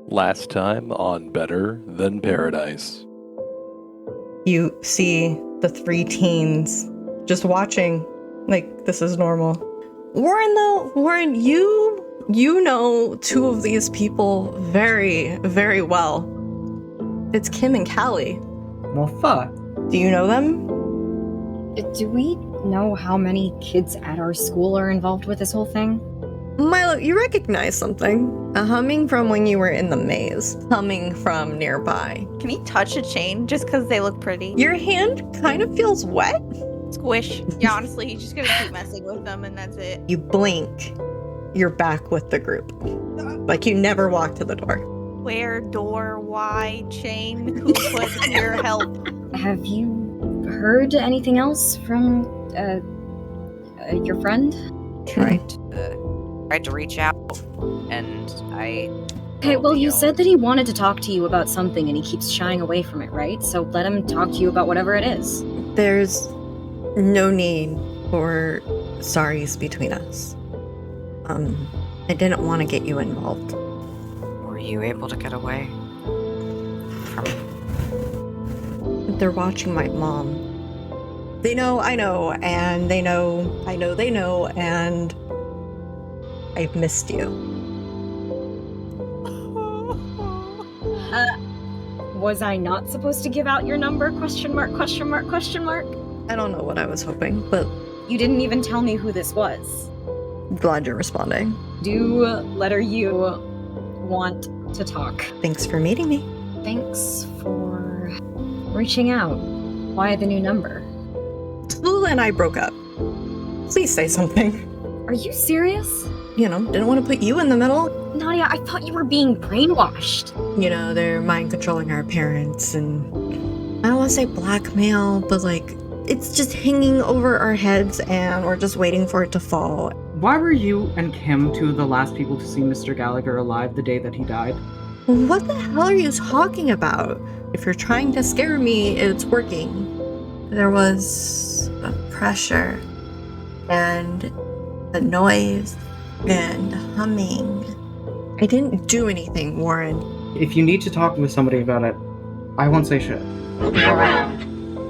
Last time on Better Than Paradise. You see the three teens just watching like this is normal. Warren, you know two of these people very, very well. It's Kim and Callie. Well, fuck. Do you know them? Do we know how many kids at our school are involved with this whole thing? Milo, you recognize something. A humming from when you were in the maze. Humming from nearby. Can he touch a chain just because they look pretty? Your hand kind of feels wet. Squish. Yeah, honestly, he's just gonna keep messing with them and that's it. You blink. You're back with the group. Like you never walked to the door. Where, door, why, chain, who put here, help. Have you heard anything else from your friend? Tried to reach out, and I... Okay, well, you said that he wanted to talk to you about something, and he keeps shying away from it, right? So let him talk to you about whatever it is. There's no need for sorries between us. I didn't want to get you involved. Were you able to get away from... They're watching my mom. They know, I know, and they know, I know, they know, and I've missed you. Was I not supposed to give out your number? Question mark, question mark, question mark? I don't know what I was hoping, but You didn't even tell me who this was. glad you're responding. Do letter U want to talk? Thanks for meeting me. Thanks for reaching out. Why the new number? Lula and I broke up. Please say something. Are you serious? You know, didn't want to put you in the middle. Nadia, I thought you were being brainwashed. You know, they're mind controlling our parents, and I don't want to say blackmail, but like, it's just hanging over our heads and we're just waiting for it to fall. Why were you and Kim two of the last people to see Mr. Gallagher alive the day that he died? What the hell are you talking about? If you're trying to scare me, it's working. There was a pressure and a noise and humming. I didn't do anything, Warren. If you need to talk with somebody about it, I won't say shit. We'll be around,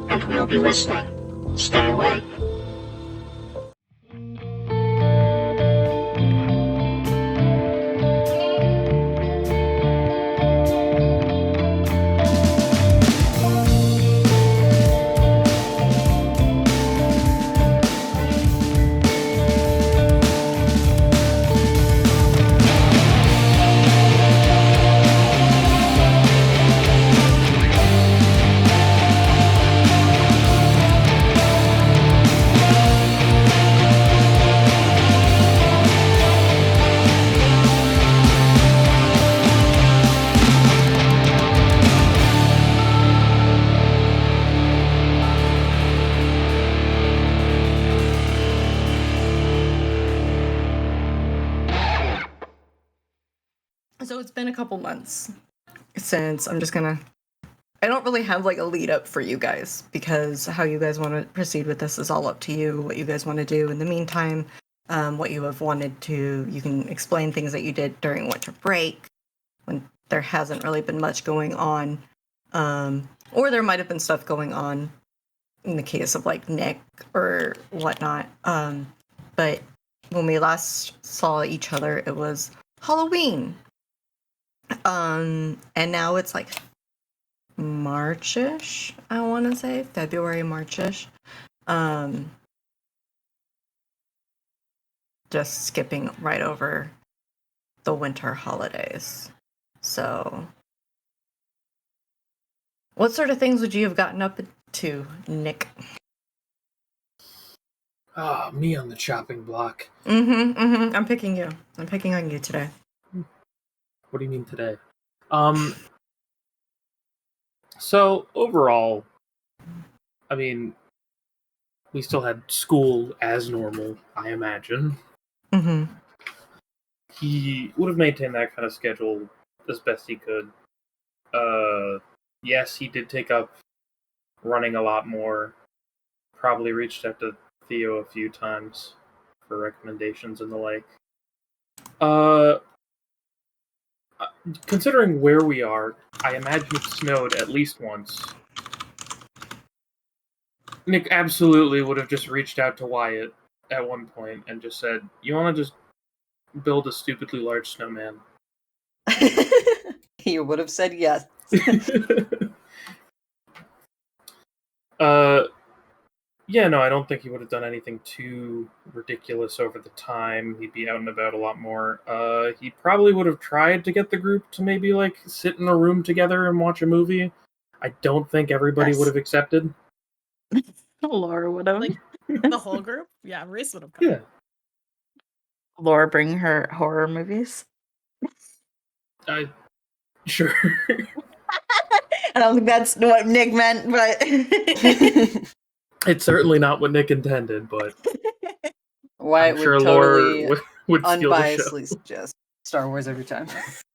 and we'll be listening. Stay awake. So it's been a couple months since I don't really have like a lead up for you guys because how you guys want to proceed with this is all up to you, what you guys want to do. In the meantime, what you have wanted to, you can explain things that you did during winter break when there hasn't really been much going on. Or there might have been stuff going on in the case of like Nick or whatnot. But when we last saw each other, it was Halloween. And now it's like March-ish, I want to say. February, March-ish. Just skipping right over the winter holidays. So, what sort of things would you have gotten up to, Nick? Ah, me on the chopping block. I'm picking you. I'm picking on you today. What do you mean today? So overall, I mean, we still had school as normal, I imagine. Mm-hmm. He would have maintained that kind of schedule as best he could. Yes, he did take up running a lot more. Probably reached out to Theo a few times for recommendations and the like. considering where we are, I imagine it snowed at least once. Nick absolutely would have just reached out to Wyatt at one point and just said, "You want to just build a stupidly large snowman?" He would have said yes. Yeah, no, I don't think he would have done anything too ridiculous over the time. He'd be out and about a lot more. He probably would have tried to get the group to maybe like sit in a room together and watch a movie. I don't think everybody Yes. would have accepted. Laura would have. Like the whole group? Yeah, Reese would have come. Yeah. Laura bring her horror movies. Sure. I don't think that's what Nick meant, but It's certainly not what Nick intended, but Wyatt I'm sure would Laura totally would steal the show. unbiasedly suggest Star Wars every time.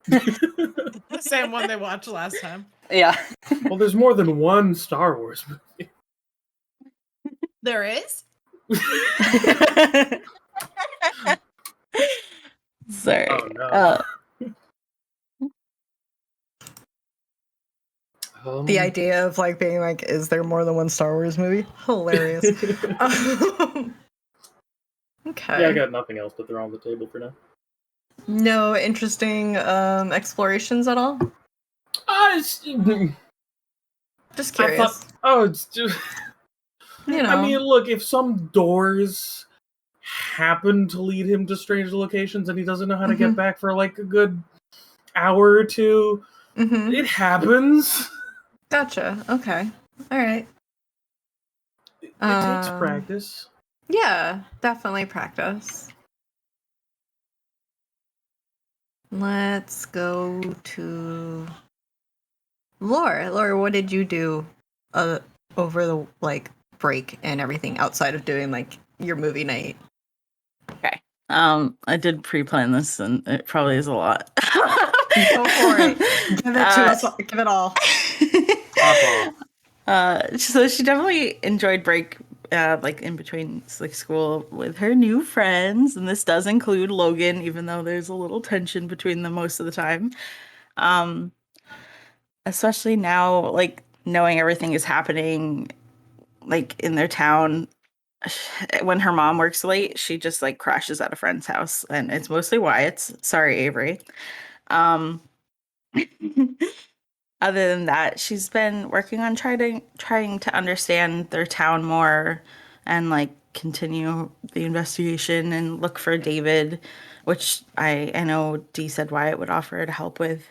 The same one they watched last time. Yeah. Well, there's more than one Star Wars movie. There is? sorry. Oh no. The idea of like being like, is there more than one Star Wars movie? Hilarious. Okay. Yeah, I got nothing else to throw on the table for now. No interesting explorations at all? Just curious. It's just. You know. I mean, look, if some doors happen to lead him to strange locations and he doesn't know how to get back for like a good hour or two, it happens. Gotcha. Okay. All right. It takes practice. Yeah, definitely practice. Let's go to Laura. Laura, what did you do over the like break and everything outside of doing like your movie night? Okay. I did pre-plan this, and it probably is a lot. Go for it. Give it to us. Give it all. So she definitely enjoyed break, like in between like school with her new friends, and this does include Logan, even though there's a little tension between them most of the time. Especially now, like knowing everything is happening, like in their town. When her mom works late, she just like crashes at a friend's house, and it's mostly Wyatt's. Sorry, Avery. Other than that, she's been working on trying to understand their town more and like continue the investigation and look for David, which I know Dee said Wyatt would offer her to help with.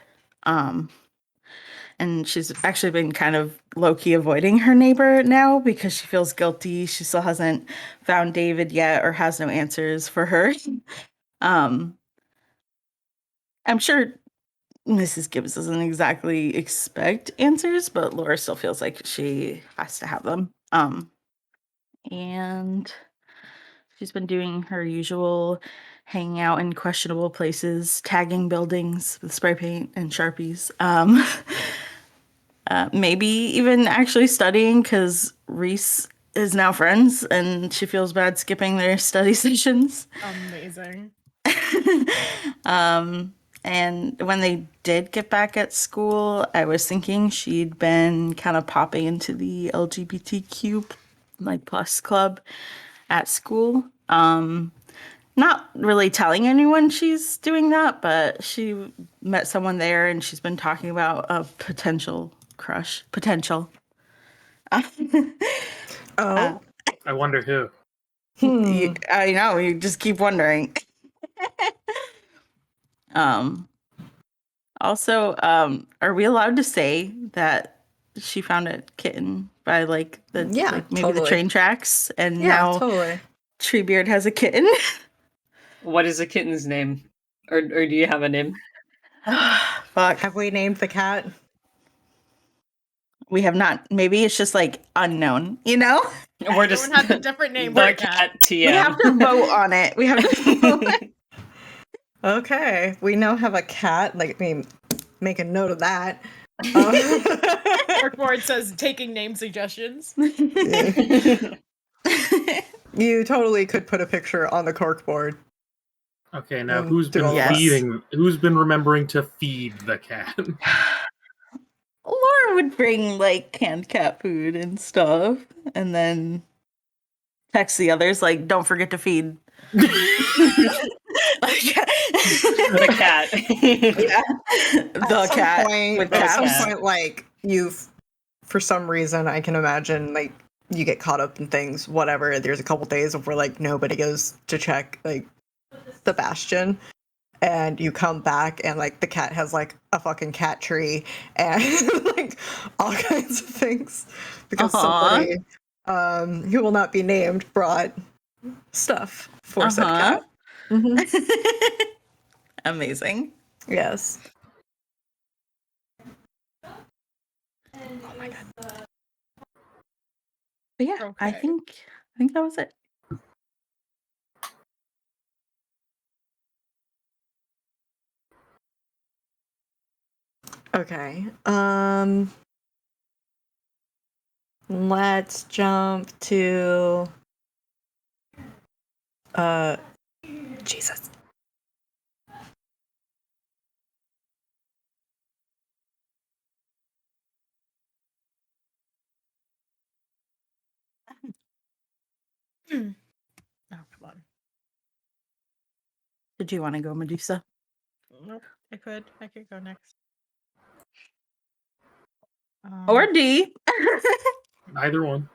And she's actually been kind of low-key avoiding her neighbor now because she feels guilty. She still hasn't found David yet or has no answers for her. I'm sure Mrs. Gibbs doesn't exactly expect answers, but Laura still feels like she has to have them. And she's been doing her usual hanging out in questionable places, tagging buildings with spray paint and Sharpies. Maybe even actually studying because Reese is now friends and she feels bad skipping their study sessions. Amazing. And when they did get back at school, I was thinking she'd been kind of popping into the LGBTQ like plus club at school. Not really telling anyone she's doing that, but she met someone there and she's been talking about a potential crush. Potential. I wonder who. I know, you just keep wondering. Also, are we allowed to say that she found a kitten by like the maybe the train tracks and now Treebeard has a kitten? What is a kitten's name? Or do you have a name? Fuck. Have we named the cat? We have not. Maybe it's just like unknown, you know? We're just Everyone has a different name the for a cat TM. We have to vote on it. We have to vote. Okay, we now have a cat. Like, I mean, make a note of that. Corkboard says taking name suggestions. You totally could put a picture on the corkboard. Okay, now who's Do been all of us. feeding? Who's been remembering to feed the cat? Laura would bring like canned cat food and stuff, and then text the others like, "Don't forget to feed." The cat. Yeah, the At some cat point, with at cats. some point, like you've, for some reason, I can imagine like you get caught up in things. Whatever. There's a couple days of where like nobody goes to check like the bastion, and you come back and like the cat has like a fucking cat tree and like all kinds of things because somebody who will not be named brought stuff for said cat. Mhm. Amazing. Yes. Oh my god. But yeah, I Okay. think that was it. Okay. Let's jump to Jesus. Oh, come on. Did you want to go, Medusa? Nope. I could go next. Or D? Either one.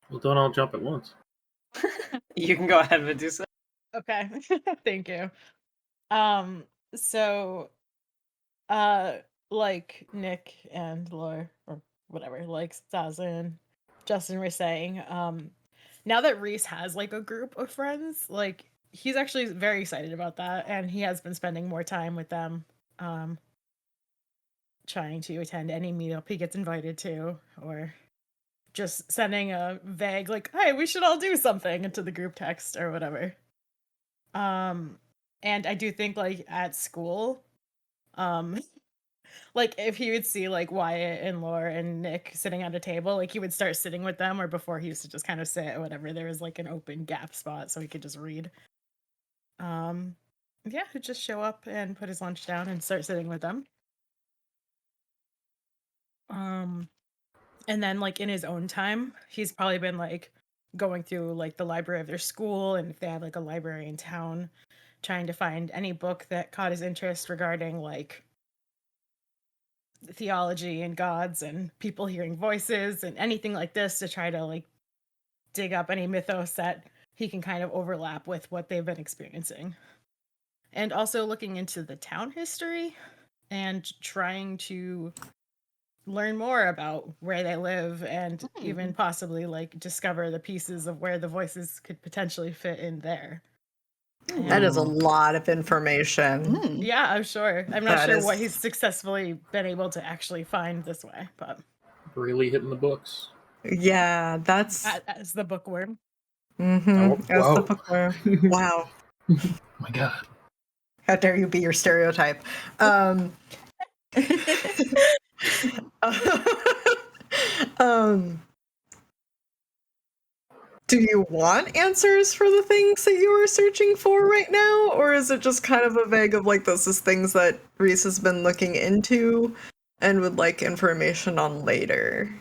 Well, don't all jump at once. You can go ahead, Medusa. Okay. Thank you. So like Nick and Laura or whatever, like Stas and Justin were saying, now that Reese has like a group of friends, like he's actually very excited about that, and he has been spending more time with them, trying to attend any meetup he gets invited to, or just sending a vague like, hey, we should all do something into the group text or whatever. And I do think like at school, like if he would see like Wyatt and Laura and Nick sitting at a table, like he would start sitting with them, or before he used to just kind of sit or whatever, there was like an open gap spot so he could just read. Yeah, he'd just show up and put his lunch down and start sitting with them. And then like in his own time, he's probably been like going through like the library of their school, and if they have like a library in town, trying to find any book that caught his interest regarding like theology and gods and people hearing voices and anything like this, to try to like dig up any mythos that he can kind of overlap with what they've been experiencing. And also looking into the town history and trying to learn more about where they live, and even possibly like discover the pieces of where the voices could potentially fit in there. That is a lot of information. Yeah, I'm sure. I'm not That sure is- what he's successfully been able to actually find this way, but Really hitting the books. Yeah, that's as the bookworm. Oh, as whoa. the bookworm. Wow. My God. How dare you be your stereotype? Do you want answers for the things that you are searching for right now, or is it just kind of a vague of like this is things that Reese has been looking into and would like information on later?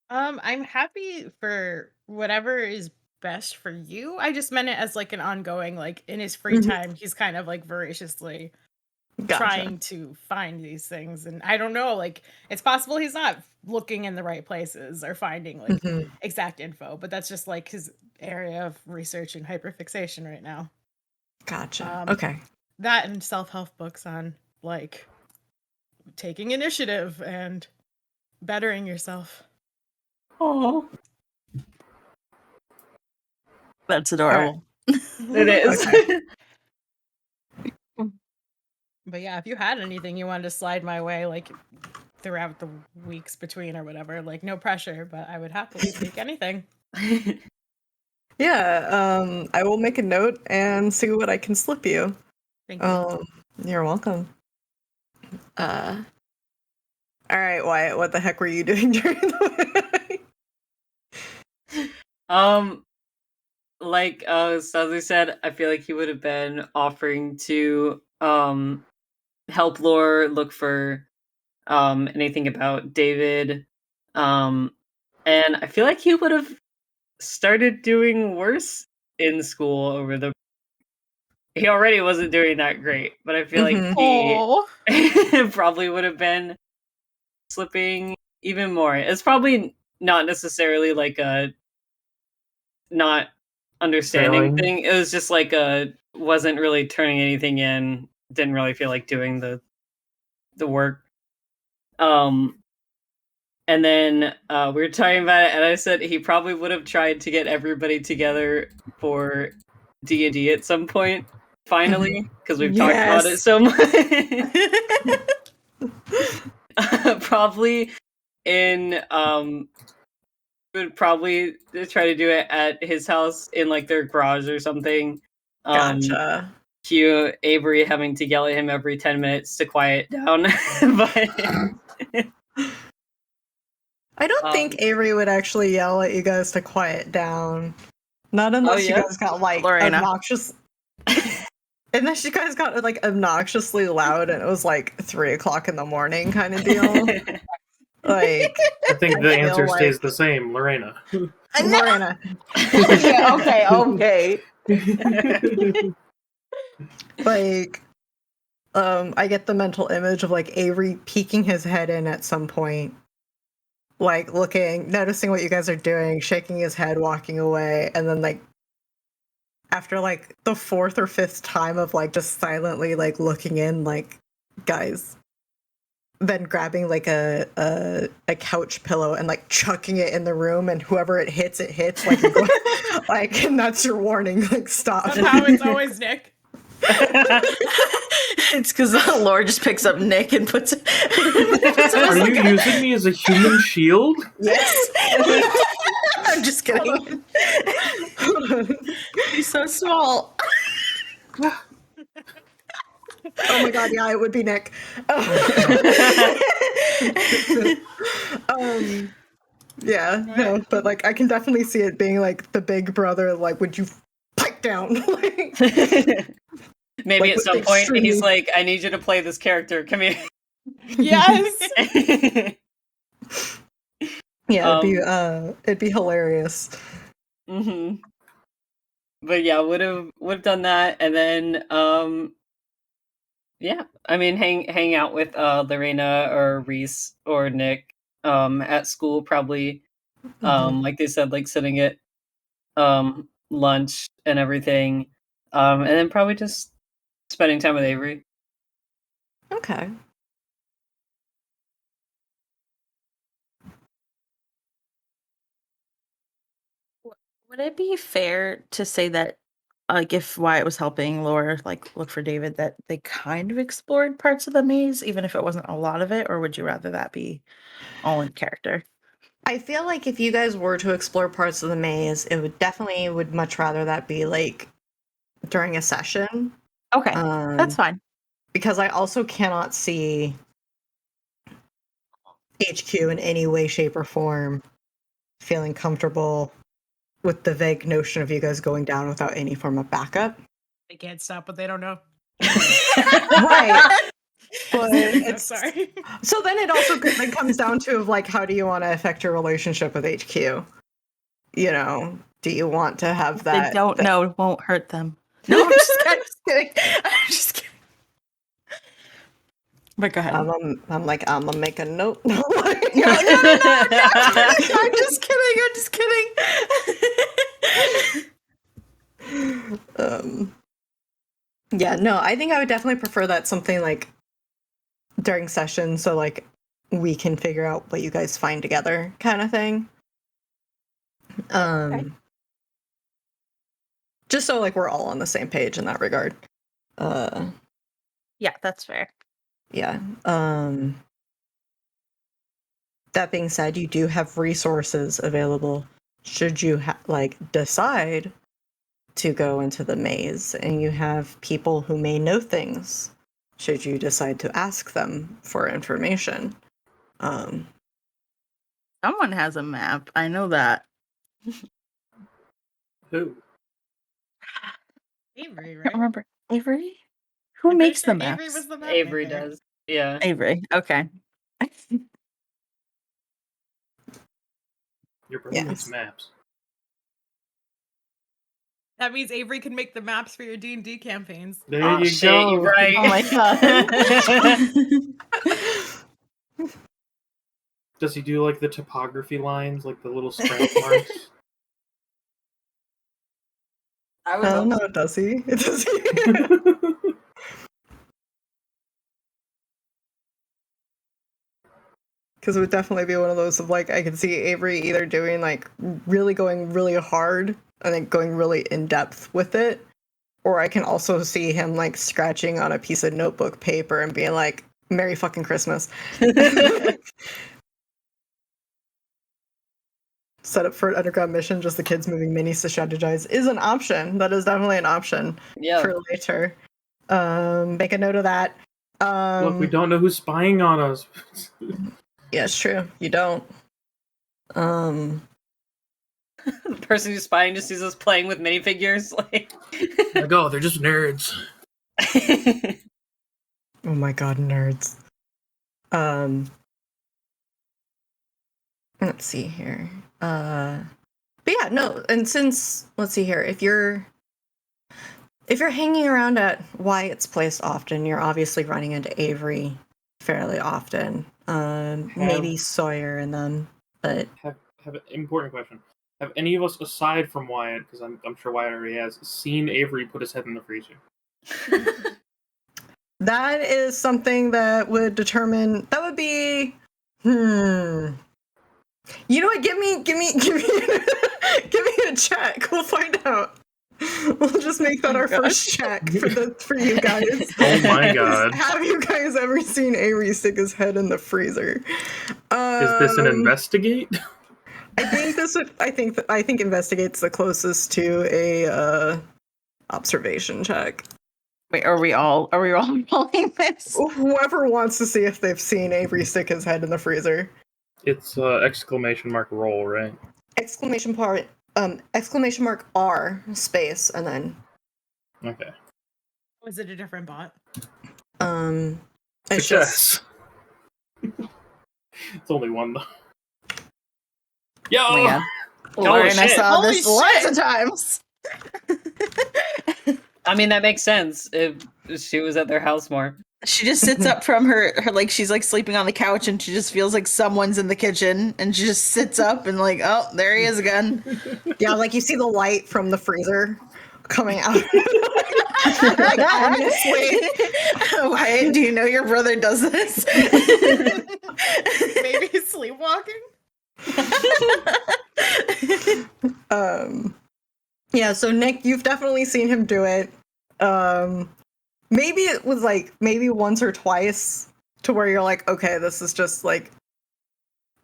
I'm happy for whatever is best for you. I just meant it as like an ongoing, like in his free time, he's kind of like voraciously trying to find these things. And I don't know, like it's possible he's not looking in the right places or finding like exact info, but that's just like his area of research and hyperfixation right now. Gotcha. Okay. That and self-help books on like taking initiative and bettering yourself. Oh, that's adorable. It is. But yeah, if you had anything you wanted to slide my way, like throughout the weeks between or whatever, like no pressure, but I would happily take anything. Yeah, I will make a note and see what I can slip you. Thank you. You're welcome. All right, Wyatt, what the heck were you doing during the like Sazzy said, I feel like he would have been offering to help Lore look for anything about David. And I feel like he would have started doing worse in school over the he already wasn't doing that great, but I feel like he probably would have been slipping even more. It's probably not necessarily like a not understanding Failing. thing. It was just like a wasn't really turning anything in, didn't really feel like doing the work. And then we were talking about it, and I said he probably would have tried to get everybody together for D&D at some point, finally, because we've talked about it so much. Probably in would probably try to do it at his house in like their garage or something. Gotcha. Cue Avery having to yell at him every 10 minutes to quiet down. But I don't think Avery would actually yell at you guys to quiet down. Not unless you guys got like Lorena. obnoxious. Unless you guys got like obnoxiously loud and it was like 3:00 in the morning kind of deal. Like I think the feel answer like- stays the same, Lorena. Lorena. Yeah, okay. Like I get the mental image of like Avery peeking his head in at some point, like looking, noticing what you guys are doing, shaking his head, walking away, and then like after like the 4th or 5th time of like just silently like looking in, like, guys, then grabbing like a couch pillow and like chucking it in the room, and whoever it hits like like, and that's your warning, like stop. Somehow it's always Nick. It's because Laura just picks up Nick and puts it. Are you using me as a human shield? Yes. I'm just kidding. He's so small. Oh my god, yeah, it would be Nick. Yeah, no, but like I can definitely see it being like the big brother, like, would you pipe down? Like, maybe like, at with some point extremely- he's like, I need you to play this character. Come here. Yes. Yeah, it'd be hilarious. Mm-hmm. But yeah, would have done that, and then yeah, I mean hang out with Lorena or Reese or Nick at school probably. Like they said, like sitting at lunch and everything. And then probably just spending time with Avery. Okay. Would it be fair to say that, like, if Wyatt was helping Laura, like, look for David, that they kind of explored parts of the maze, even if it wasn't a lot of it, or would you rather that be all in character? I feel like if you guys were to explore parts of the maze, it would much rather that be like during a session. Okay, that's fine. Because I also cannot see HQ in any way, shape, or form feeling comfortable with the vague notion of you guys going down without any form of backup. They can't stop what they don't know. Right. But I'm sorry. So then it also then comes down to like, how do you want to affect your relationship with HQ? You know, do you want to have that? They don't know, it won't hurt them. No, I'm just kidding. I'm just kidding. But go ahead. I'm gonna make a note. No, I'm just kidding. Yeah, no, I think I would definitely prefer that something like during session, so like we can figure out what you guys find together, kind of thing. Okay. Just so like we're all on the same page in that regard. Yeah, that's fair. Yeah. That being said, you do have resources available should you like decide to go into the maze, and you have people who may know things should you decide to ask them for information. Someone has a map. I know that. Who? Avery, I don't right? remember. Avery? Who I'm pretty makes the sure maps? Avery was the map Avery maker. does. Yeah. Avery. Okay. Your brother makes Yes. maps. That means Avery can make the maps for your D&D campaigns. There Oh, you shit, go. you're right. Oh my god. Does he do like the topography lines, like the little scratch marks? I would Oh hope no, so. does he? Does he? Because it would definitely be one of those of like I could see Avery either doing like really going really hard and then going really in depth with it, or I can also see him like scratching on a piece of notebook paper and being like, "Merry fucking Christmas." Set up for an underground mission, just the kids moving minis to strategize is an option. That is definitely an option Yeah. for later. Make a note of that. Look, we don't know who's spying on us. Yeah, it's true. You don't. The person who's spying just sees us playing with minifigures. Like, Oh, they're just nerds. Oh my god, nerds. Let's see here. But yeah, no, and since let's see here, if you're hanging around at Wyatt's place often, you're obviously running into Avery fairly often. Maybe Sawyer and them, but Have an important question. Have any of us, aside from Wyatt, because I'm sure Wyatt already has, seen Avery put his head in the freezer? that is something that would determine. That would be. You know what? Give me give me a check. We'll find out. We'll just make that our first check for you guys. Oh my god. Have you guys ever seen Avery stick his head in the freezer? Is this an investigate? I think investigate's the closest to a observation check. Wait, are we all rolling this? Whoever wants to see if they've seen Avery stick his head in the freezer. It's exclamation mark roll, right? Exclamation mark R space and then Okay. Was it a different bot? it's Success. It's only one though. Yo! Oh my god. Oh, Lauren, I shit. saw Holy this lots shit. of times. I mean, that makes sense if she was at their house more. She just sits up from her like she's like sleeping on the couch and she just feels like someone's in the kitchen and she just sits up and like, oh, there he is again. Yeah, like you see the light from the freezer coming out. Like, honestly. Why do you know your brother does this? Maybe he's sleepwalking? Yeah, so Nick, you've definitely seen him do it. Maybe it was like maybe once or twice to where you're like, okay, this is just like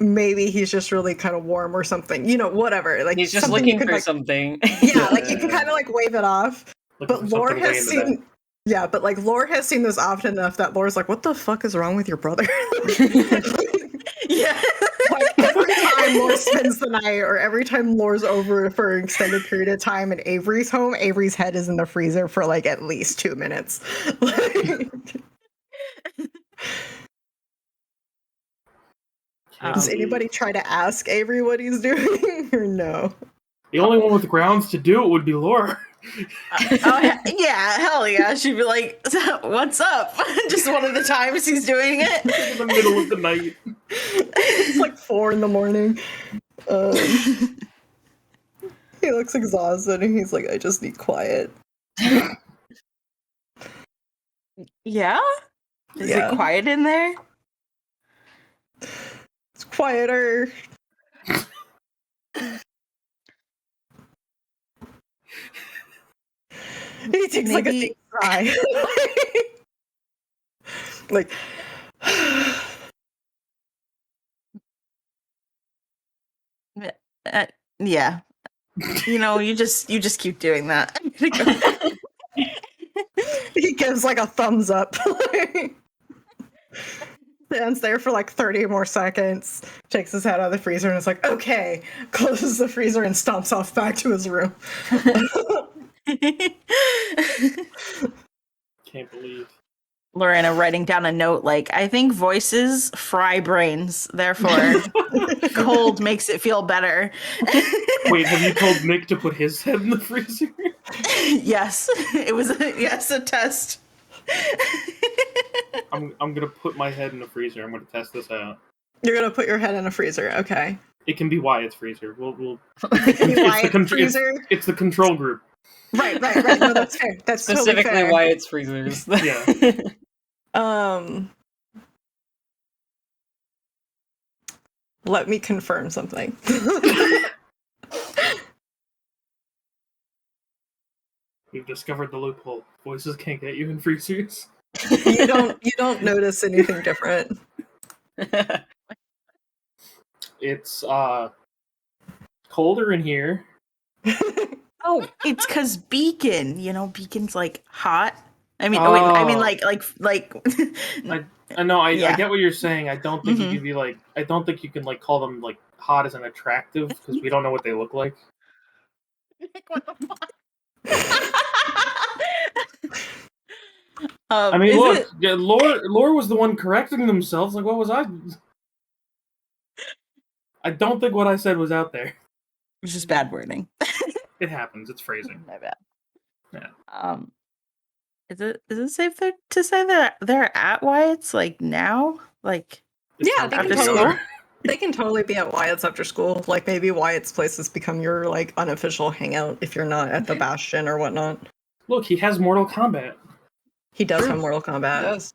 maybe he's just really kind of warm or something. You know, whatever. Like He's just something you looking could, for like, something. Yeah, like you can kind of like wave it off. Looking But for Lore something way has in the seen Yeah, but like Lore has seen this often enough that Lore's like, what the fuck is wrong with your brother? Yeah. Like every time Lore spends the night or every time Lore's over for an extended period of time and Avery's home, Avery's head is in the freezer for like at least 2 minutes. Does anybody try to ask Avery what he's doing or no? The only one with grounds to do it would be Laura. Yeah, hell yeah. She'd be like, what's up? Just one of the times he's doing it. In the middle of the night. It's like 4 a.m. He looks exhausted and he's like, I just need quiet. Yeah? Is Yeah. it quiet in there? It's quieter. He takes like a Maybe- deep sigh. Like Yeah. You know, you just keep doing that. I'm gonna go. he gives like a thumbs up. Stands there for like 30 more seconds, takes his head out of the freezer and is like, okay, closes the freezer and stomps off back to his room. Can't believe. Lorena writing down a note like, I think voices fry brains, therefore cold makes it feel better. Wait, have you told Nick to put his head in the freezer? Yes, it was a test. I'm gonna put my head in the freezer. I'm gonna test this out. You're gonna put your head in a freezer, okay? It can be Wyatt's freezer. We'll Wyatt's freezer? It's the control group. Right. No, that's fair. That's Specifically totally fair. Wyatt's freezers. Yeah. Let me confirm something. We've discovered the loophole. Voices can't get you in freezers. You don't notice anything different. It's colder in here. Oh, it's because Beacon. Beacon's like hot. I mean, I know. I Yeah. get what you're saying. I don't think you can be like. I don't think you can like call them like hot as an attractive because we don't know what they look like. What the fuck? I mean, look, yeah, Lore was the one correcting themselves. Like, what was I? I don't think what I said was out there. It was just bad wording. It happens. It's phrasing. My bad. Yeah. Is it safe to say that they're at Wyatt's like now? Like, Yeah, they after can, school? totally, they can totally be at Wyatt's after school. Like maybe Wyatt's place has become your like unofficial hangout if you're not at the Bastion or whatnot. Look, he has Mortal Kombat. He does have Mortal Kombat. Yes.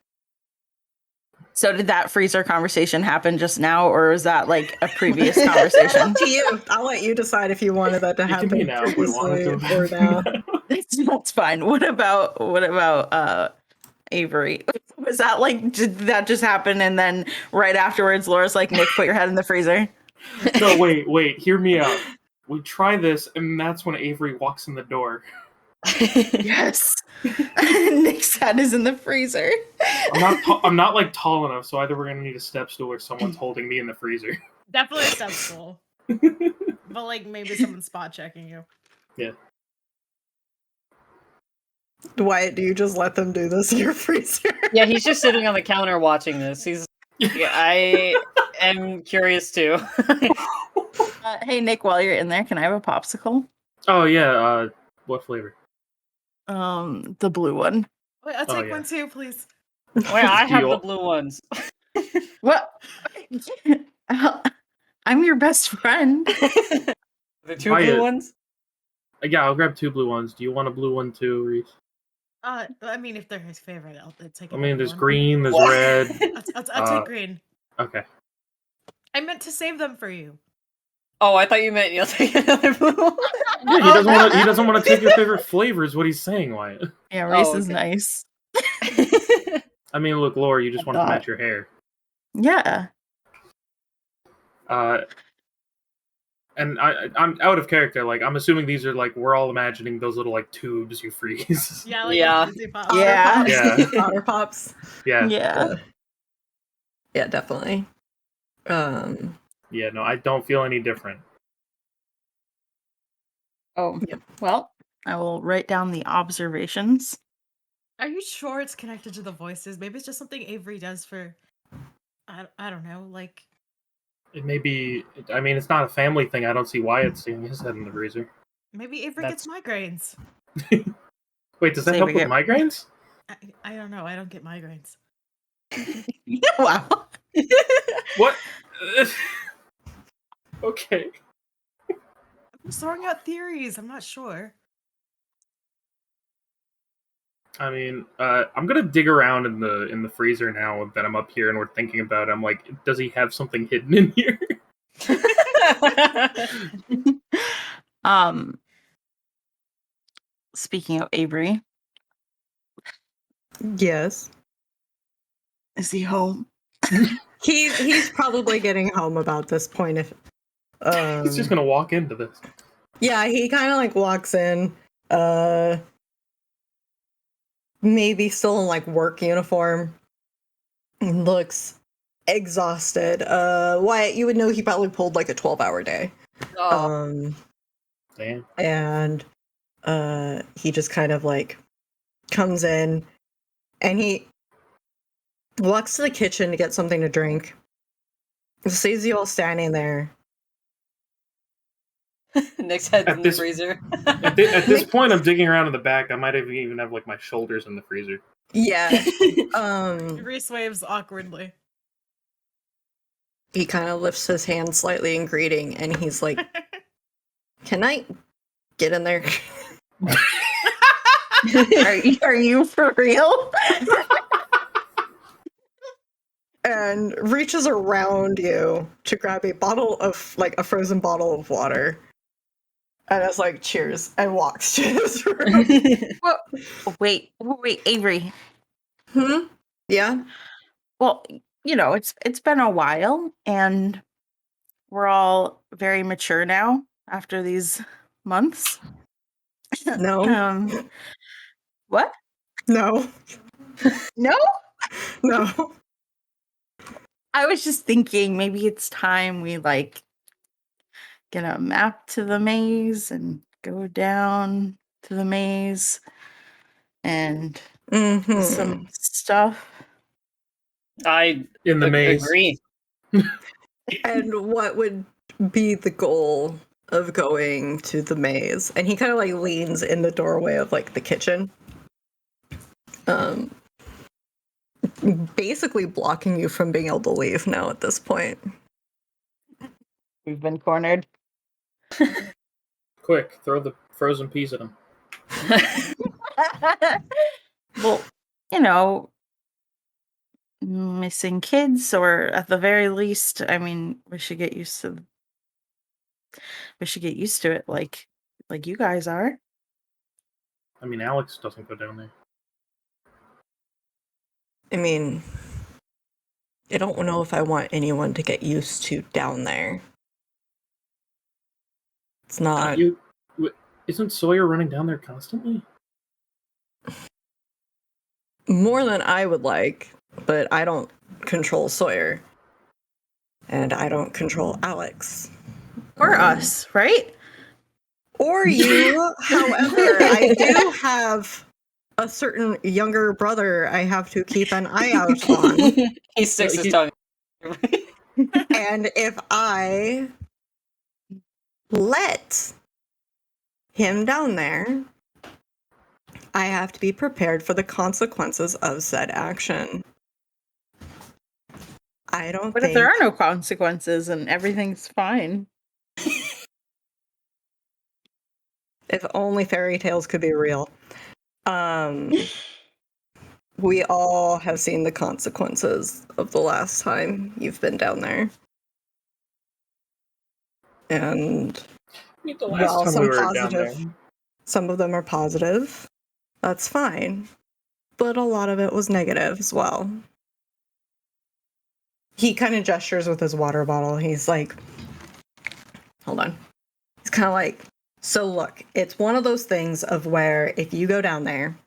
So did that freezer conversation happen just now, or is that like a previous conversation? Up to you. I'll let you decide if you wanted that to It happen can be now if we wanted previously or to. now. That's fine. What about Avery? Was that like, did that just happen and then right afterwards Laura's like, Nick, put your head in the freezer? No, wait, hear me out. We try this, and that's when Avery walks in the door. Yes. Nick's head is in the freezer. I'm not like tall enough, so either we're gonna need a step stool or someone's holding me in the freezer. Definitely a step stool. But like maybe someone's spot checking you. Yeah. Wyatt, do you just let them do this in your freezer? Yeah, he's just sitting on the counter watching this. I am curious too. Hey Nick, while you're in there, can I have a popsicle? Oh yeah, what flavor? The blue one. Wait, I'll take one too, please. Wait, I have the blue ones. What? I'm your best friend. The two blue ones? Yeah, I'll grab 2 blue ones. Do you want a blue one too, Reese? I mean, if they're his favorite, I'll take. I mean, there's one. green, there's red. I'll take green. Okay. I meant to save them for you. Oh, I thought you meant you'll take another blue one. Yeah, he doesn't want to take your favorite flavor is what he's saying, Wyatt. Yeah, Reese is nice. I mean, look, Laura, you just want to match your hair. Yeah. And I'm out of character. Like, I'm assuming these are like we're all imagining those little like tubes you freeze. Yeah, like Yeah. Pops. Yeah. Yeah. Otter Pops. Yeah. Yeah, definitely. Yeah, no, I don't feel any different. Oh, well, I will write down the observations. Are you sure it's connected to the voices? Maybe it's just something Avery does for. I don't know, like. It may be. I mean, it's not a family thing. I don't see Wyatt seeing his head in the freezer. Maybe Avery gets migraines. Wait, does that help with migraines? I don't know. I don't get migraines. Wow. What? Okay. I'm just throwing out theories. I'm not sure. I mean, I'm gonna dig around in the freezer now that I'm up here and we're thinking about it. I'm like, does he have something hidden in here? Speaking of Avery. Yes. Is he home? He's probably getting home about this point. If He's just gonna walk into this. yeah, he kind of like walks in. Maybe still in like work uniform. Looks exhausted. Wyatt, you would know he probably pulled like a 12-hour day. Damn. And he just kind of like comes in and he walks to the kitchen to get something to drink. Sees you all standing there. Nick's head's At in the this- freezer. At this point, I'm digging around in the back. I might even have like my shoulders in the freezer. Yeah. Reese waves awkwardly. He kind of lifts his hand slightly in greeting, and he's like, "Can I get in there?" Are you for real? And reaches around you to grab a bottle of, like, a frozen bottle of water. And it's like, cheers, and walks to his room. Well, wait, Avery. Yeah? Well, it's been a while, and we're all very mature now after these months. No. What? No. No? No. I was just thinking maybe it's time we like get a map to the maze and go down to the maze and some stuff. I In the maze. agree. And what would be the goal of going to the maze? And he kind of like leans in the doorway of like the kitchen. Basically blocking you from being able to leave now at this point. We've been cornered. Quick, throw the frozen peas at him. Well, missing kids, or at the very least, I mean, we should get used to it like you guys are. I mean, Alex doesn't go down there. I mean, I don't know if I want anyone to get used to down there. It's not. Isn't Sawyer running down there constantly? More than I would like, but I don't control Sawyer. And I don't control Alex. Or us, right? Or you. However, I do have a certain younger brother I have to keep an eye out on. He sticks his tongue. And if I let him down there, I have to be prepared for the consequences of said action. I don't But think... if there are no consequences and everything's fine. If only fairy tales could be real. We all have seen the consequences of the last time you've been down there. And while some of them are positive, that's fine. But a lot of it was negative as well. He kind of gestures with his water bottle. He's like, hold on. He's kind of like, so look, it's one of those things of where if you go down there,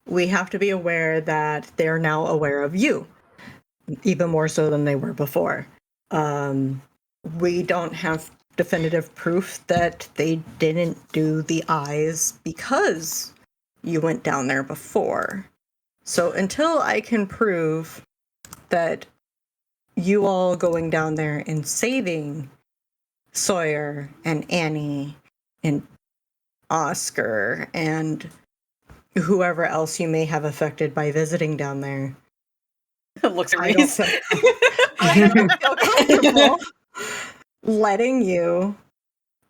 we have to be aware that they're now aware of you, even more so than they were before. We don't have definitive proof that they didn't do the eyes because you went down there before. So until I can prove that you all going down there and saving Sawyer and Annie and Oscar and whoever else you may have affected by visiting down there. Looks at I don't feel comfortable letting you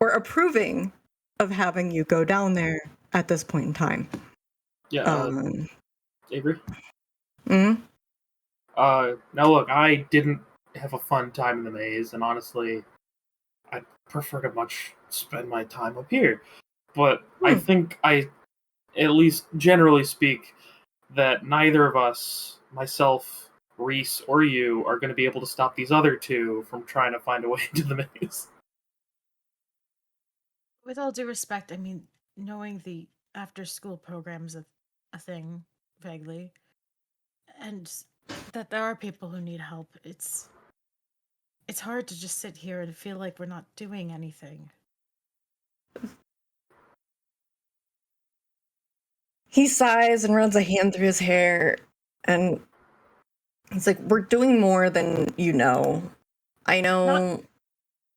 or approving of having you go down there at this point in time. Yeah, Avery? Mm-hmm. Now look, I didn't have a fun time in the maze, and honestly, I prefer to much spend my time up here. But I think at least generally speak, that neither of us, myself, Reese, or you, are going to be able to stop these other two from trying to find a way into the maze. With all due respect, I mean, knowing the after-school program's a thing, vaguely, and that there are people who need help, it's hard to just sit here and feel like we're not doing anything. He sighs and runs a hand through his hair, and he's like, "We're doing more than you know. I know." Not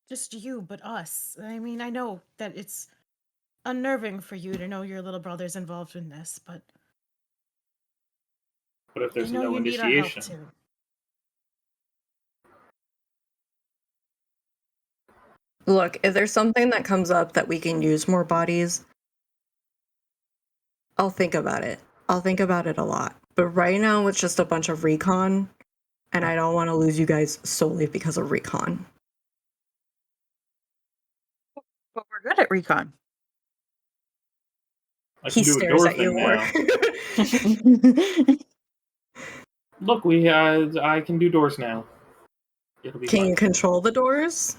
just you, but us. I mean, I know that it's unnerving for you to know your little brother's involved in this, but But if I there's know no you need our help initiation, too. Look, if there's something that comes up that we can use more bodies, I'll think about it. I'll think about it a lot. But right now, it's just a bunch of recon, and I don't want to lose you guys solely because of recon. But we're good at recon. I He can do a stares door at you, thing now. Lore. Look, I can do doors now. It'll be Can fine. you control the doors?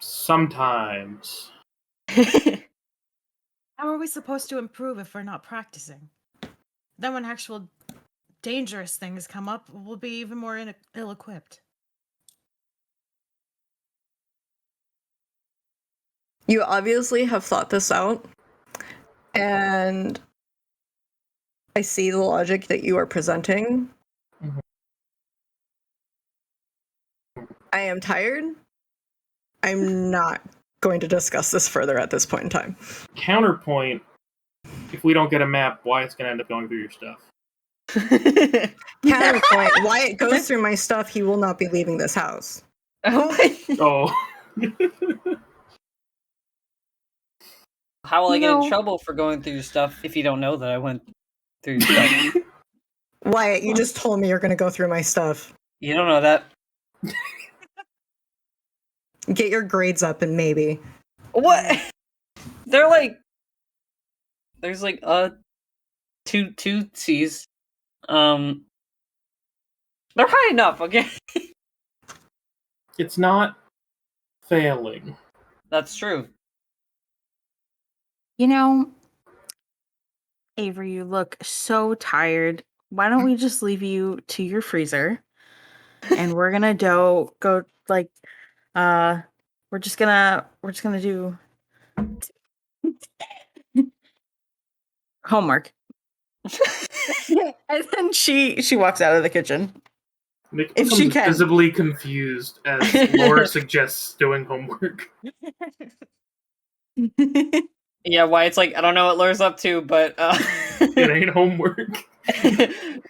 Sometimes. How are we supposed to improve if we're not practicing? Then when actual dangerous things come up, we'll be even more ill-equipped. You obviously have thought this out, and I see the logic that you are presenting. Mhm. I am tired. I'm not going to discuss this further at this point in time. Counterpoint, if we don't get a map, Wyatt's going to end up going through your stuff. Counterpoint, Wyatt goes through my stuff, he will not be leaving this house. Oh. How will I get in No. trouble for going through your stuff if you don't know that I went through your stuff? Wyatt, you just told me you're going to go through my stuff. You don't know that. Get your grades up and maybe. What? They're like, there's like two C's. They're high enough, okay? It's not failing. That's true. You know, Avery, you look so tired. Why don't we just leave you to your freezer? And we're gonna go like we're just gonna do homework. And then she walks out of the kitchen. Nick If becomes she can. visibly confused as Laura suggests doing homework. Yeah, why it's like, I don't know what Laura's up to, but It ain't homework.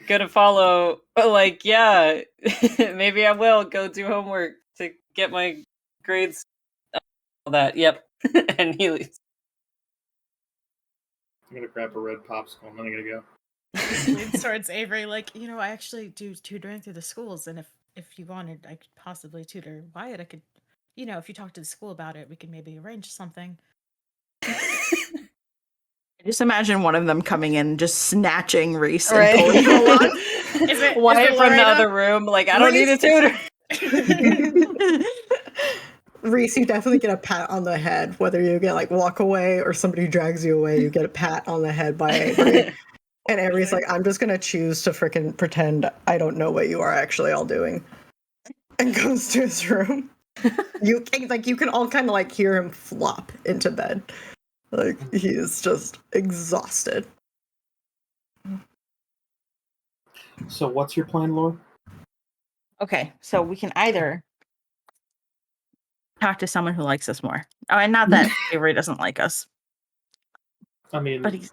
gonna follow. But like, yeah, maybe I will go do homework to get my grades. All that, yep. And he leaves. I'm gonna grab a red popsicle and then I'm gonna go. Leans towards Avery, like, you know, I actually do tutoring through the schools, and if you wanted, I could possibly tutor Wyatt. I could, you know, if you talk to the school about it, we could maybe arrange something. Just imagine one of them coming in, just snatching Reese and Right. pulling her along. Wyatt from the other room, like, I don't need a tutor. Reese, you definitely get a pat on the head. Whether you get like walk away or somebody drags you away, you get a pat on the head by Avery. And Avery's like, I'm just gonna choose to freaking pretend I don't know what you are actually all doing. And goes to his room. You can all kind of like hear him flop into bed. Like he is just exhausted. So what's your plan, Laura? Okay, so we can either talk to someone who likes us more. Oh, and not that Avery doesn't like us, I mean, but he's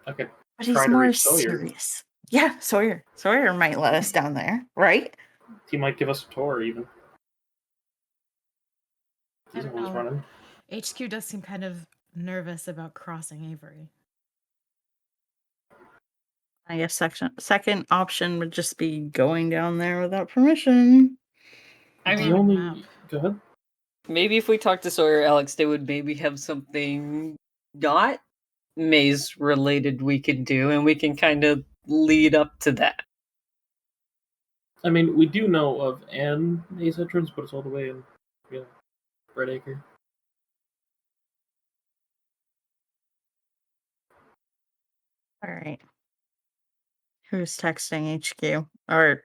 okay. But Try he's to more reach Sawyer. serious. Yeah, Sawyer. Sawyer might let us down there, right? He might give us a tour, even. I He's don't always know. running. HQ does seem kind of nervous about crossing Avery. I guess second option would just be going down there without permission. I The mean, only... Go ahead. maybe if we talk to Sawyer Alex, they would maybe have something not maze related we could do, and we can kind of lead up to that. I mean, we do know of an maze entrance, but it's all the way in, Redacre. All right. Who's texting HQ? Or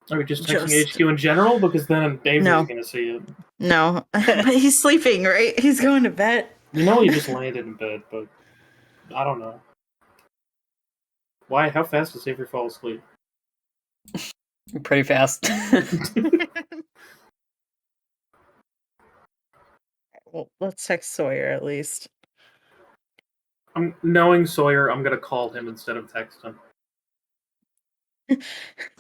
Are we just texting HQ in general? Because then David's No. going to see it. no, but he's sleeping, right? He's going to bed. You know he just landed in bed, but... I don't know. Why? How fast does Avery fall asleep? Pretty fast. Well, let's text Sawyer at least. Knowing Sawyer, I'm gonna call him instead of text him.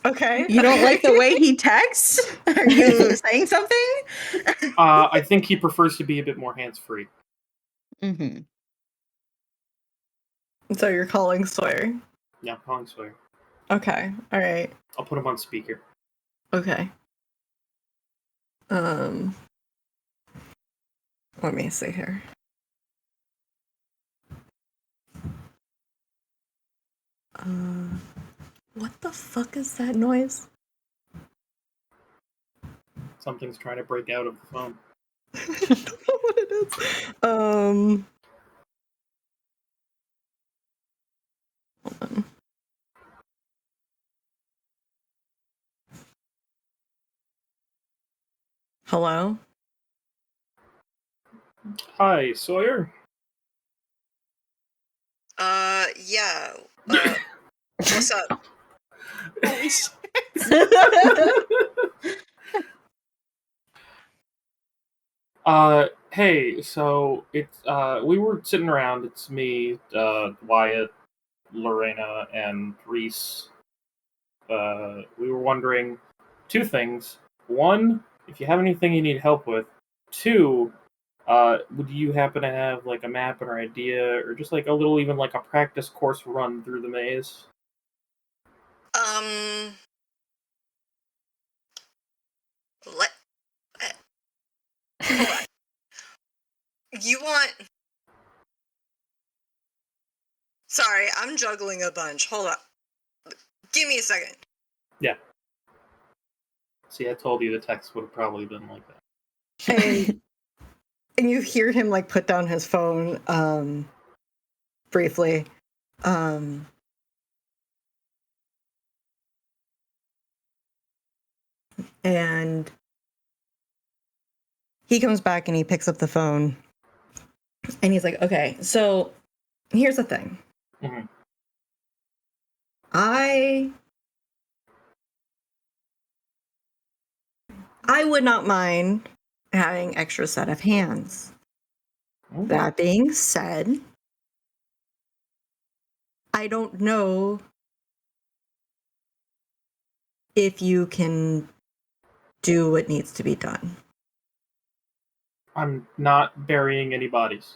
Okay. You don't like the way he texts? Are you saying something? I think he prefers to be a bit more hands-free. Mm-hmm. So you're calling Sawyer. Yeah, I'm calling Sawyer. Okay. All right. I'll put him on speaker. Okay. Let me see here. What the fuck is that noise? Something's trying to break out of the phone. I don't know what it is. Hold on. Hello? Hi, Sawyer. Yeah. What's up? Hey, so it's we were sitting around. It's me, Wyatt, Lorena, and Reese. We were wondering two things. One, if you have anything you need help with. Two, would you happen to have like a map or idea, or just like a little, even like a practice course run through the maze? Let. Hold on. You want. Sorry, I'm juggling a bunch. Hold on. Give me a second. Yeah. See, I told you the text would have probably been like that. And you hear him like put down his phone briefly. And he comes back and he picks up the phone and he's like, okay, so here's the thing. Mm-hmm. I would not mind having extra set of hands. Mm-hmm. That being said, I don't know if you can do what needs to be done. I'm not burying any bodies.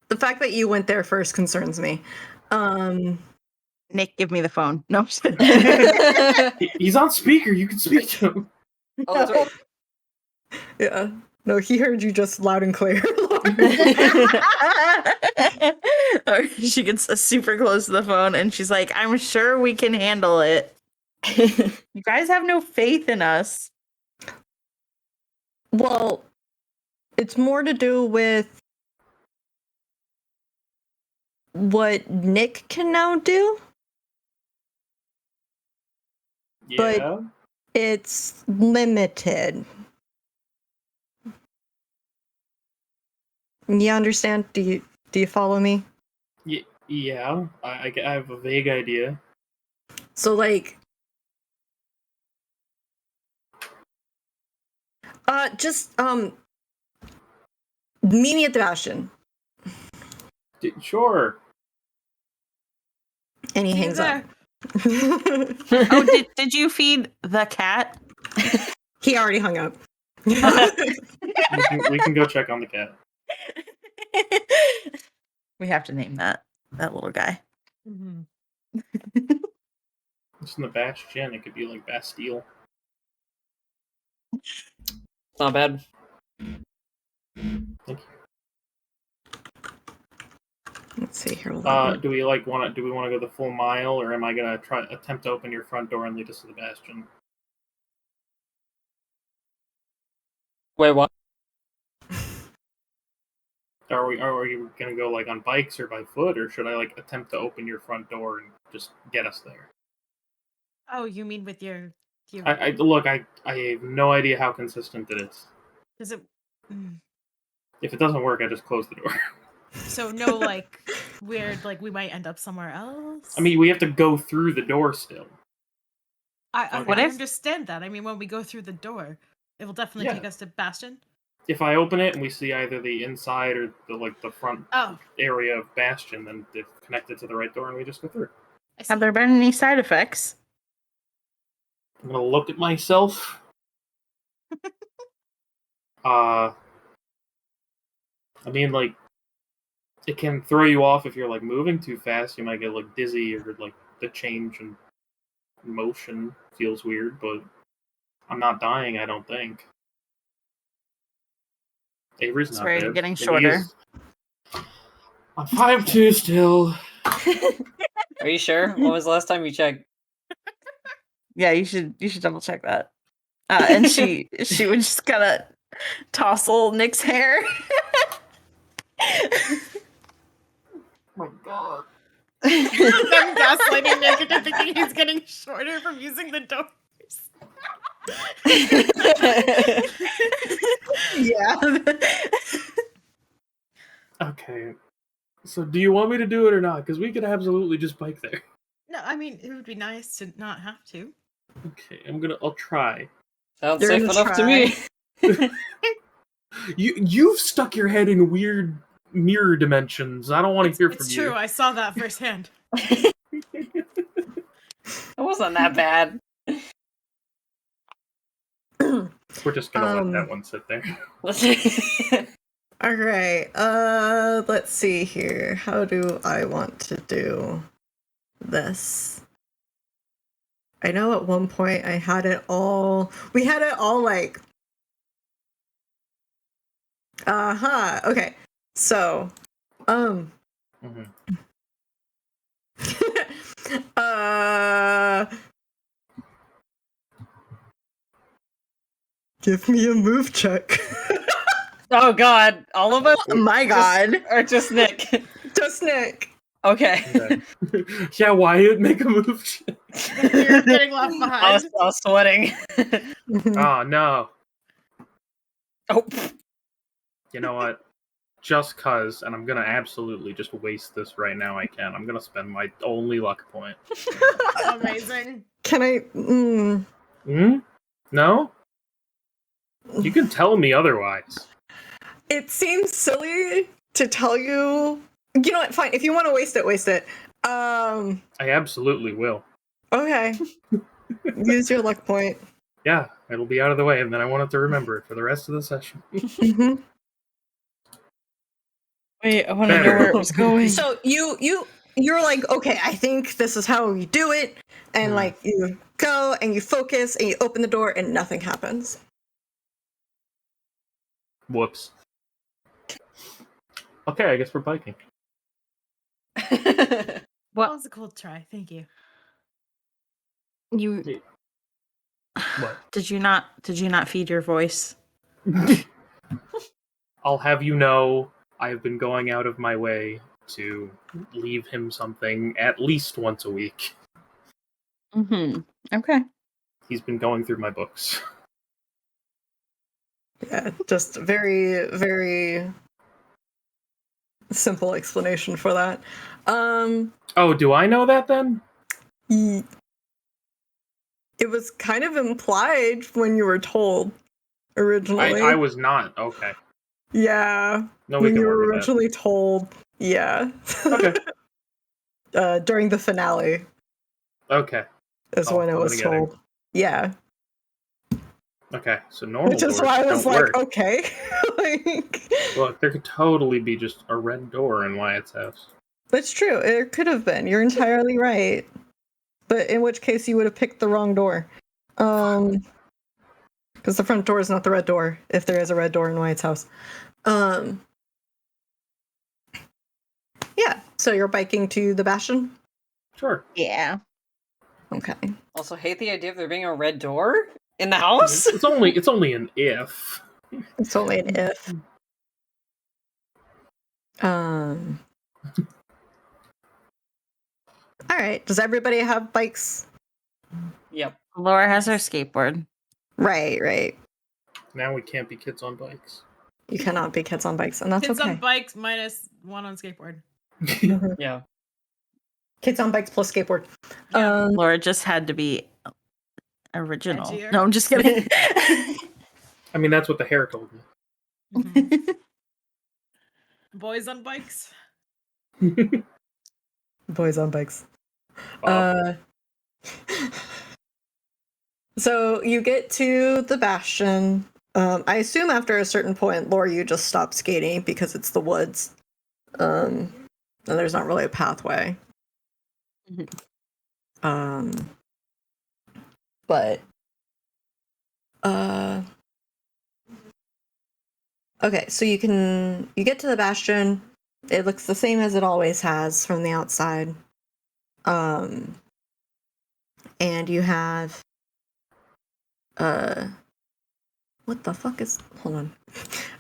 The fact that you went there first concerns me. Nick, give me the phone. No, I'm just kidding. He's on speaker. You can speak to him. Oh, that's right. Yeah. No, he heard you just loud and clear. Or she gets super close to the phone and she's like, I'm sure we can handle it. You guys have no faith in us. Well, it's more to do with what Nick can now do, Yeah. it's limited. You understand? Do you follow me? Yeah. I have a vague idea. So like just meet me at the Bastion. Sure. And he See you hangs up. Oh, did you feed the cat? He already hung up. We can go check on the cat. We have to name that little guy. Mhm. It's in the Bastion. It could be like Bastille. It's not bad. Thank you. Let's see here. Do we want to go the full mile, or am I gonna attempt to open your front door and lead us to the Bastion? Wait, what? Are we gonna go like on bikes or by foot, or should I like attempt to open your front door and just get us there? Oh, you mean with your I look. I have no idea how consistent it is. does it If it doesn't work, I just close the door. So no, like, weird, like, we might end up somewhere else? I mean, we have to go through the door still. I What if- understand that. I mean, when we go through the door, it will definitely take us to Bastion. If I open it and we see either the inside or the front Oh. area of Bastion, then it's connected to the right door and we just go through. Have there been any side effects? I'm gonna look at myself. I mean, like, it can throw you off if you're like moving too fast. You might get like dizzy, or like the change in motion feels weird. But I'm not dying, I don't think. Avery's not Sorry, dead. getting And shorter. I'm 5'2" still. Are you sure? When was the last time you checked? Yeah, you should double check that. And she would just kind of tousle Nick's hair. Oh my god. I'm gaslighting Nick into thinking he's getting shorter from using the doors. Yeah. Okay. So do you want me to do it or not? Because we could absolutely just bike there. No, I mean, it would be nice to not have to. Okay, I'll try. Sounds You're safe gonna enough to me. You've stuck your head in weird mirror dimensions. I don't want to hear from It's you. true, I saw that firsthand. It wasn't that bad. We're just gonna let that one sit there. All right. Let's see here. How do I want to do this? I know at one point I had it all. We had it all like. Okay. So, give me a move check. Oh god, all of us? Oh my god. Or just Nick? Just Nick. Okay. Yeah, Wyatt, make a move. You're getting left I behind. was sweating. Oh no. Oh. You know what? Just cuz, and I'm gonna absolutely just waste this right now. I can. I'm gonna spend my only luck point. Amazing. Can I? No? You can tell me otherwise. It seems silly to tell you. You know what? Fine. If you want to waste it, waste it. I absolutely will. Okay. Use your luck point. Yeah, it'll be out of the way, and then I wanted to remember it for the rest of the session. Wait, I want to know where it was going. So you're like, okay, I think this is how we do it, and like you go and you focus and you open the door and nothing happens. Whoops. Okay, I guess we're biking. That was a cool try. Thank you. You What? did you not feed your voice? I'll have you know, I have been going out of my way to leave him something at least once a week. Okay. He's been going through my books. Yeah, just very, very simple explanation for that. Oh, do I know that then? It was kind of implied when you were told originally. I was not. Okay. Yeah. No, we when can you were work with that. originally told. Yeah. Okay. During the finale Okay. is when it put it was together. told. Yeah. Okay, so normal Which is doors why I was don't like, work. okay. Like, Look, there could totally be just a red door in Wyatt's house. that's true. It could have been. You're entirely right. But in which case you would have picked the wrong door. Because the front door is not the red door, if there is a red door in Wyatt's house. Yeah, so you're biking to the Bastion? Sure. Yeah. Okay. Also, hate the idea of there being a red door in the house. It's only an if. It's only an if. Alright, does everybody have bikes? Yep. Laura has her skateboard. Right. Now we can't be kids on bikes. You cannot be kids on bikes, and that's Kids okay. on bikes minus one on skateboard. Yeah. Kids on bikes plus skateboard. Yeah. Laura just had to be original. Edgier. No, I'm just kidding. I mean, that's what the hair told me. Mhm. Boys on bikes. Boys on bikes. Wow. So you get to the bastion. I assume after a certain point, Laura, you just stop skating because it's the woods. And there's not really a pathway. But okay, so you get to the bastion. It looks the same as it always has from the outside. And you have what the fuck is, hold on.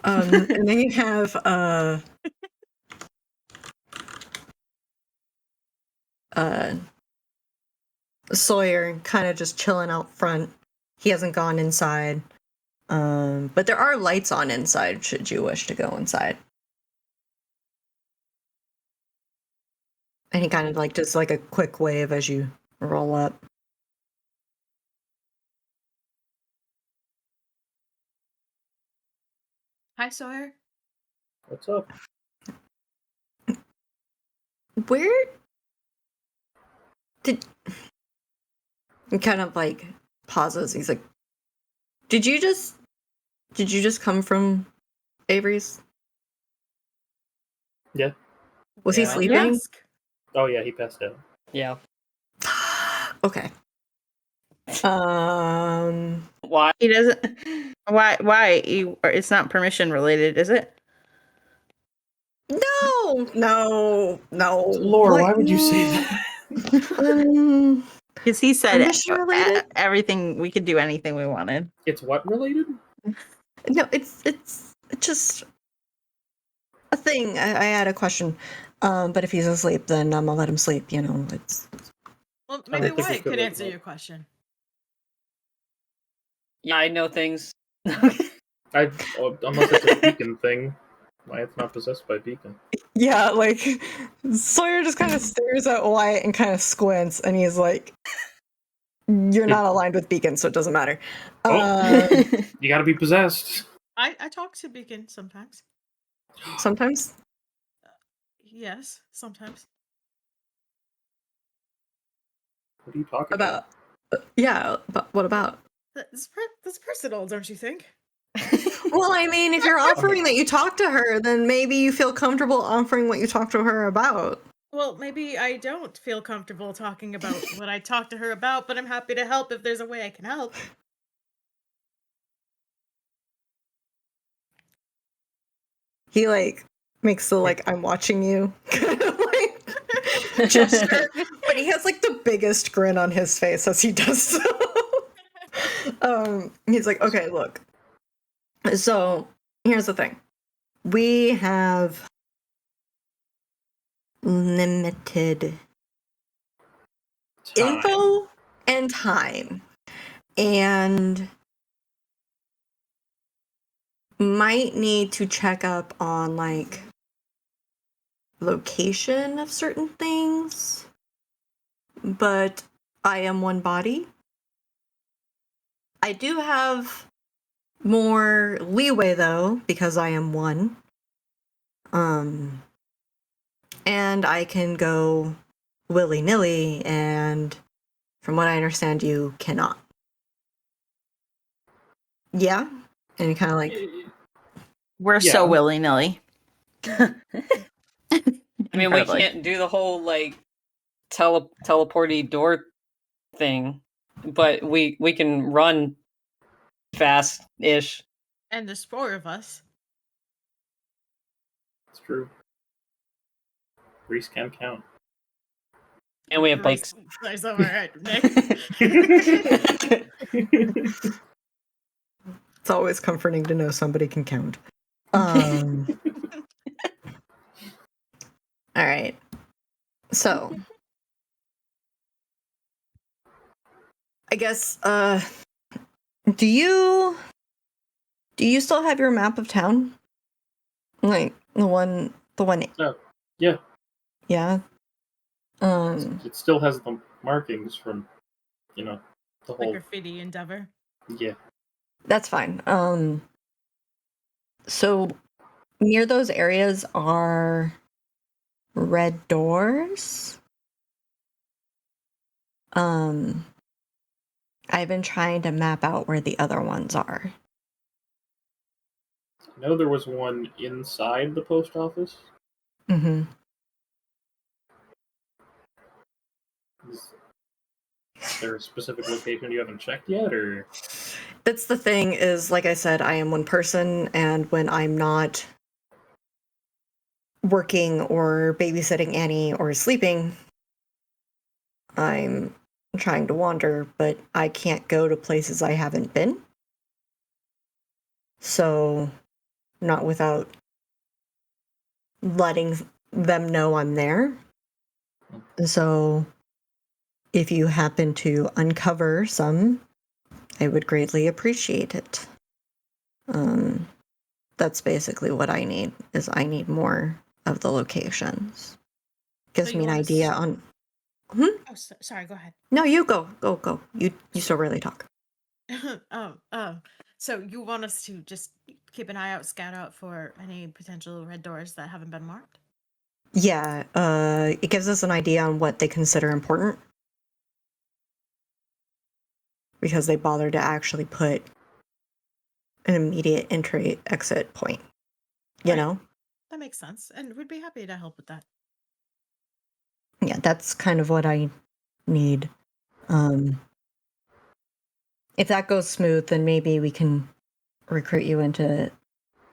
And then you have Sawyer kind of just chilling out front. He hasn't gone inside. But there are lights on inside should you wish to go inside. And he kind of like does like a quick wave as you roll up. Hi, Sawyer. What's up? Where did he kind of like pauses? He's like, Did you just come from Avery's? Yeah. Was he Yeah. sleeping? Yes. Oh yeah, he passed out. Yeah. Okay. Why? He doesn't. Why? It's not permission related, is it? No. Laura, why would you say that? Because he said Permission related? everything. We could do anything we wanted. It's what related? No, it's just a thing. I had a question. But if he's asleep, then I'm gonna let him sleep. You know, it's. Well, I maybe think we Wyatt could could wake answer him up. your question. Yeah, I know things. Unless it's a beacon thing. Why it's not possessed by beacon? Yeah, like Sawyer just kind of stares at Wyatt and kind of squints, and he's like, "You're not aligned with Beacon, so it doesn't matter." You gotta be possessed. I talk to Beacon sometimes. Sometimes. Yes, sometimes. What are you talking about? Yeah, but what about? That's personal, don't you think? Well, I mean, if you're offering that you talk to her, then maybe you feel comfortable offering what you talk to her about. Well, maybe I don't feel comfortable talking about what I talk to her about, but I'm happy to help if there's a way I can help. He like makes the like I'm watching you kind of like gesture, but he has like the biggest grin on his face as he does so. He's like, okay, look. So here's the thing. We have limited info and time. And might need to check up on like location of certain things. But I am one body. I do have more leeway though, because I am one. And I can go willy-nilly, and from what I understand, you cannot. Yeah? And you kind of like... We're so willy-nilly. I mean, we can't do the whole, like, teleporty door thing, but we can run fast-ish. And there's 4 of us. It's true. Reese can count. And we have bikes. Nice, all right, Nick. It's always comforting to know somebody can count. All right. So, I guess, do you still have your map of town? Like the one. Oh, yeah. Yeah. It still has the markings from, the The whole. graffiti endeavor. Yeah. That's fine. So near those areas are red doors. I've been trying to map out where the other ones are. I know there was one inside the post office. Mm-hmm. Is there a specific location you haven't checked yet, or? That's the thing is, like I said, I am one person, and when I'm not working or babysitting Annie or sleeping, I'm trying to wander, but I can't go to places I haven't been. So, not without letting them know I'm there. So, if you happen to uncover some, I would greatly appreciate it. That's basically what I need, is I need more of the locations. Gives So you me an want idea us- on... Oh, sorry. Go ahead. No, you go. Go. You so rarely talk. So you want us to just keep an eye out, scout out for any potential red doors that haven't been marked? Yeah, it gives us an idea on what they consider important. Because they bother to actually put an immediate entry exit point. You Right. know? That makes sense, and we'd be happy to help with that. Yeah, that's kind of what I need. If that goes smooth, then maybe we can recruit you into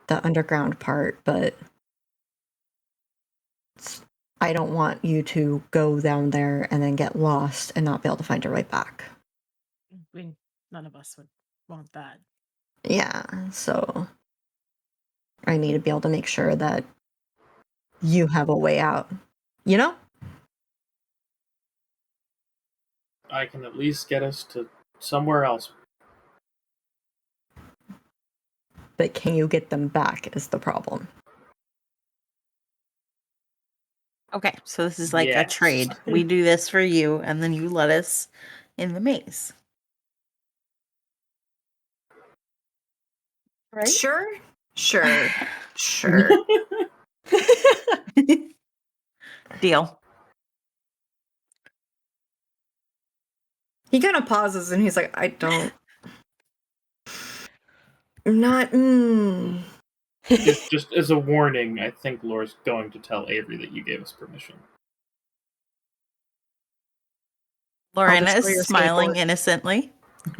the underground part, but I don't want you to go down there and then get lost and not be able to find your way back. None of us would want that. Yeah, so I need to be able to make sure that you have a way out. You know? I can at least get us to somewhere else. But can you get them back is the problem. Okay, so this is like a Yes. trade. We do this for you, and then you let us in the maze. Right? Sure. Sure. Deal. He kind of pauses and he's like, I don't. Not. Just as a warning, I think Laura's going to tell Avery that you gave us permission. Lorena destroy your is smiling skateboard. innocently.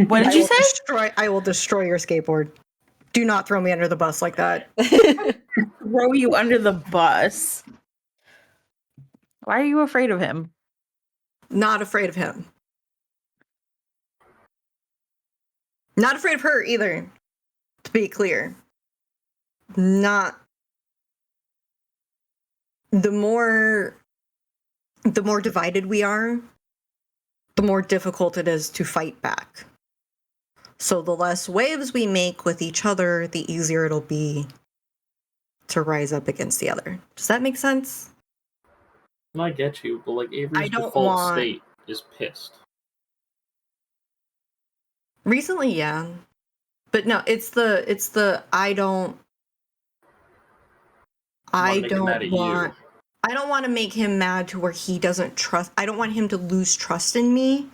What did you say? I will destroy your skateboard. Do not throw me under the bus like that. Throw you under the bus. Why are you afraid of him? Not afraid of him. Not afraid of her either. To be clear. Not. The more divided we are, the more difficult it is to fight back. So the less waves we make with each other, the easier it'll be to rise up against the other. Does that make sense? I get you, but like I Avery's don't default want- state is pissed. Recently, yeah. But no, it's the I don't Make him mad at you. I don't want to make him mad to where he doesn't trust. I don't want him to lose trust in me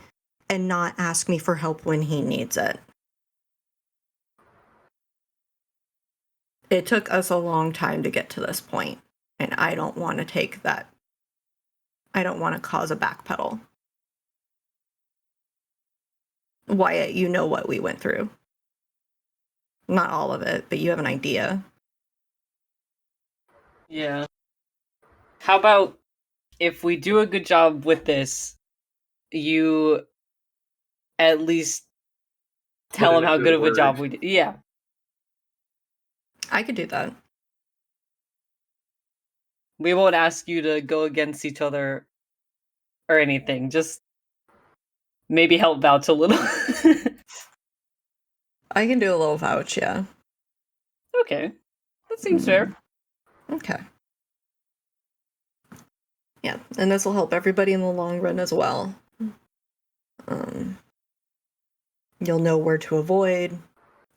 and not ask me for help when he needs it. It took us a long time to get to this point, and I don't want to take that. I don't want to cause a backpedal. Wyatt, you know what we went through. Not all of it, but you have an idea. Yeah. How about if we do a good job with this, you at least tell him how good of a job we did. Yeah. I could do that. We won't ask you to go against each other or anything. Just maybe help vouch a little. I can do a little vouch, yeah. Okay. That seems fair. Okay. Yeah, and this will help everybody in the long run as well. You'll know where to avoid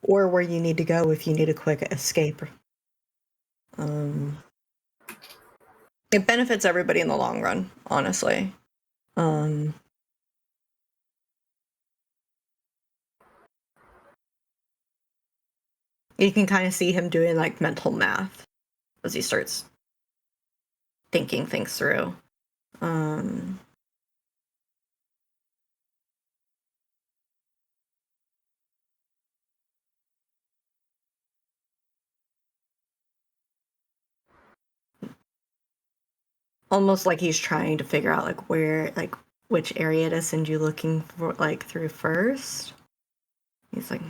or where you need to go if you need a quick escape. It benefits everybody in the long run, honestly. You can kind of see him doing like mental math as he starts thinking things through. Almost like he's trying to figure out like where, like which area to send you looking for, like through first. He's like,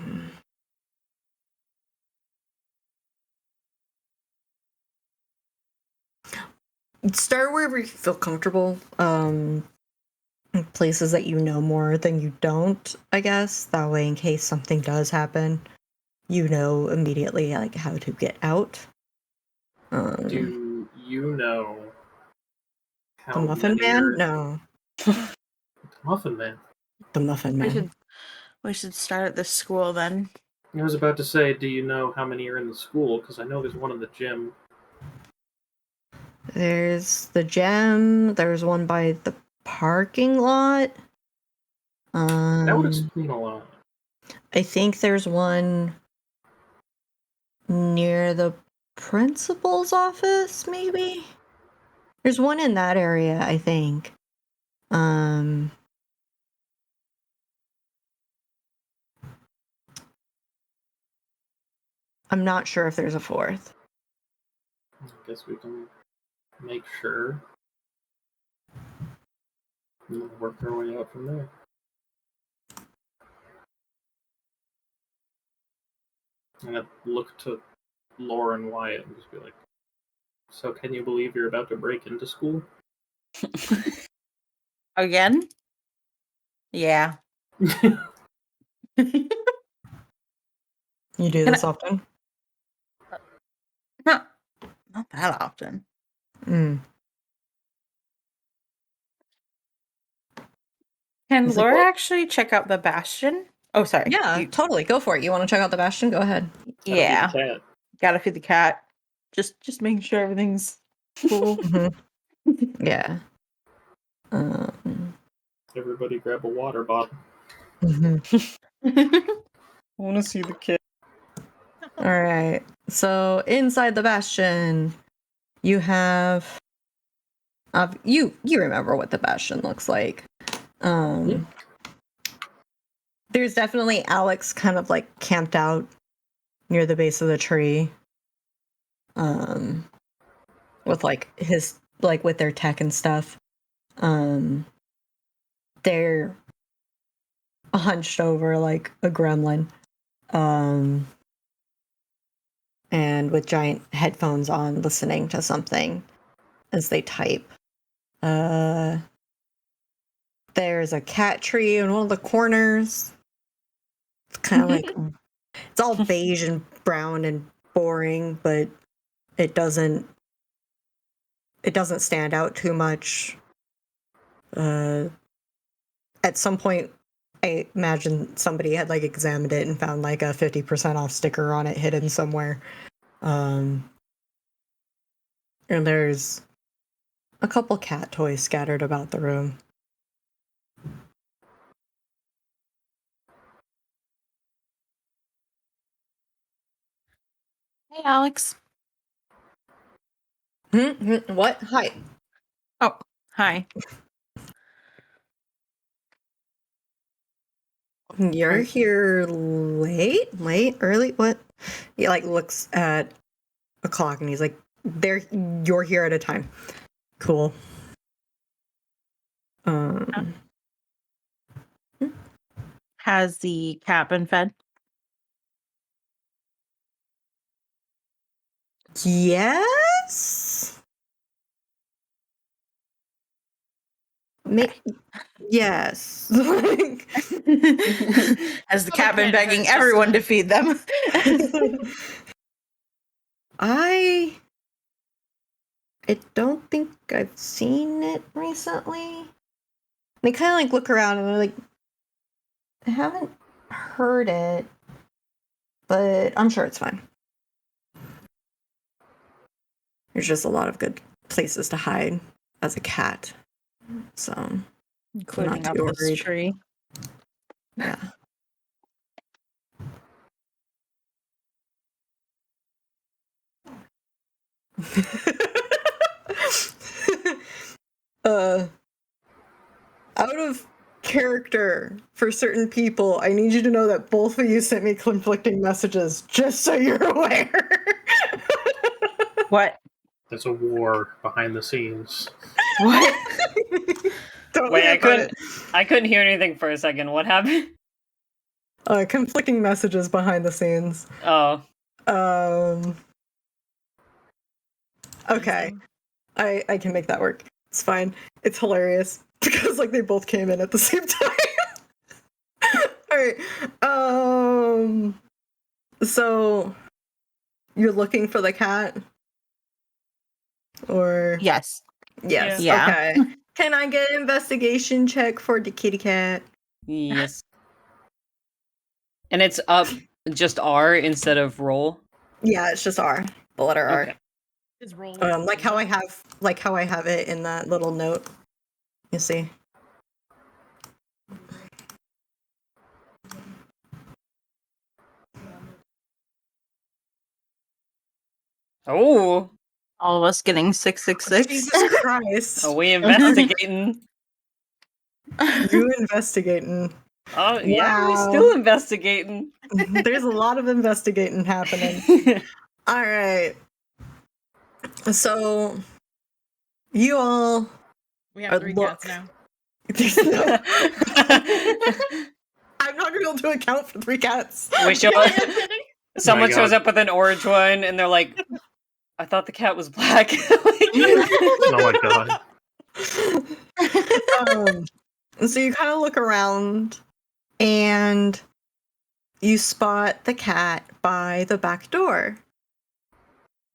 Start wherever you feel comfortable. Places that you know more than you don't, I guess. That way, in case something does happen, you know immediately like how to get out. Do you know The how Muffin many Man? are... No. Muffin Man. The Muffin Man. We should start at the school then. I was about to say, do you know how many are in the school? Because I know there's one in the gym. There's the gym. There's one by the parking lot. That would explain a lot. I think there's one near the principal's office, maybe? There's one in that area, I think. I'm not sure if there's a fourth. I guess we can make sure. And we'll work our way out from there. I'm gonna look to Laura and Wyatt and just be like, so can you believe you're about to break into school? Again? Yeah. You do this often? Not that often. Mm. Can It's like, Laura what? actually check out the bastion? Oh, sorry. Yeah, totally. Go for it. You want to check out the bastion? Go ahead. Yeah. Gotta feed the cat. Gotta feed the cat. Just making sure everything's cool. Yeah. Everybody grab a water bottle. I want to see the kid. All right. So inside the bastion, you have you remember what the bastion looks like. There's definitely Alex kind of like camped out near the base of the tree. With like his like with their tech and stuff. They're hunched over like a gremlin. And with giant headphones on listening to something as they type. There's a cat tree in one of the corners. It's kind of like it's all beige and brown and boring, but it doesn't stand out too much. At some point I imagine somebody had like examined it and found like a 50% off sticker on it hidden somewhere. And there's a couple cat toys scattered about the room. Hey, Alex. What? Hi. Oh, hi. You're here late, early? What? He like looks at a clock and he's like, you're here at a time. Cool. Has the cat been fed? Yes. Yes. Has the cat been begging everyone to feed them? I don't think I've seen it recently. They kind of like look around and they're like, I haven't heard it, but I'm sure it's fine. There's just a lot of good places to hide as a cat. So, Including not up too this worried. tree. Yeah. Out of character for certain people, I need you to know that both of you sent me conflicting messages, just so you're aware. What? There's a war behind the scenes. What? Don't Wait, worry about I couldn't hear anything for a second. What happened? conflicting messages behind the scenes. Oh. Okay. I can make that work. It's fine. It's hilarious because like they both came in at the same time. All right. So you're looking for the cat? Or Yes. yes. Yeah. Okay. Can I get an investigation check for the kitty cat? Yes. And it's up just R instead of roll. Yeah, it's just R. The letter R. Okay. His roll. Like how I have it in that little note. You see. Oh. All of us getting 666. Jesus Christ. Are we investigating? You investigating. Oh, yeah, we're Wow. still investigating. There's a lot of investigating happening. All right. So, you all. We have 3 cats now. I'm not going to be able to account for 3 cats. We show someone My shows God. up with an orange one, and they're like, "I thought the cat was black." Oh my god. So you kind of look around, and you spot the cat by the back door.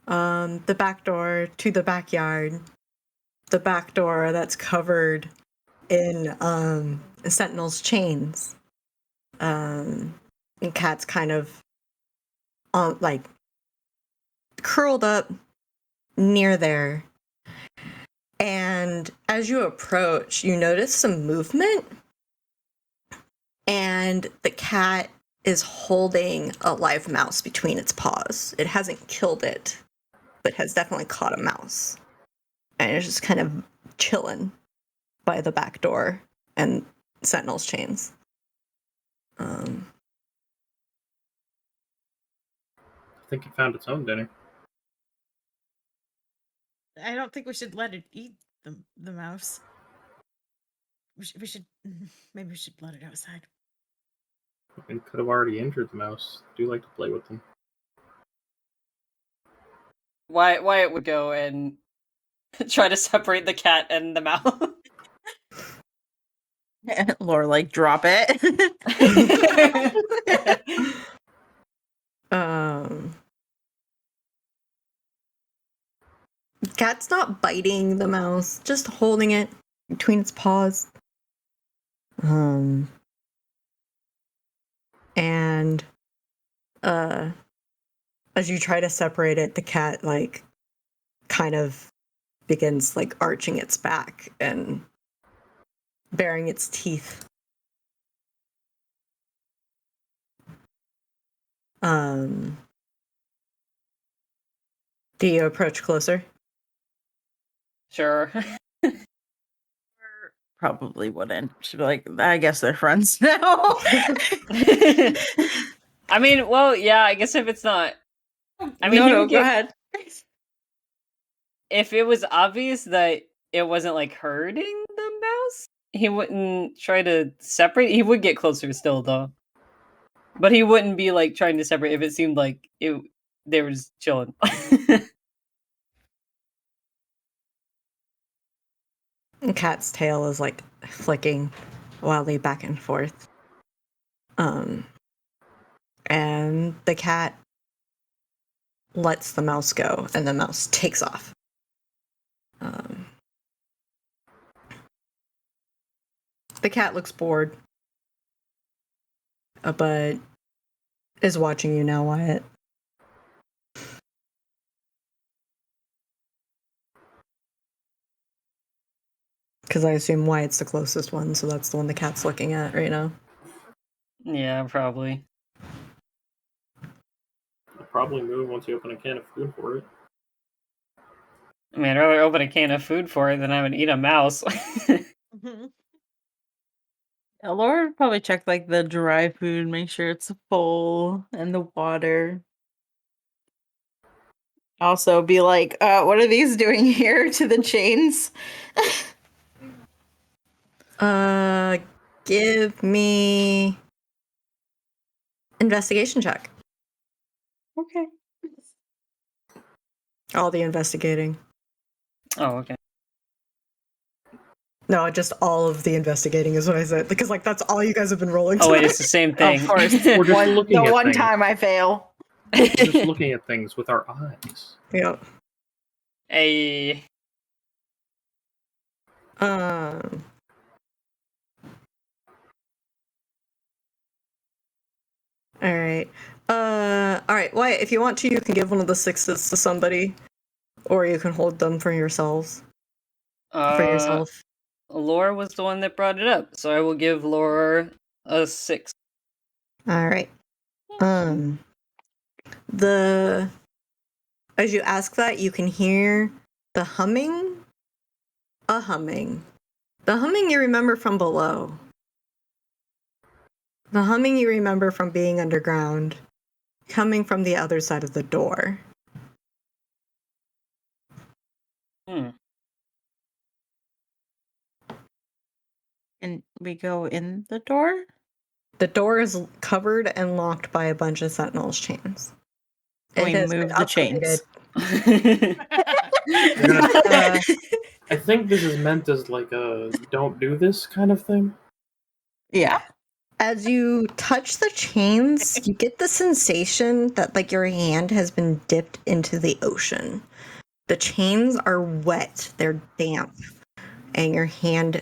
The back door to the backyard. The back door that's covered in Sentinel's chains. And cat's kind of like curled up near there. And as you approach, you notice some movement. And the cat is holding a live mouse between its paws. It hasn't killed it, but has definitely caught a mouse. And it's just kind of chilling by the back door and Sentinel's chains. I think it found its own dinner. I don't think we should let it eat the mouse. We should maybe we should let it outside. It could have already injured the mouse. I do like to play with them. Wyatt would go and try to separate the cat and the mouse. Laura, like, drop it. Cat's not biting the mouse, just holding it between its paws. And as you try to separate it, the cat like kind of begins like arching its back and baring its teeth. Do you approach closer? Sure. Probably wouldn't. She'd be like, I guess they're friends now. I mean, well, yeah, I guess if it's not. I mean, no, go ahead. If it was obvious that it wasn't like hurting the mouse, he wouldn't try to separate. He would get closer still, though. But he wouldn't be like trying to separate if it seemed like they were just chilling. And Cat's tail is like flicking wildly back and forth. And the cat lets the mouse go, and the mouse takes off. The cat looks bored, but is watching you now, Wyatt. Because I assume Wyatt's the closest one, so that's the one the cat's looking at right now. Yeah, probably. I'll probably move once you open a can of food for it. I mean, I'd rather open a can of food for it than I would eat a mouse. Laura would probably check like the dry food, make sure it's full, and the water. Also be like, what are these doing here to the chains? Give me investigation check. Okay. All the investigating. Oh, okay. No, just all of the investigating is what I said. Because, like, that's all you guys have been rolling Oh, wait, tonight. it's the same thing. Of course. We're just looking the at one things. time I fail. We're just looking at things with our eyes. Yeah. Hey. Alright. Alright, Wyatt, if you want to, you can give one of the sixes to somebody. Or you can hold them for yourselves. For yourself. Laura was the one that brought it up, so I will give Laura a 6. Alright. As you ask that, you can hear the humming. A humming. The humming you remember from below. The humming you remember from being underground. Coming from the other side of the door. And we go in the door? The door is covered and locked by a bunch of Sentinel's chains. We move the chains. I think this is meant as like a don't do this kind of thing. Yeah. As you touch the chains, you get the sensation that like your hand has been dipped into the ocean. The chains are wet, they're damp, and your hand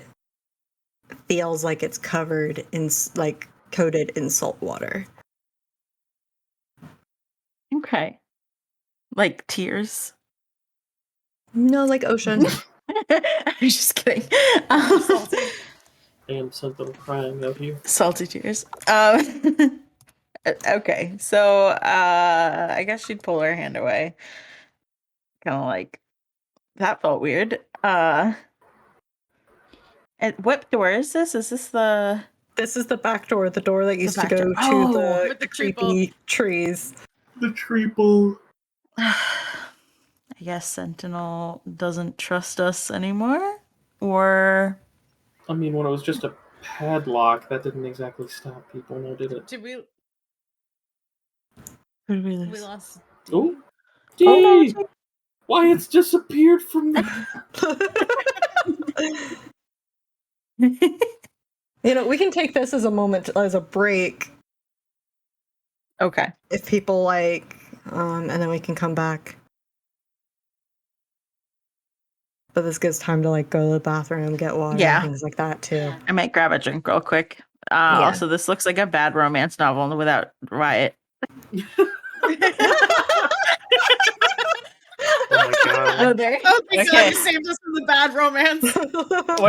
feels like it's covered in coated in salt water. Okay. Like tears? No, like ocean. I'm just kidding. Salty. Damn, Sentinel crying out here. Salty tears. Okay, so I guess she'd pull her hand away. Kind of like that felt weird. And what door is this? Is this the? This is the back door, the door that used to back go door. to Oh, the with the creepy trees. The treeple. I guess Sentinel doesn't trust us anymore, or I mean, when it was just a padlock, that didn't exactly stop people, no, did it? Did we? who did we lose? We lost. Oh, Oh, Dee! Why it's disappeared from the. You know, we can take this as a moment, as a break, Okay. if people like, and then we can come back. But this gives time to like go to the bathroom, get water, Yeah. things like that too. I might grab a drink real quick. Yeah. Also, this looks like a bad romance novel without Riot. Oh my god. there. Oh, thank God Okay. you saved us from the bad romance. Wait,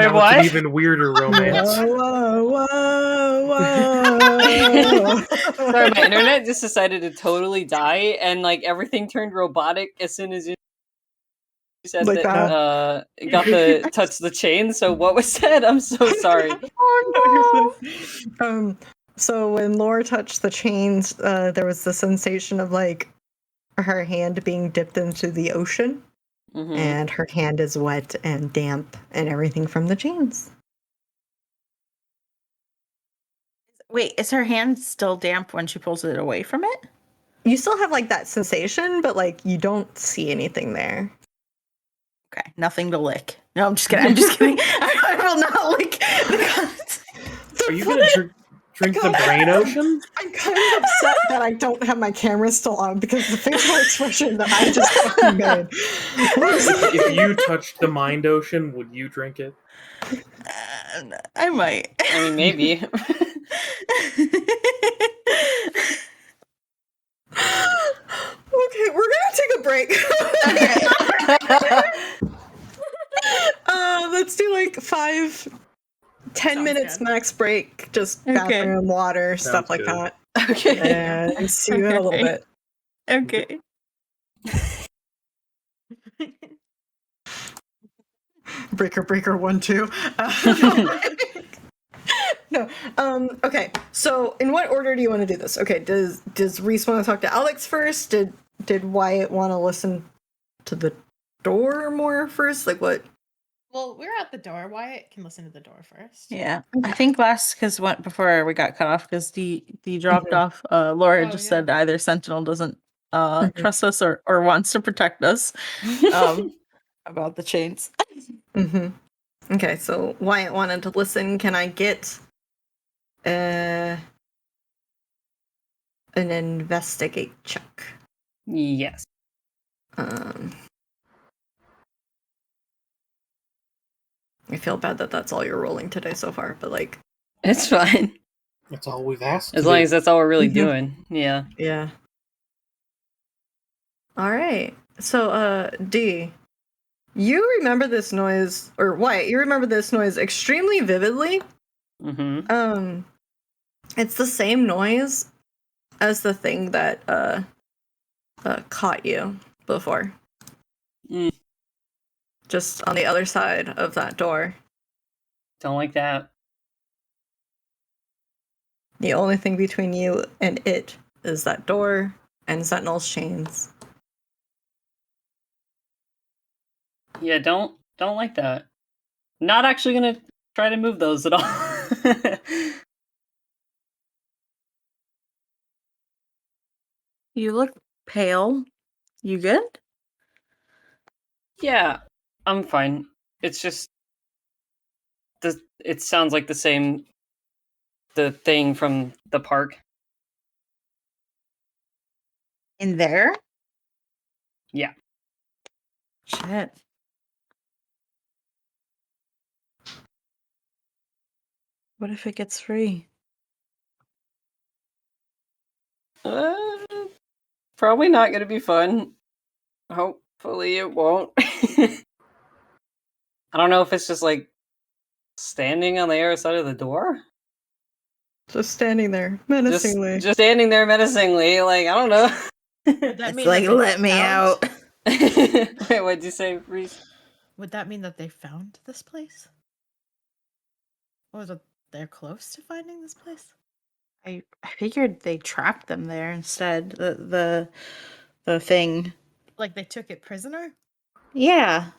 Now what? It's an even weirder romance. Whoa, whoa. Sorry, my internet just decided to totally die, and like everything turned robotic as soon as you said Like that. Got the touch the chain. So what was said? I'm so sorry. Oh So when Laura touched the chains, there was the sensation of like her hand being dipped into the ocean, Mhm. and her hand is wet and damp and everything from the chains. Wait, is her hand still damp when she pulls it away from it? You still have like that sensation, but like you don't see anything there. Okay, nothing to lick. No, I'm just kidding. I'm just kidding. I will not lick the guns. Are you gonna Drink the brain ocean? I'm kind of upset that I don't have my camera still on because the facial expression that I just fucking made. If you touched the mind ocean, would you drink it? I might. I mean, maybe. Okay, we're gonna take a break. Let's do like 5-10 minutes good. max break. Just Okay. bathroom, water, stuff Sounds like good. that. Okay. And see you in a little bit. Okay. Breaker 1 2. No. Okay. So, in what order do you want to do this? Okay. Does Reese want to talk to Alex first? Did Wyatt want to listen to the door more first? Like what? Well, we're at the door. Wyatt can listen to the door first. Yeah, I think because before we got cut off because D dropped off. Laura Oh, just yeah. said either Sentinel doesn't trust us or wants to protect us about the chains. Mm-hmm. Okay. So Wyatt wanted to listen. Can I get an investigate check? Yes. I feel bad that that's all you're rolling today so far, but like, It's fine. That's all we've asked. As to long do. as that's all we're really Mhm. doing. Yeah. yeah. All right. So, D, you remember this noise, or Wyatt, you remember this noise extremely vividly. Mm-hmm. It's the same noise as the thing that caught you before. Mm. Just on the other side of that door. Don't like that. The only thing between you and it is that door and Sentinel's chains. Yeah, don't like that. Not actually gonna try to move those at all. You look pale. You good? Yeah, I'm fine. It's just it sounds like the thing from the park. In there? Yeah. Shit. What if it gets free? Probably not gonna be fun. Hopefully it won't. I don't know if it's just like standing on the other side of the door. Just standing there menacingly. Just standing there menacingly. Like, I don't know. Would that It's mean like, that they let me found- out. Wait, what'd you say, Reese? Would that mean that they found this place? Or that they're close to finding this place? I figured they trapped them there instead. The thing. Like they took it prisoner? Yeah.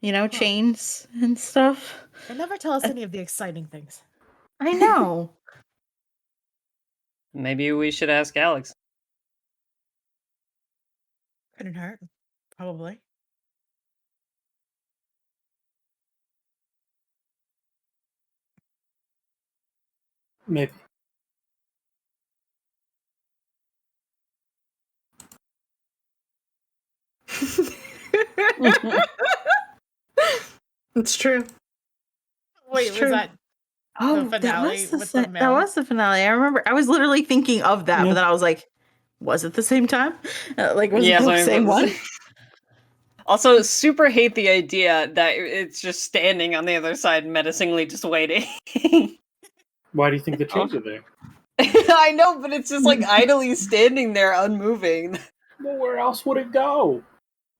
You know, chains and stuff. They never tell us any of the exciting things. I know. Maybe we should ask Alex. Couldn't hurt. Probably. Maybe. It's true. Wait, It's was true. that Oh, the finale with the that mail? was the finale. I remember. I was literally thinking of that, Yeah. but then I was like, was it the same time? Like, was Yeah, it the so I same was- one? Also, super hate the idea that it's just standing on the other side, menacingly just waiting. Why do you think the chains are there? I know, but it's just like idly standing there, unmoving. Well, where else would it go?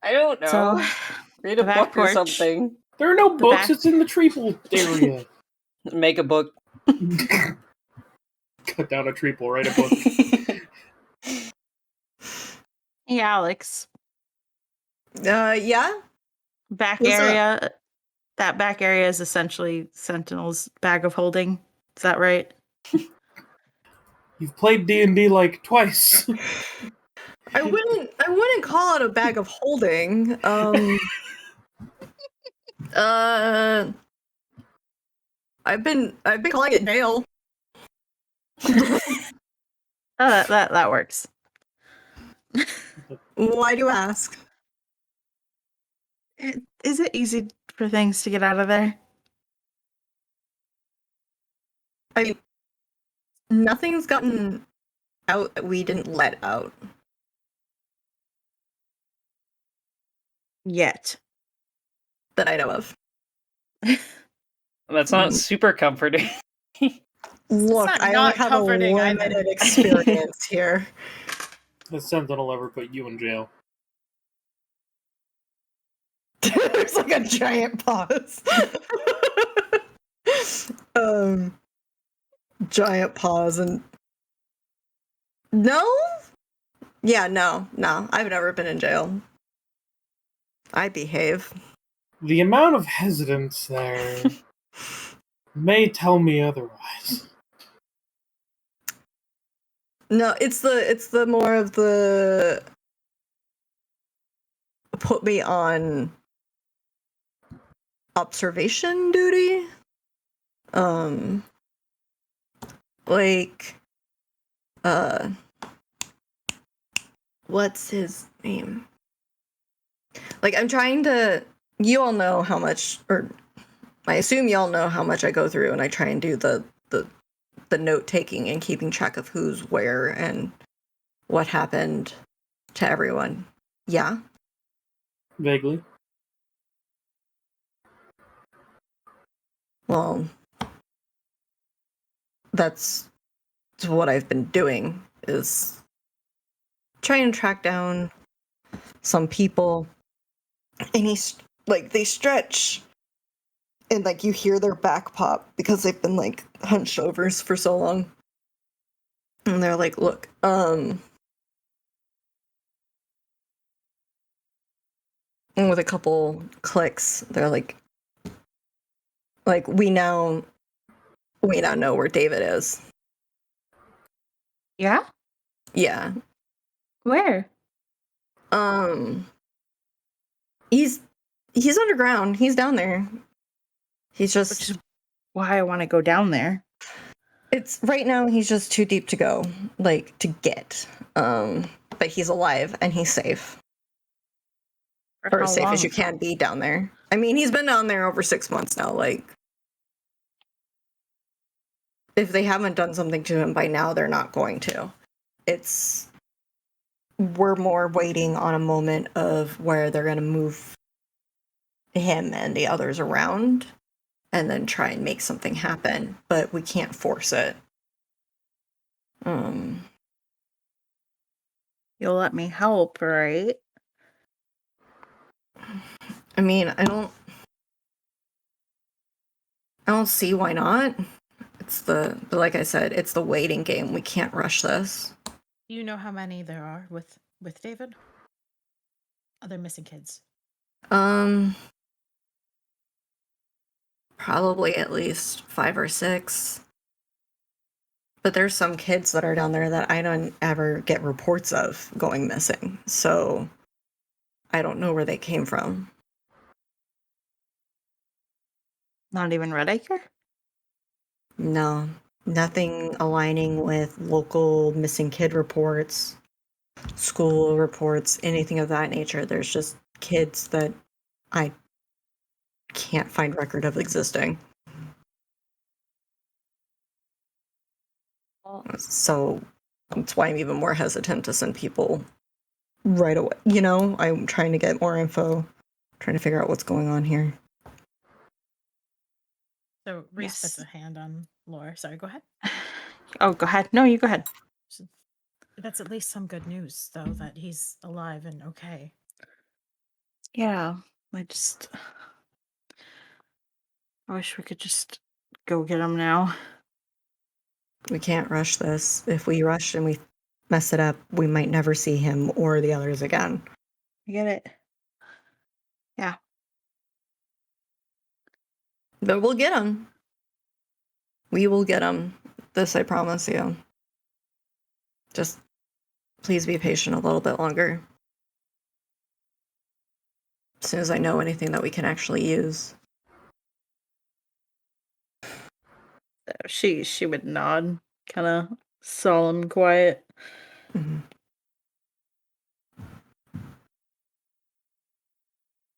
I don't know. So, Read a the back book or porch. something. There are no The books. back- It's in the treeple area. Make a book. Cut down a treeple, write a book. Hey, Alex. Yeah? Back What's up? area. That back area is essentially Sentinel's bag of holding. Is that right? You've played D&D like twice. I wouldn't call it a bag of holding. I've been calling it jail. That works. Why do you ask? Is it easy for things to get out of there? I mean, nothing's gotten out that we didn't let out. Yet. That I know of. That's not super comforting. Look, not I not only have a comforting either. limited experience here. The Sentinel ever put you in jail? There's like a giant pause. Giant pause and no? Yeah, no. I've never been in jail. I behave. The amount of hesitance there may tell me otherwise. No, it's the more of the put me on observation duty. Like what's his name? Like I'm trying to you all know how much, or I assume you all know how much I go through, and I try and do the note taking and keeping track of who's where and what happened to everyone. Yeah? Vaguely. Well, that's what I've been doing, is trying to track down some people, and they stretch, and like you hear their back pop because they've been like hunched over for so long, and they're like, look, and with a couple clicks, they're like we now know where David is. Yeah? Yeah. Where? He's underground. He's down there. He's just, which is why I want to go down there. It's right now he's just too deep to go, like to get. But he's alive and he's safe. For Or as how safe as long? you can be down there. I mean, he's been down there over 6 months now. Like, if they haven't done something to him by now, they're not going to. We're more waiting on a moment of where they're going to move him and the others around and then try and make something happen, but we can't force it. You'll let me help, right? I mean, I don't see why not. But like I said, it's the waiting game. We can't rush this. Do you know how many there are with David? Other missing kids? Probably at least 5 or 6. But there's some kids that are down there that I don't ever get reports of going missing. So I don't know where they came from. Not even Red Acre? No, nothing aligning with local missing kid reports, school reports, anything of that nature. There's just kids that I can't find record of existing. So that's why I'm even more hesitant to send people right away. You know, I'm trying to get more info, trying to figure out what's going on here. So Reese Yes. puts a hand on Laura. Sorry, go ahead. Oh, go ahead. No, you go ahead. That's at least some good news, though, that he's alive and okay. Yeah, I wish we could just go get him now. We can't rush this. If we rush and we mess it up, we might never see him or the others again. I get it. Yeah. But we'll get him. We will get him. This I promise you. Just please be patient a little bit longer. As soon as I know anything that we can actually use. She would nod, kind of solemn, quiet. Mhm.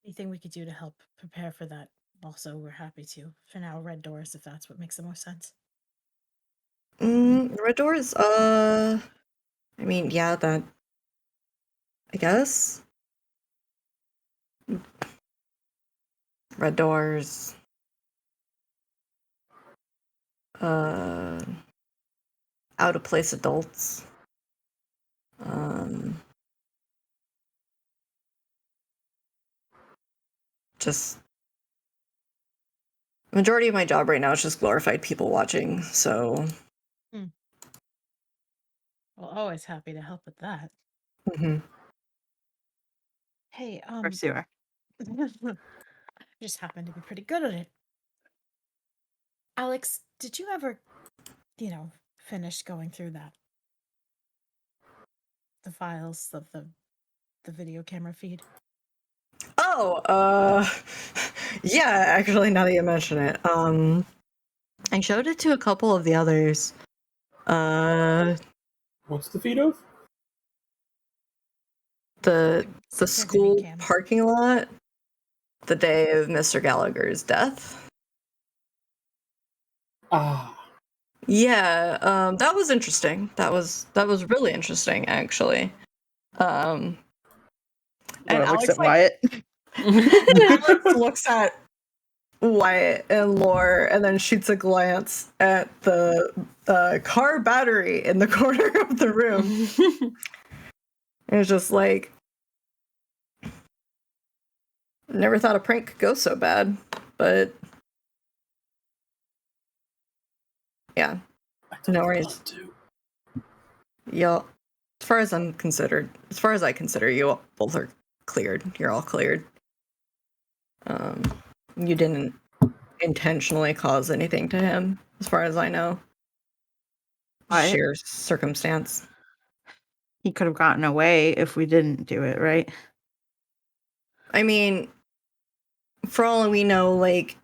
Anything we could do to help prepare for that? Also, we're happy to. For now, red doors, if that's what makes the most sense. Red doors. I mean, yeah, that. I guess. Red doors. Out of place adults. Just majority of my job right now is just glorified people watching. So. Well, always happy to help with that. Mhm. Hey, Of course you are. just happen to be pretty good at it. Alex, did you ever, finish going through the files of the video camera feed? Oh, yeah, actually, now that you mention it, I showed it to a couple of the others. What's the feed of? The Security school cam. parking lot, the day of Mr. Gallagher's death. Ah, Yeah, that was interesting. That was really interesting, actually. And Laura looks Alex, at Wyatt. Alex looks at Wyatt and Lore, and then shoots a glance at the car battery in the corner of the room. And it's just like, never thought a prank could go so bad, but yeah, no worries. Y'all, as far as I consider you both are cleared. You're all cleared. You didn't intentionally cause anything to him, as far as I know. Wyatt? Sheer circumstance. He could have gotten away if we didn't do it, right? I mean, for all we know, like,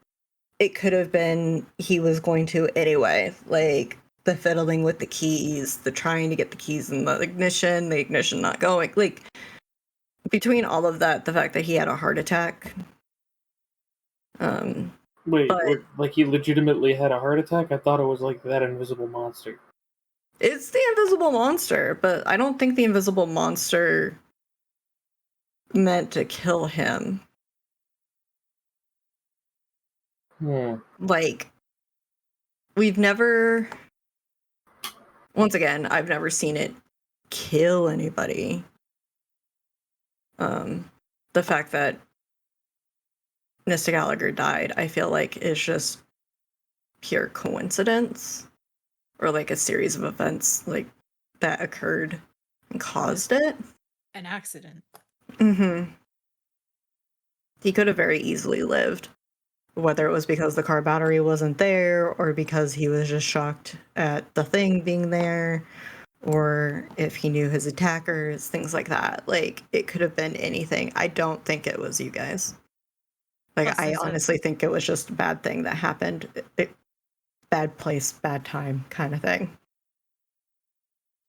it could have been he was going to anyway. Like, the fiddling with the keys, the trying to get the keys in the ignition not going. Like, between all of that, the fact that he had a heart attack. wait, But like he legitimately had a heart attack? I thought it was like that invisible monster. it's the invisible monster, but I don't think the invisible monster meant to kill him. Like, we've never, once again, I've never seen it kill anybody. The fact that Mr. Gallagher died, I feel like is just pure coincidence, or like a series of events like that occurred and caused it. An accident. He could have very easily lived, whether it was because the car battery wasn't there, or because he was just shocked at the thing being there, or if he knew his attackers, things like that. Like, it could have been anything. I don't think it was you guys. Like, Plus, I there's honestly think it was just a bad thing that happened. Bad place, bad time kind of thing.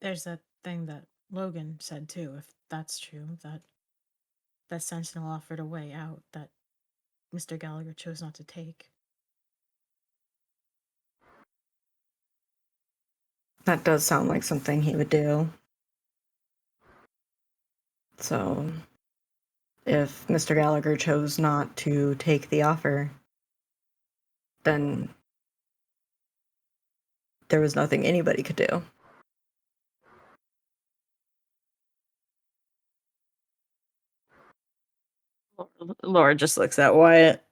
There's a thing that Logan said too, if that's true, that Sentinel offered a way out that Mr. Gallagher chose not to take. That does sound like something he would do. So, if Mr. Gallagher chose not to take the offer, then there was nothing anybody could do. Laura just looks at Wyatt.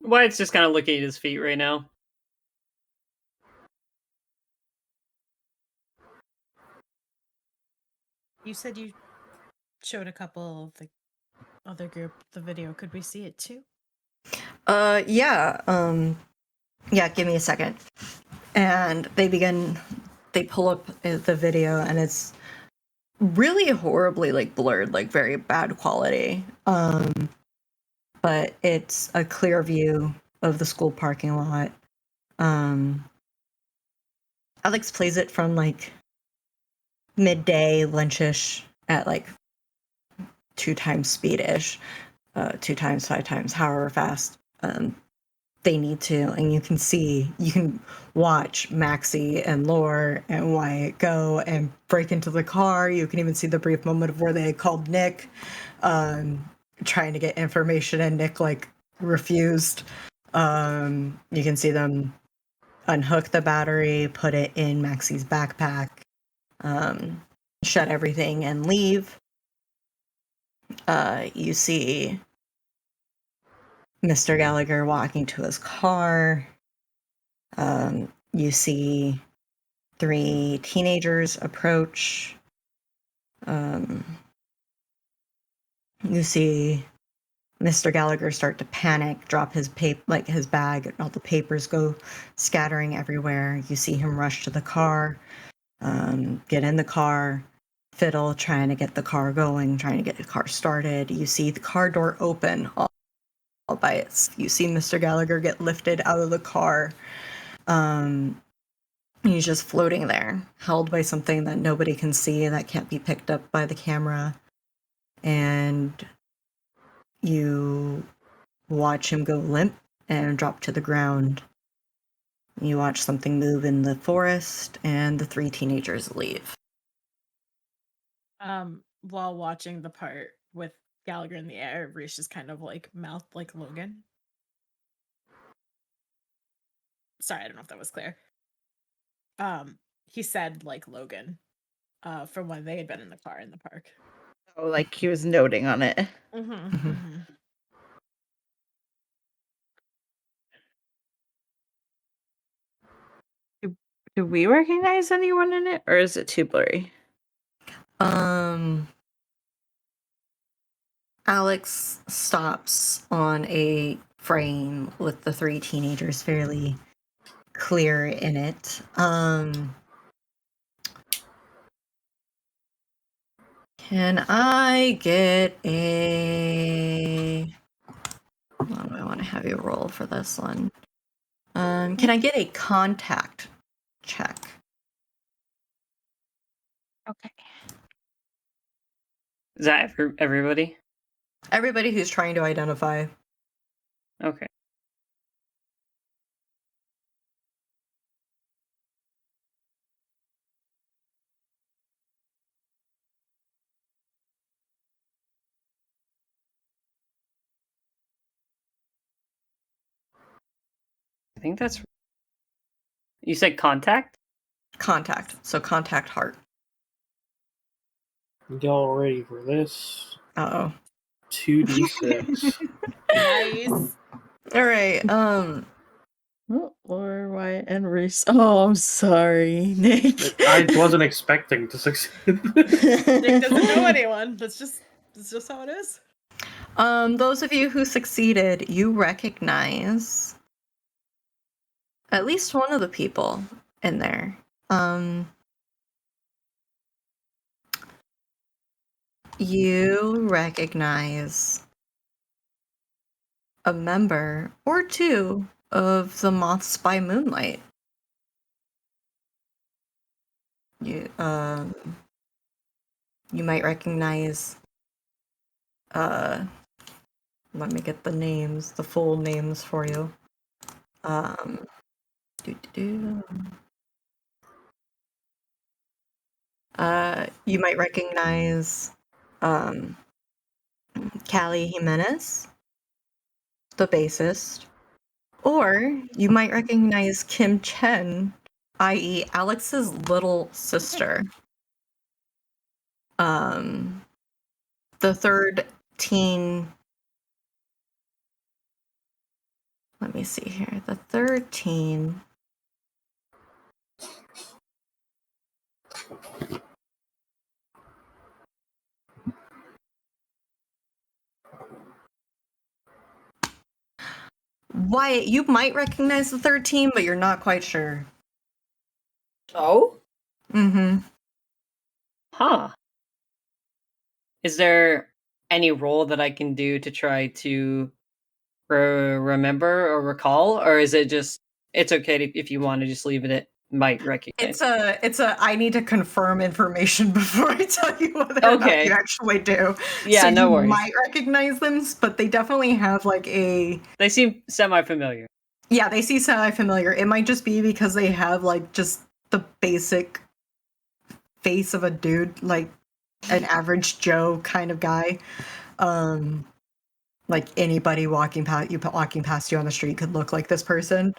Wyatt's just kind of looking at his feet right now. You said you showed a couple of the other group the video. Could we see it too? Yeah. Yeah, give me a second. And they pull up the video, and it's really horribly, like, blurred, like, very bad quality. But it's a clear view of the school parking lot. Alex plays it from like midday, lunchish at like 2 times speed-ish, 2 times, 5 times, however fast they need to. And you can watch Maxie and Lore and Wyatt go and break into the car. You can even see the brief moment of where they called Nick, trying to get information, and Nick like refused. You can see them unhook the battery, put it in Maxie's backpack, shut everything and leave. You see Mr. Gallagher walking to his car. You see 3 teenagers approach. You see Mr. Gallagher start to panic, drop his his bag, and all the papers go scattering everywhere. You see him rush to the car, get in the car, fiddle, trying to get the car going, trying to get the car started. You see the car door open all by itself. You see Mr. Gallagher get lifted out of the car. He's just floating there, held by something that nobody can see, that can't be picked up by the camera. And you watch him go limp and drop to the ground. You watch something move in the forest, and the 3 teenagers leave. While watching the part with Gallagher in the air, Reese just kind of like mouthed like Logan. Sorry, I don't know if that was clear. He said like Logan, from when they had been in the car in the park. Oh, like he was noting on it. Do we recognize anyone in it, or is it too blurry? Alex stops on a frame with the 3 teenagers fairly clear in it. Can I get a... Well, I want to have you roll for this one. Can I get a contact check? Okay. Is that everybody? Everybody who's trying to identify. Okay. I think that's... You said contact? Contact. So contact heart. Y'all ready for this? Uh-oh. 2d6. Nice. All right. Or Wyatt and Reese. Oh, I'm sorry, Nick. I wasn't expecting to succeed. Nick doesn't know anyone. That's just how it is. Those of you who succeeded, you recognize at least one of the people in there. You recognize a member or 2 of the Moths by Moonlight. You might recognize, let me get the names, the full names for you. You might recognize Callie Jimenez, the bassist, or you might recognize Kim Chen, i.e. Alex's little sister. The 3rd teen... Let me see here. The 3rd teen... Wyatt, you might recognize the 3rd teen, but you're not quite sure. Oh? Mm-hmm. Huh. Is there any role that I can do to try to remember or recall, or is it just it's okay if you want to just leave it at might recognize? It's a I need to confirm information before I tell you whether or not Okay. you actually do. Yeah, so no you worries. might recognize them, but they definitely have like a They seem semi-familiar. yeah, they see semi-familiar. It might just be because they have like just the basic face of a dude, like an average Joe kind of guy. Like anybody walking past you on the street could look like this person.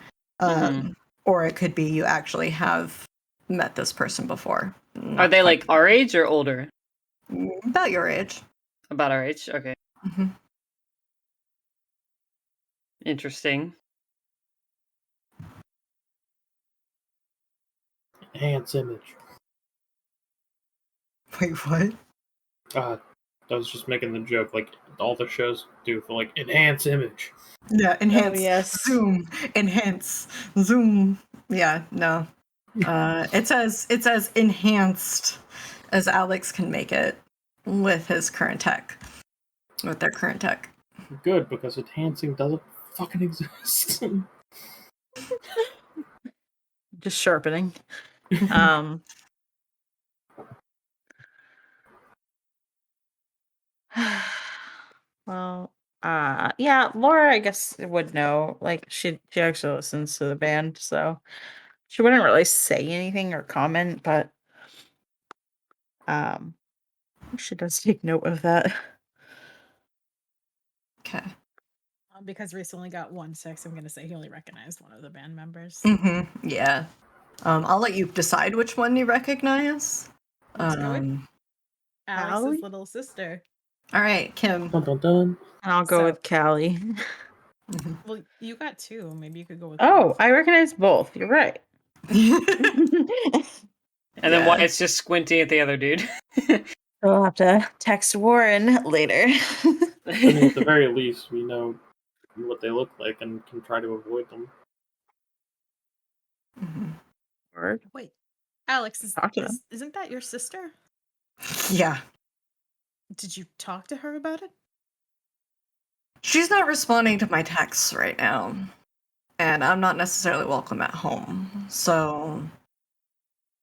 Or it could be you actually have met this person before. Are they like our age or older? About your age. About our age? Okay. Mm-hmm. Interesting. Enhance image. Wait, what? I was just making the joke, like all the shows do for like enhance image. Yeah, enhance, yes. zoom, enhance, zoom. Yeah, no. It says enhanced as Alex can make it with his current tech. With their current tech. Good, because enhancing doesn't fucking exist. Just sharpening. Well, yeah, Laura, I guess, would know. Like, she actually listens to the band, so she wouldn't really say anything or comment, but she does take note of that. Okay. Because Reese only got 1-6, I'm going to say he only recognized one of the band members. Mm-hmm. Yeah. I'll let you decide which one you recognize. Let's go with Alex's Callie? little sister. All right, Kim. Dun, dun, dun. And I'll go with Callie. Well, you got 2. Maybe you could go with Oh, both. I recognize both. You're right. And then Wyatt's just squinting at the other dude. We'll have to text Warren later. I mean, at the very least, we know what they look like and can try to avoid them. Word. Wait, Alex, Talk to them. isn't that your sister? Yeah. Did you talk to her about it? She's not responding to my texts right now. And I'm not necessarily welcome at home. So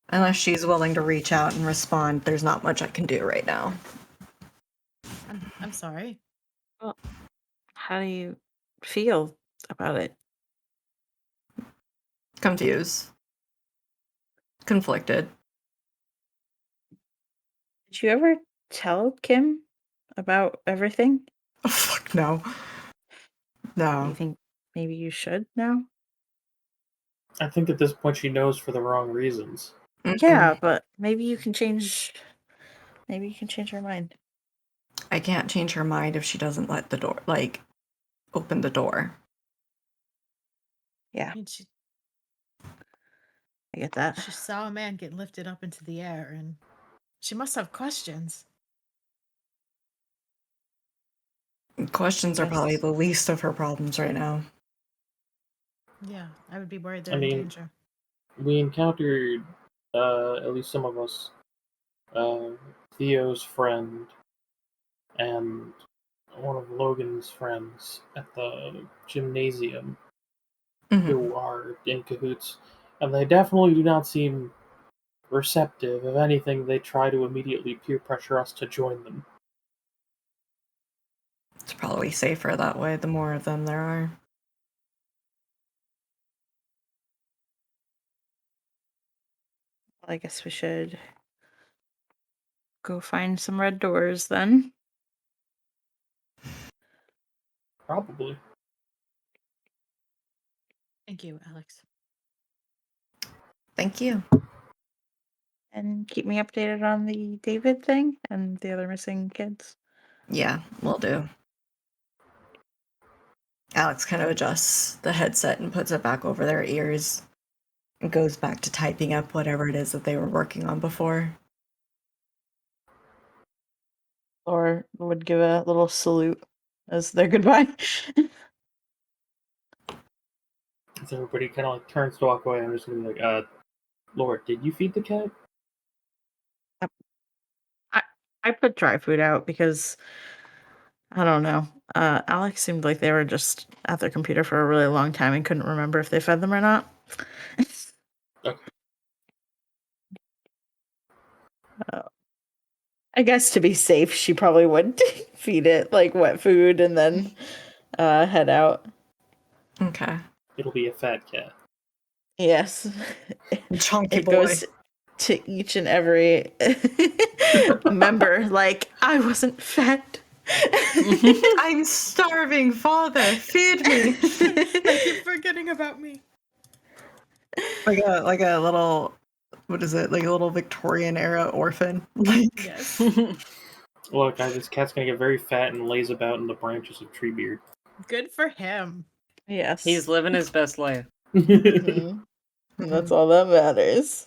unless she's willing to reach out and respond, there's not much I can do right now. I'm sorry. Well, how do you feel about it? Confused. Conflicted. Did you ever tell Kim about everything? Oh, fuck no. Do No. you think maybe you should now? I think at this point she knows for the wrong reasons. Yeah, but maybe you can change. Maybe you can change her mind. I can't change her mind if she doesn't let the door, like, open the door. Yeah, I mean, she I get that. saw a man get lifted up into the air, and she must have questions. Questions are Yes. probably the least of her problems right now. Yeah, I would be worried they're I in mean, danger. we encountered, at least some of us, Theo's friend and one of Logan's friends at the gymnasium who are in cahoots, and they definitely do not seem receptive. If anything, they try to immediately peer pressure us to join them. It's probably safer that way, the more of them there are. Well, I guess we should go find some red doors then. Probably. Thank you, Alex. Thank you. And keep me updated on the David thing and the other missing kids. Yeah, will do. Alex kind of adjusts the headset and puts it back over their ears and goes back to typing up whatever it is that they were working on before. Or would give a little salute as their goodbye. So everybody kind of like turns to walk away. I'm just gonna be like, Laura, did you feed the cat? I put dry food out because I don't know. Alex seemed like they were just at their computer for a really long time and couldn't remember if they fed them or not. Okay. I guess to be safe, she probably would feed it like wet food and then head out. Okay. It'll be a fat cat. Yes. Chunky It boy. goes to each and every member like, I wasn't fed. I'm starving, father. Feed me. I keep forgetting about me. like a little, what is it? Like a little Victorian era orphan. Like Yes. Look, guys, this cat's gonna get very fat and lays about in the branches of Treebeard. Good for him. Yes. He's living his best life. Mhm. And that's all that matters.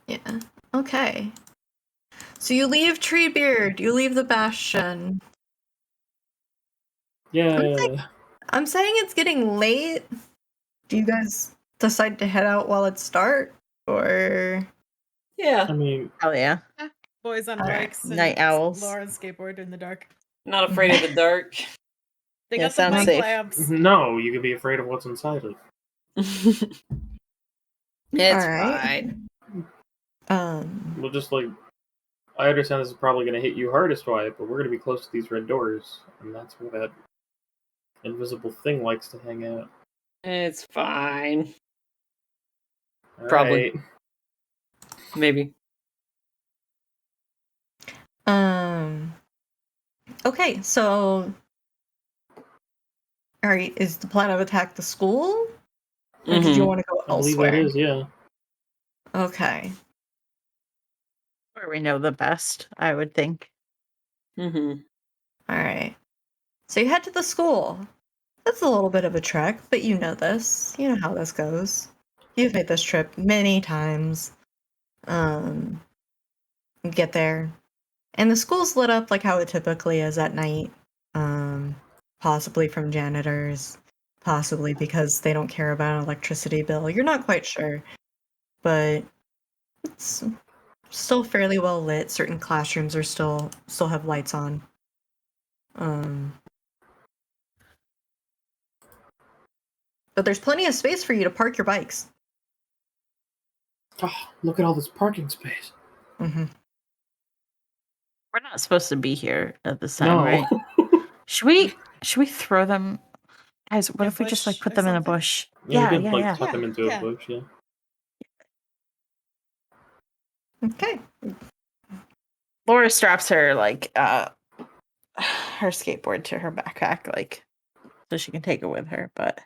Yeah. Okay. So you leave Treebeard. You leave the Bastion. Yeah. I'm saying it's getting late. Do you guys decide to head out while it's dark, or? Yeah. I mean, Hell yeah. Boys on All right. bikes. And Night owls. Lauren's skateboard in the dark. Not afraid of the dark. They Yeah, got the sounds bike safe. lamps. no, you can be afraid of what's inside it. It's Alright. fine. We'll just like, I understand this is probably gonna hit you hardest, Wyatt, but we're gonna be close to these red doors, and that's where that invisible thing likes to hang out. It's fine. All Probably. right. Maybe. Okay, so alright, is the plan of attack the school? Or did you Mhm. want to go I believe elsewhere? that is, yeah. Okay. Where we know the best, I would think. Mm-hmm. Alright. So you head to the school. That's a little bit of a trek, but you know this. You know how this goes. You've made this trip many times. You get there. And the school's lit up like how it typically is at night. Possibly from janitors. Possibly because they don't care about an electricity bill. You're not quite sure. But it's still fairly well lit. Certain classrooms are still have lights on. But there's plenty of space for you to park your bikes. Oh, look at all this parking space. Mm-hmm. We're not supposed to be here at this time, No. right? Should we throw them? Guys, what In a if we just like bush put or them in a something? bush? Yeah, we Yeah, could yeah. tuck them into Yeah. a bush, yeah. Okay. Laura straps her her skateboard to her backpack, like so she can take it with her, but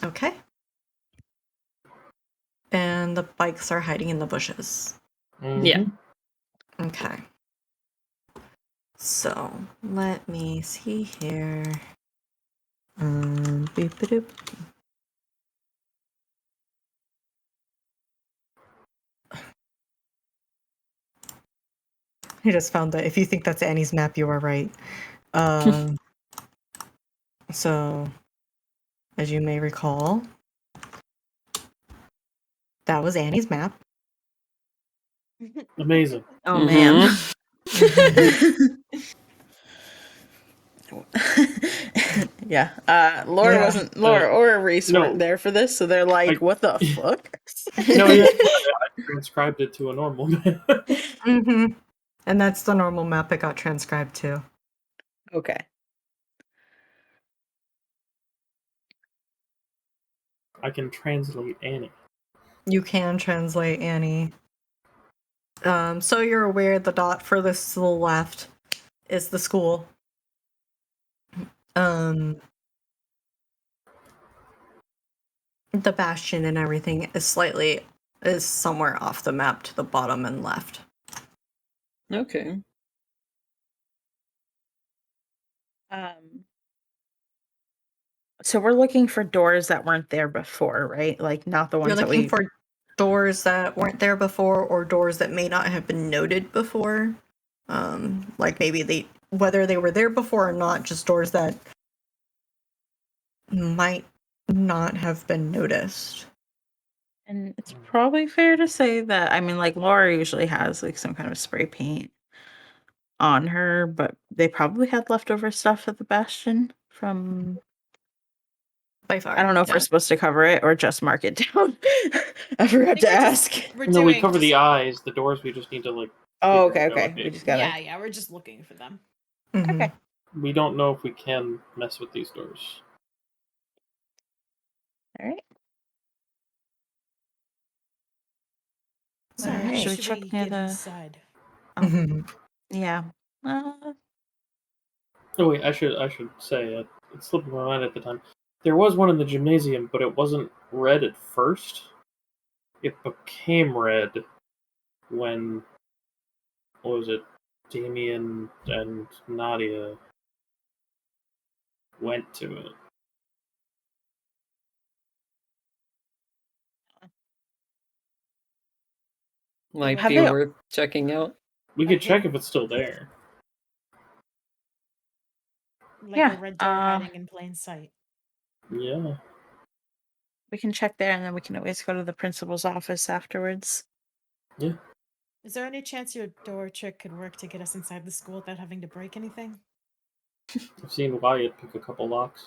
Okay. And the bikes are hiding in the bushes. Mhm. Yeah. Okay. So let me see here. Beep-a-doop. I just found that if you think that's Annie's map, you are right. So, as you may recall, that was Annie's map. Amazing. oh Mhm. man. Yeah. Laura Yeah. Wasn't Laura or Reese no. weren't there for this, so they're like, what the fuck? No, yeah, I transcribed it to a normal map. Mm-hmm. And that's the normal map it got transcribed to. Okay. I can translate Annie. You can translate Annie. So you're aware the dot furthest to the left is the school. The bastion and everything is somewhere off the map to the bottom and left. Okay. So we're looking for doors that weren't there before, right? Like not the ones You're that looking we for doors that weren't there before or doors that may not have been noted before. Like maybe whether they were there before or not, just doors that might not have been noticed. And it's probably fair to say that, I mean, like Laura usually has like some kind of spray paint on her, but they probably had leftover stuff at the Bastion from. By far. I don't know if we're supposed to cover it or just mark it down. I forgot to ask. No, we cover the eyes. The doors, we just need to like. Oh, figure okay. out We if- just gotta. Yeah, we're just looking for them. Okay. We don't know if we can mess with these doors. All right. So All right, how should we should check we near get the- inside? Yeah. Oh wait, I should say it slipped my mind at the time. There was one in the gymnasium, but it wasn't red at first. It became red when what was it? Damien and Nadia went to it. Might Have be they- worth checking out. We could check if it's still there. Like Yeah, a red door hiding in plain sight. Yeah. We can check there, and then we can always go to the principal's office afterwards. Yeah. Is there any chance your door trick could work to get us inside the school without having to break anything? I've seen Wyatt pick a couple locks.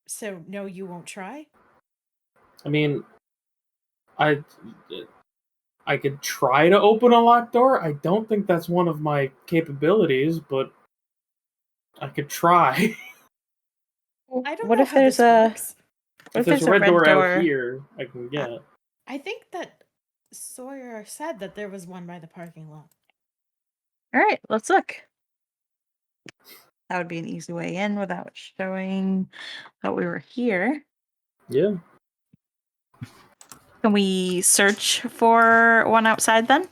So no, you won't try? I mean, I could try to open a locked door. I don't think that's one of my capabilities, but I could try. I don't What know if how there's this a- works. What If there's a red door out here, I can get. I think that Sawyer said that there was one by the parking lot. All right, let's look. That would be an easy way in without showing that we were here. Yeah. Can we search for one outside then?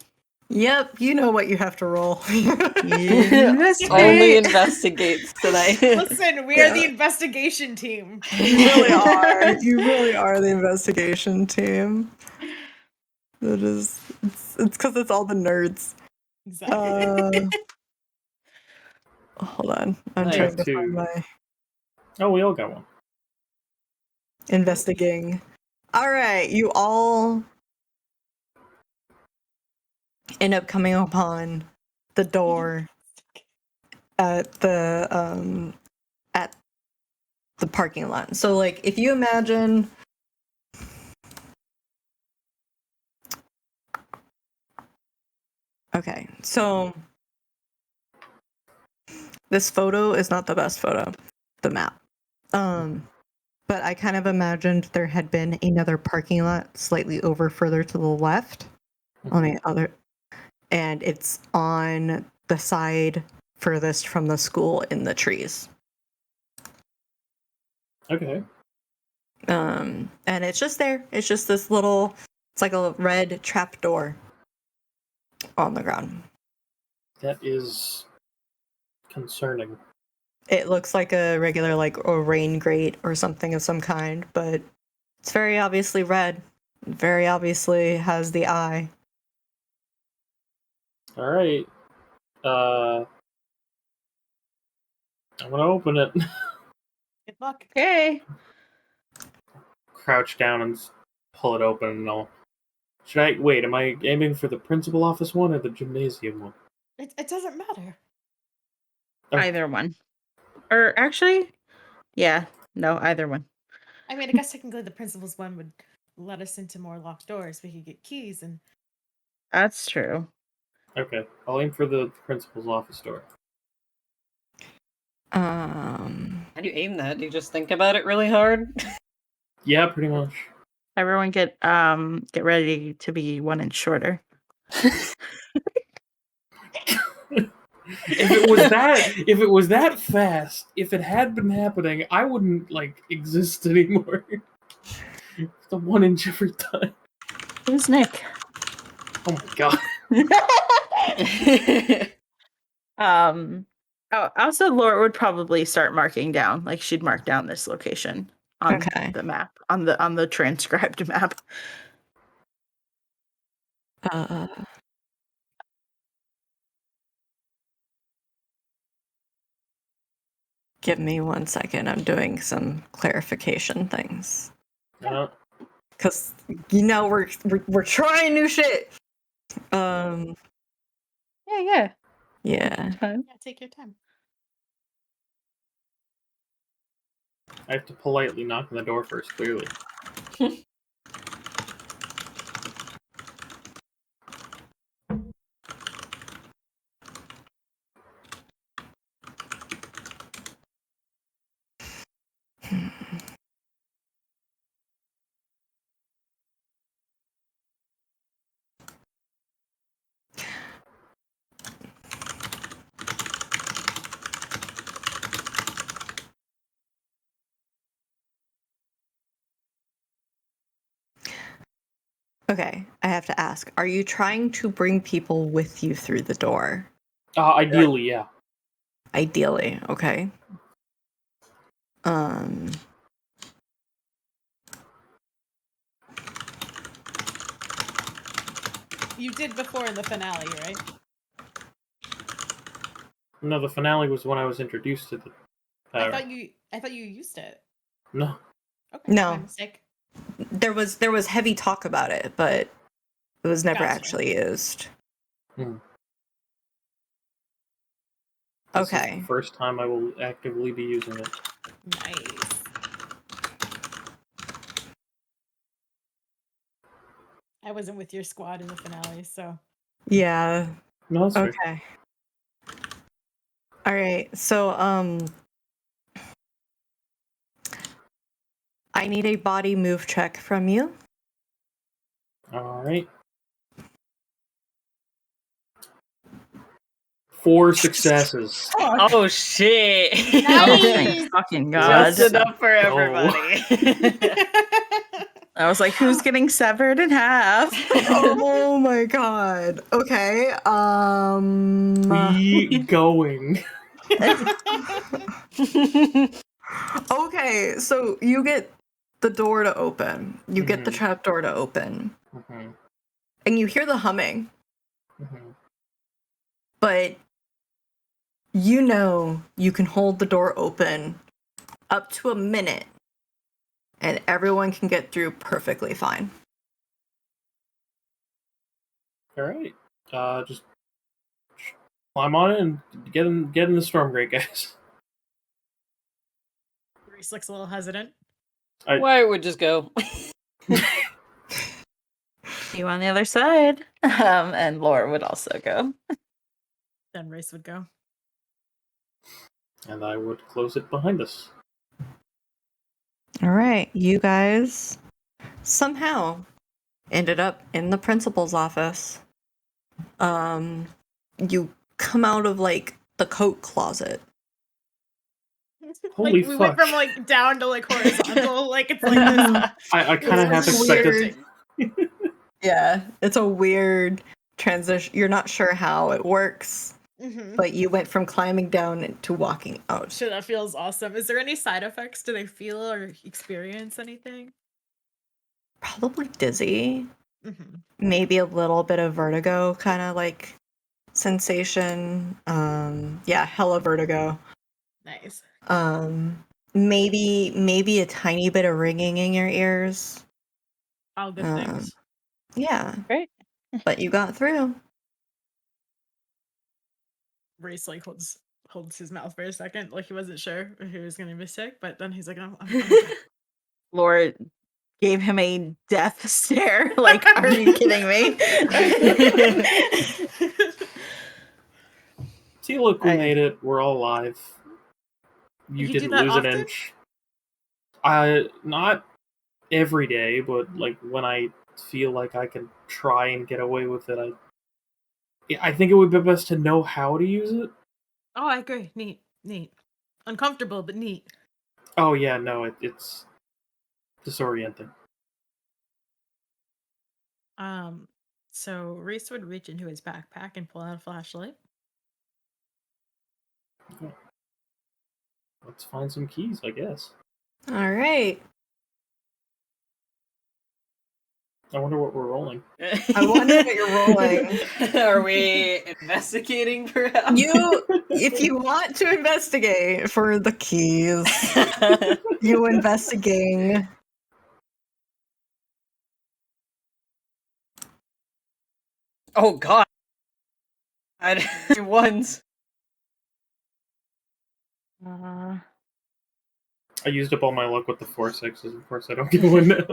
Yep, you know what you have to roll. Only investigates tonight. Listen, we are the investigation team. You really are. You really are the investigation team. It is. It's because it's all the nerds. Exactly. Hold on. I'm Nice. trying to Two. find my Oh, we all got one. InvestiGang. All right, you all end up coming upon the door at the parking lot. So like if you imagine okay, so this photo is not the best photo, the map. But I kind of imagined there had been another parking lot slightly over further to the left on the other, and it's on the side furthest from the school in the trees. Okay. And it's just there. It's just this little, it's like a red trap door on the ground. That is concerning. It looks like a regular, like a rain grate or something of some kind, but it's very obviously red. Very obviously has the eye. All right. I'm gonna open it. Good luck. Okay. Crouch down and pull it open, and I'll. Should I wait? Am I aiming for the principal office one or the gymnasium one? It doesn't matter. Okay. Either one. Or actually, yeah, no, either one. I mean, I guess technically the principal's one would let us into more locked doors. We could get keys and. That's true. Okay, I'll aim for the principal's office door. How do you aim that? Do you just think about it really hard? Yeah, pretty much. Everyone get ready to be 1 inch shorter. If it was that fast, if it had been happening, I wouldn't like exist anymore. The 1 inch every time. Who's Nick? Oh my god. Oh, also Laura would probably start marking down. Like she'd mark down this location on the map, on the transcribed map. Give me 1 second. I'm doing some clarification things. Because, we're trying new shit. Um, Yeah. yeah. Fine. Yeah, take your time. I have to politely knock on the door first, clearly. Okay, I have to ask. Are you trying to bring people with you through the door? Ideally, yeah. Ideally, okay. Um, You did before in the finale, right? No, the finale was when I was introduced to the power. I thought you used it. No. Okay. No. My mistake. there was heavy talk about it, but it was never Gotcha. actually used. This Okay. is the first time I will actively be using it. Nice. I wasn't with your squad in the finale, so. Yeah. No, that's fair. Okay. All right. So, I need a body move check from you. All right. 4 successes. Oh shit! Oh, thank fucking God. Just enough for go. everybody. I was like, who's getting severed in half? Oh my god. Okay. We going. Okay, so you get the door to open. You get the Mhm. trap door to open. Mhm. And you hear the humming, Mhm. but you know you can hold the door open up to a minute and everyone can get through perfectly fine. All right. Just climb on it and get in the storm grate, guys. Reese looks a little hesitant. Wyatt would just go. You on the other side. And Laura would also go. Then Reese would go. And I would close it behind us. All right, you guys somehow ended up in the principal's office. You come out of like the coat closet. Holy we fuck. went from like down to like horizontal, like it's like this. I kind of half It's expected. Yeah, it's a weird transition. You're not sure how it works, but you went from climbing down to walking out. Sure, that feels awesome. Is there any side effects? Do they feel or experience anything? Probably dizzy. Mhm. Maybe a little bit of vertigo, kind of like sensation. Yeah, hella vertigo. Nice. Maybe a tiny bit of ringing in your ears. All good things. Yeah, Great. but you got through. Reese like holds his mouth for a second, like he wasn't sure if he was gonna be sick, but then he's like, "No, I'm okay." Laura gave him a death stare. Like, are you kidding me? See, look, we made it. We're all alive. You You do didn't that lose an often? inch. Not every day, but like when I feel like I can try and get away with it, I think it would be best to know how to use it. Oh, I agree. Neat. Uncomfortable, but neat. Oh yeah, no, it's disorienting. So Reese would reach into his backpack and pull out a flashlight. Okay. Let's find some keys, I guess. All right. I wonder what we're rolling. I wonder what you're rolling. Are we investigating, perhaps? If you want to investigate for the keys, you InvestiGang. Oh god. Ones. Uh, I used up all my luck with the 4-6s. Of course, I don't get one now.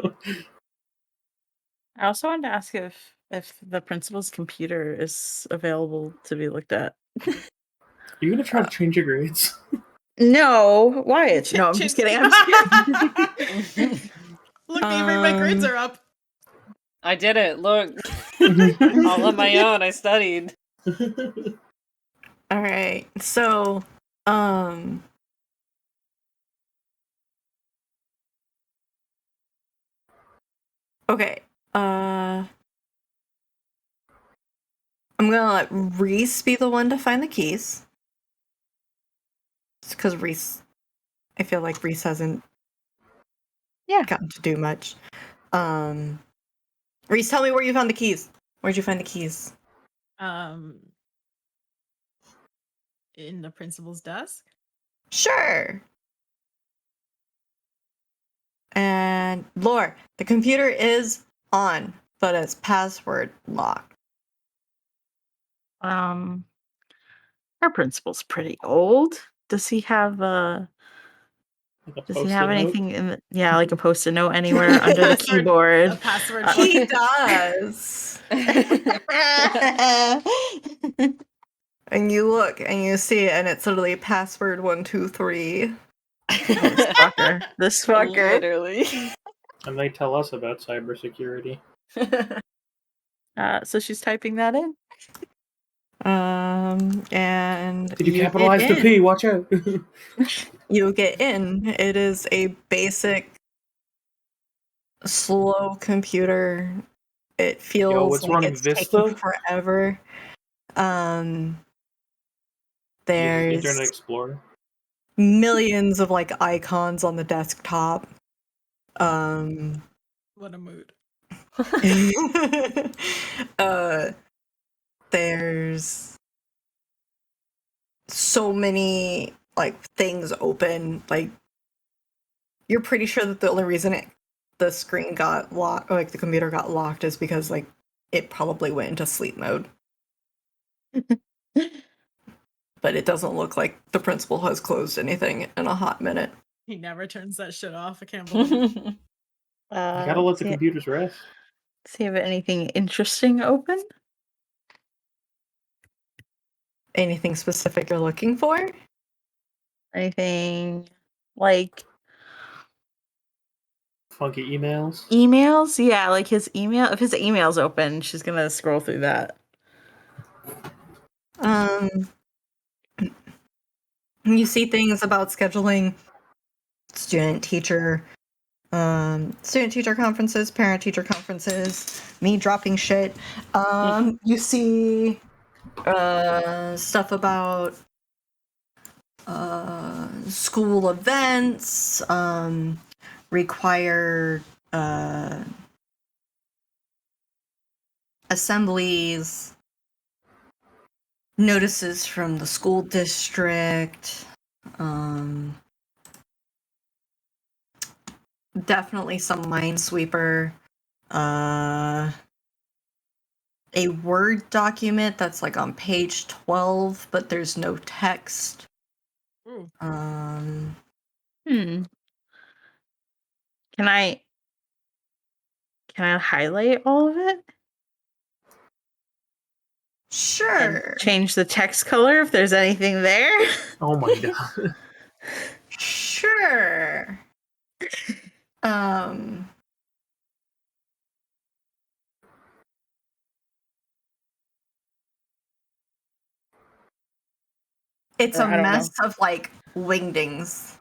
I also wanted to ask if the principal's computer is available to be looked at. Are you gonna try to change your grades? No, why? No, I'm just kidding. I'm just kidding. Look, Avery, my grades are up. I did it. Look. All on my own. I studied. All right. So, okay. I'm gonna let Reese be the one to find the keys. Because Reese, I feel like Reese hasn't gotten to do much. Reese, tell me where you found the keys. Where'd you find the keys? In the principal's desk. Sure. And Lore, the computer is on, but it's password locked. Our principal's pretty old. Does he have anything in like a post-it note anywhere under the keyboard? A password. He does. And you look and you see it, and it's literally password 123. This fucker. Literally. And they tell us about cybersecurity. So she's typing that in. And did you capitalize the P? Watch out. You get in. It is a basic, slow computer. It feels it's like running it's Vista? taking forever. There's Internet Explorer. millions of like icons on the desktop. What a mood. There's so many like things open. Like, you're pretty sure that the only reason the screen got locked, or like the computer got locked, is because like it probably went into sleep mode. But it doesn't look like the principal has closed anything in a hot minute. He never turns that shit off. I can't believe it. You gotta let the computers rest. See if anything interesting open. Anything specific you're looking for? Anything like funky emails? Emails? Yeah, like his email. If his email's open, she's gonna scroll through that. You see things about scheduling student-teacher conferences, parent-teacher conferences, me dropping shit. You see stuff about school events, required assemblies, notices from the school district, definitely some Minesweeper, a Word document that's like on page 12, but there's no text. Can I highlight all of it? Sure. And change the text color if there's anything there. Oh my god. Sure. It's a mess of like wingdings.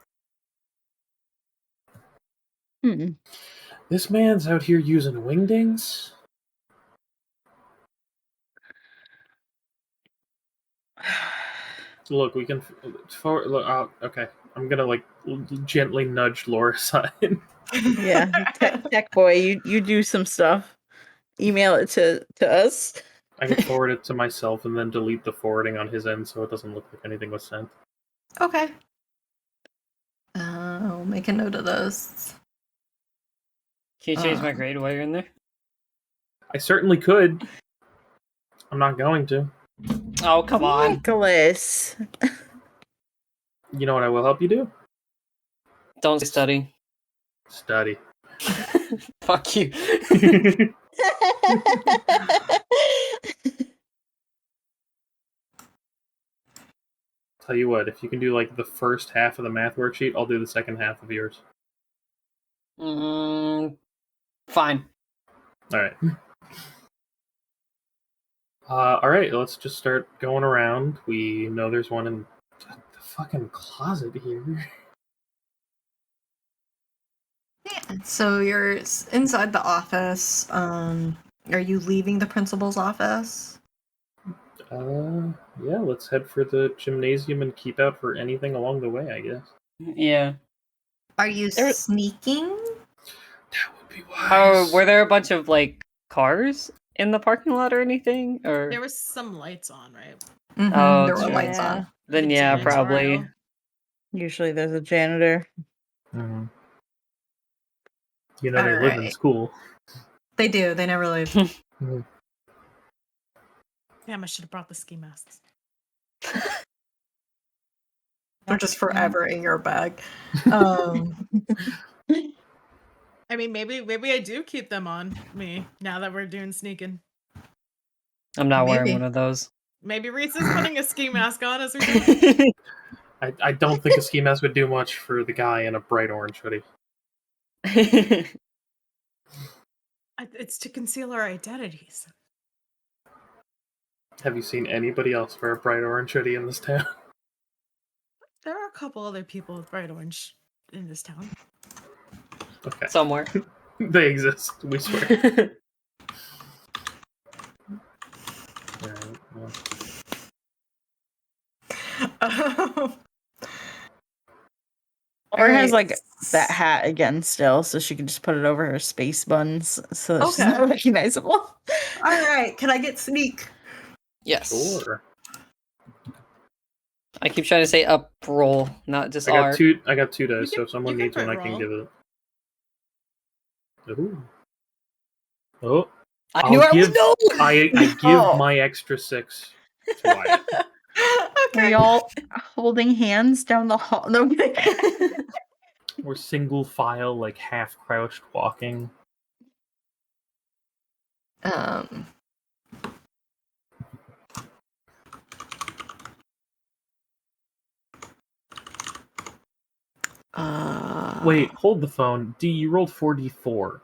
This man's out here using wingdings? Look, we can okay. I'm gonna like gently nudge Laura aside. Yeah, tech boy, you do some stuff. Email it to us. I can forward it to myself and then delete the forwarding on his end so it doesn't look like anything was sent. Okay. I'll make a note of those. Can you change my grade while you're in there? I certainly could. I'm not going to. Oh, come on. Nicholas. You know what I will help you do? Don't study. Study. Fuck you. Tell you what, if you can do like the first half of the math worksheet, I'll do the second half of yours. Fine. All right. All right, let's just start going around. We know there's one in the fucking closet here. Yeah. So you're inside the office. Are you leaving the principal's office? Yeah, let's head for the gymnasium and keep out for anything along the way, I guess. Yeah. Are you sneaking? That would be Oh, wise. were there a bunch of like cars in the parking lot or anything? Or There was some lights on, right? Mm-hmm, Oh, there were true. lights on. Then The yeah, janitorial. probably. Usually there's a janitor. Mhm. You know All they live in right. school. They do. They never leave. Mhm. Damn, I should have brought the ski masks. They're just forever in your bag. I mean, maybe I do keep them on me now that we're doing sneaking. I'm not wearing Maybe. one of those. Maybe Reese is putting a ski mask on as we do it. I don't think a ski mask would do much for the guy in a bright orange hoodie. It's to conceal our identities. Have you seen anybody else wear a bright orange hoodie in this town? There are a couple other people with bright orange in this town. Okay. Somewhere. They exist, we swear. Alright, well. Or has like that hat again still, so she can just put it over her space buns so that she's Okay. not recognizable. All right. Can I get sneak? Yes. Sure. I keep trying to say up roll, not just I got R. two dice, so if someone you can needs one, I crit can roll. give it. Ooh. Oh. I knew I would know! I give my extra 6 to Wyatt. Are y'all holding hands down the hall? No, I'm kidding. We're single file, like half crouched walking. Wait, hold the phone. D, you rolled 4d4.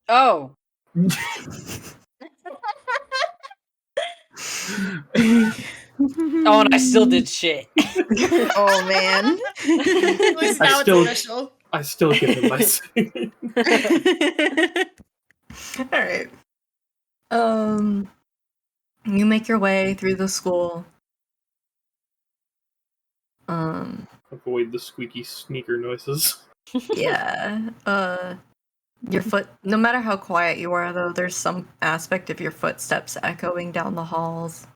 Oh. Oh, and I still did shit. Oh man. At least now it's official. I still give him my 6. All right. You make your way through the school. Avoid the squeaky sneaker noises. Yeah. Your foot, no matter how quiet you are, though, there's some aspect of your footsteps echoing down the halls.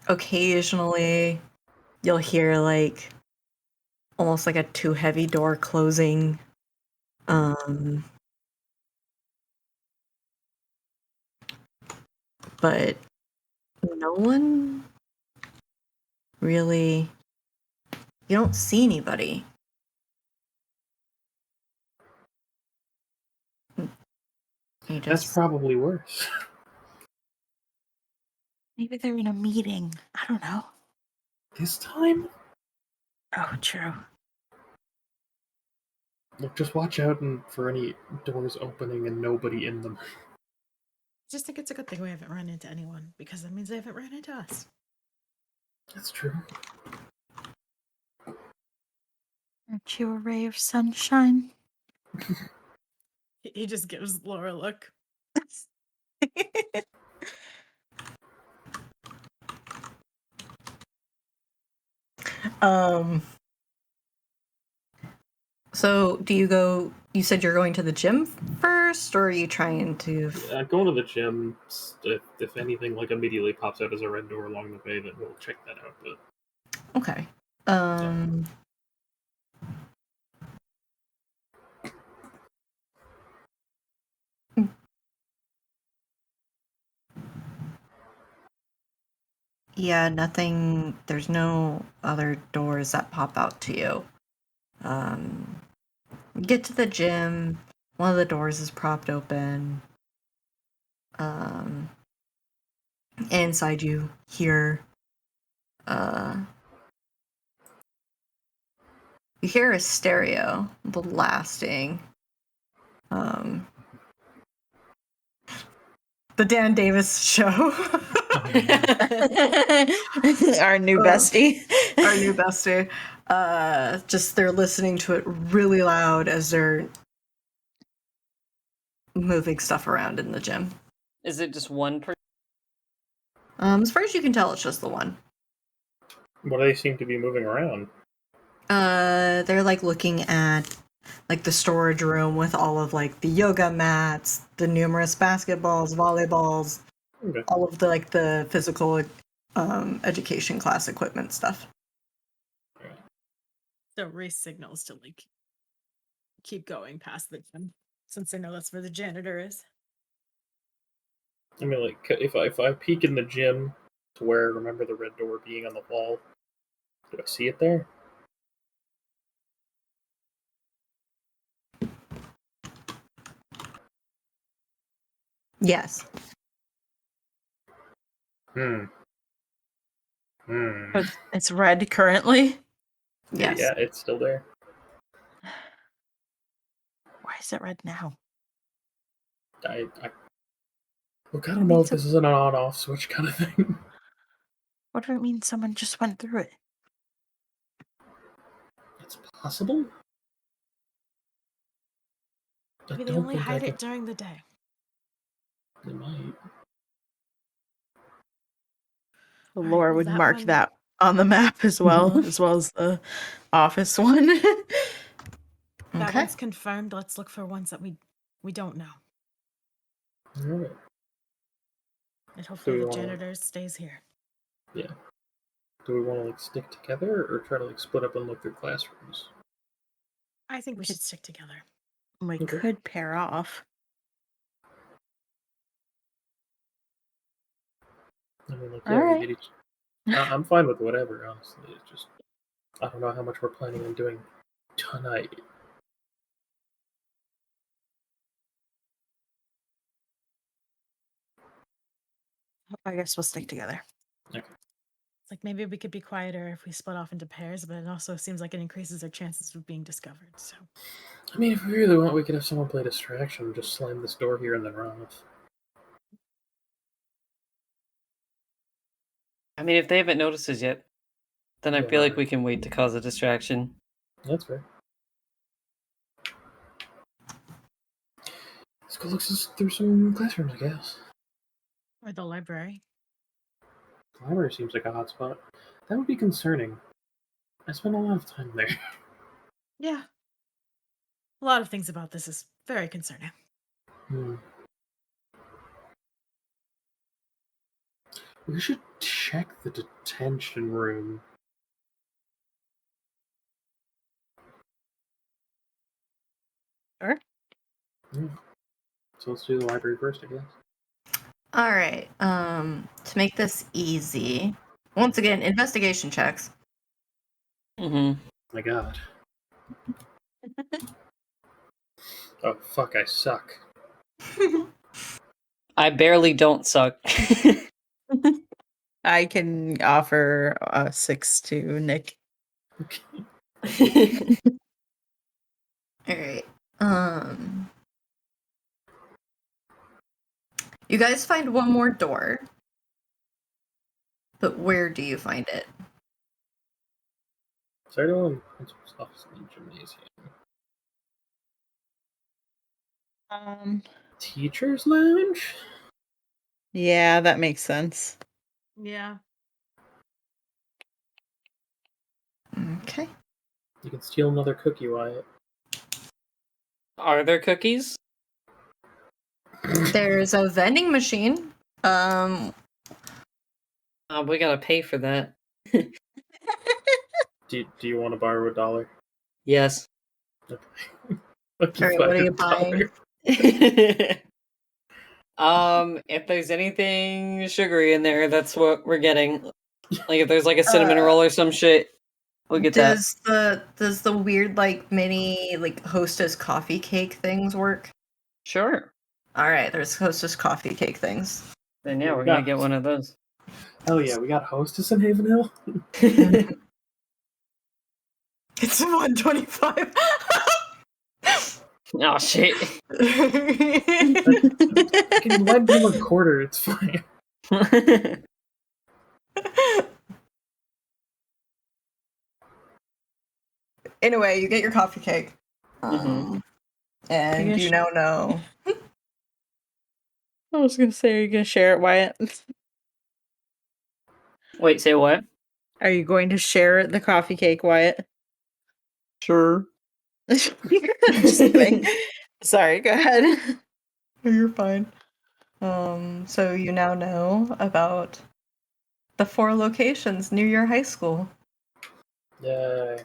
Occasionally, you'll hear like almost like a too heavy door closing. But no one really. You don't see anybody. That's probably worse. Maybe they're in a meeting. I don't know. This time? Oh, true. Look, just watch out for any doors opening and nobody in them. I just think it's a good thing we haven't run into anyone, because that means they haven't ran into us. That's true. Aren't you a ray of sunshine? He just gives Laura a look. So do you go? You said you're going to the gym first, or are you trying to? Going to the gym. If anything, like immediately pops out as a red door along the way, then we'll check that out. But Okay. Yeah, nothing. There's no other doors that pop out to you. You get to the gym. One of the doors is propped open. Inside you hear you hear a stereo blasting. The Dan Davis show. Our new bestie. Our new bestie. Just they're listening to it really loud as they're moving stuff around in the gym. Is it just one person? As far as you can tell, it's just the one. What do they seem to be moving around? They're like looking at like the storage room with all of like the yoga mats, the numerous basketballs, volleyballs, Okay. all of the like the physical education class equipment stuff. So Reese signals to like keep going past the gym, since I know that's where the janitor is. I mean, like, if I peek in the gym to where I remember the red door being on the wall, do I see it there? Yes. It's red currently. Yes. Yeah, it's still there. Why is it red now? Look, I don't know if this is an on-off switch kind of thing. What do it mean someone just went through it? It's possible. Maybe they only hide it during the day. They might. Laura would that mark one- that on the map as well, as well as the office one. That Okay. one's confirmed. Let's look for ones that we don't know. Alright. And hopefully we the wanna- janitor stays here. Yeah. Do we want to like stick together or try to like split up and look through classrooms? I think we should stick together. We Okay. could pair off. I mean, like, Alright. we did each. I'm fine with whatever, honestly. It's just I don't know how much we're planning on doing tonight. I guess we'll stick together. Okay. It's like maybe we could be quieter if we split off into pairs, but it also seems like it increases our chances of being discovered. So I mean, if we really want, we could have someone play distraction and just slam this door here and then run off. I mean, if they haven't noticed us yet, then I Yeah, feel like right. we can wait to cause a distraction. That's fair. Let's go look through some classrooms, I guess. or the library. The library seems like a hot spot. That would be concerning. I spend a lot of time there. Yeah. A lot of things about this is very concerning. We should check the detention room. Sure. Yeah. So let's do the library first, I guess. All right. To make this easy, once again, investigation checks. Mm-hmm. My God. Oh fuck! I suck. I barely don't suck. I can offer a 6 to Nick. All right. You guys find one more door, but where do you find it? So everyone principal's office in the gymnasium. Teacher's lounge? Yeah, that makes sense. Yeah. Okay. You can steal another cookie, Wyatt. Are there cookies? There's a vending machine. We gotta pay for that. Do you want to borrow $1? Yes. Okay. All right, what are you buying? If there's anything sugary in there, that's what we're getting. Like if there's like a cinnamon roll or some shit, we'll get that. Does the weird like mini like hostess coffee cake things work? Sure. All right, there's hostess coffee cake things. Then yeah, we're gonna get one of those. Hell yeah, we got Hostess in Haven Hill. It's 125. Oh shit. I can lend him a quarter. It's fine. Anyway, you get your coffee cake. And you now know. I was gonna say, are you gonna share it, Wyatt? Wait, say what? Are you going to share the coffee cake, Wyatt? Sure. Just kidding. Sorry, go ahead. You're fine. So you now know about the 4 locations near your high school. Yay.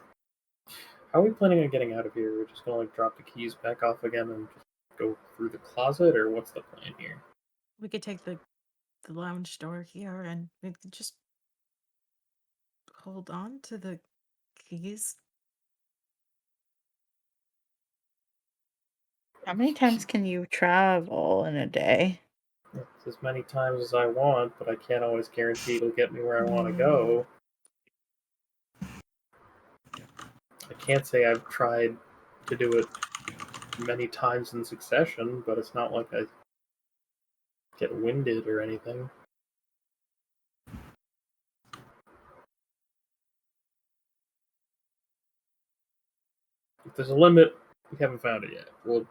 How are we planning on getting out of here? We're just gonna like drop the keys back off again and just go through the closet, or what's the plan here? We could take the lounge door here and we could just hold on to the keys. How many times can you travel in a day? It's as many times as I want, but I can't always guarantee it'll get me where I want to go. I can't say I've tried to do it many times in succession, but it's not like I get winded or anything. If there's a limit, we haven't found it yet. Well,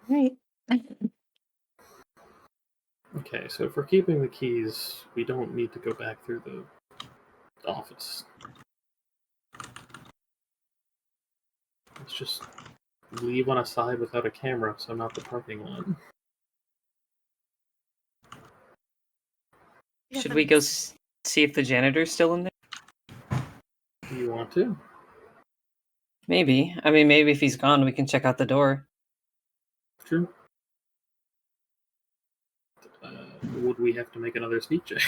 Right. okay, so if we're keeping the keys, we don't need to go back through the office. Let's just leave on a side without a camera, so not the parking lot. Should we go see if the janitor's still in there? Do you want to? Maybe. I mean, maybe if he's gone, we can check out the door. True. Would we have to make another sneak check?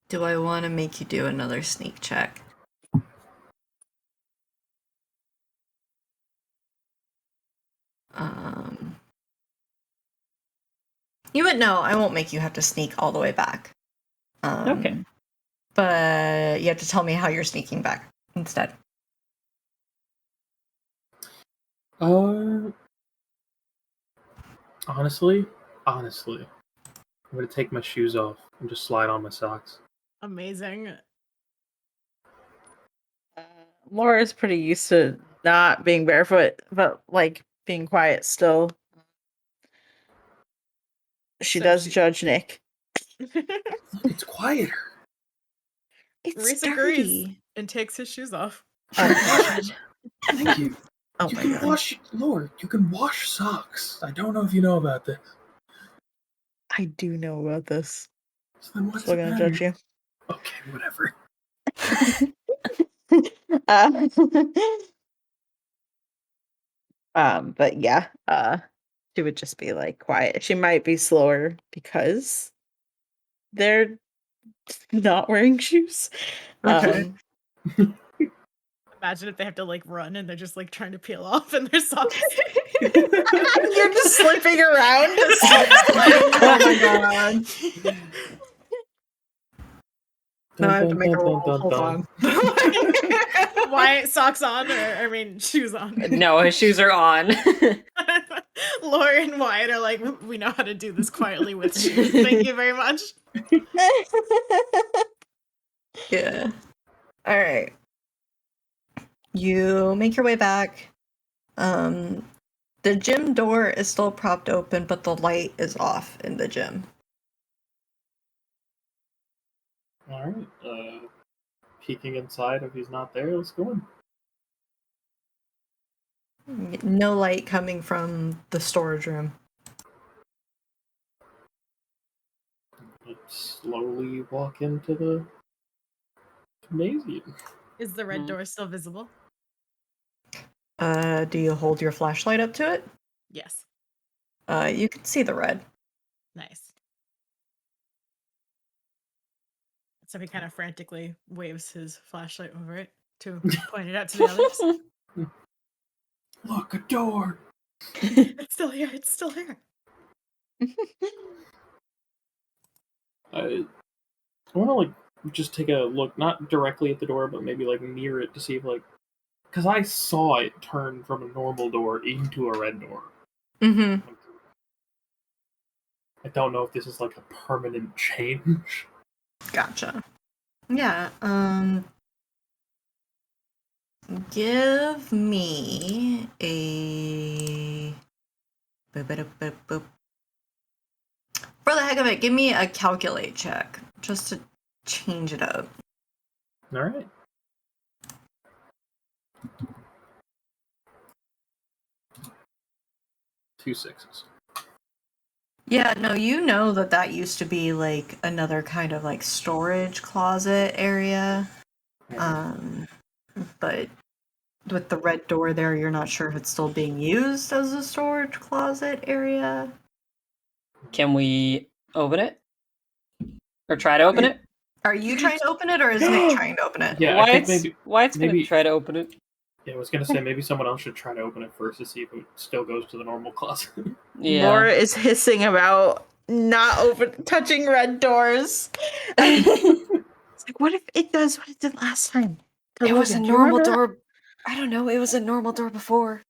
Do I want to make you do another sneak check? You would know. I won't make you have to sneak all the way back. Okay. But you have to tell me how you're sneaking back instead. Honestly, I'm gonna take my shoes off and just slide on my socks. Amazing. Laura's pretty used to not being barefoot, but like being quiet still. She does judge Nick. It's quieter. It's Reese dirty. agrees and takes his shoes off. Oh my god. Thank you. Oh You my can god. wash, Lord, you can wash socks. I don't know if you know about this. I do know about this. So then what's Still the gonna matter? judge you. Okay, whatever. But yeah, she would just be like quiet. She might be slower because they're not wearing shoes. Okay. Imagine if they have to like run and they're just like trying to peel off in their socks. You're just slipping around. Oh my god. Now I have to make a roll. Hold on. Why socks on or shoes on? No, his shoes are on. Laura and Wyatt are like, we know how to do this quietly with shoes. Thank you very much. Yeah. All right. You make your way back. The gym door is still propped open, but the light is off in the gym. Alright, peeking inside if he's not there, let's go in. No light coming from the storage room. Let's slowly walk into the gymnasium. Is the red door still visible? Do you hold your flashlight up to it? Yes. You can see the red. Nice. So he kind of frantically waves his flashlight over it to point it out to the others. Look, a door. It's still here. It's still here. I want to like just take a look, not directly at the door, but maybe like near it to see if like, because I saw it turn from a normal door into a red door. Mm-hmm. I don't know if this is like a permanent change. Gotcha. Yeah, give me a... boop. For the heck of it, give me a calculate check, just to change it up. All right. Two sixes. Yeah, no, you know that used to be like another kind of like storage closet area. But with the red door there, you're not sure if it's still being used as a storage closet area. Can we open it? Or try to open it? Are you trying to open it, or is Nick trying to open it? Yeah, I think Wyatt's gonna maybe try to open it. Yeah, I was gonna say maybe someone else should try to open it first to see if it still goes to the normal closet. Yeah. Laura is hissing about not touching red doors. It's like, what if it does what it did last time? It was a Do you normal remember? door. I don't know. It was a normal door before.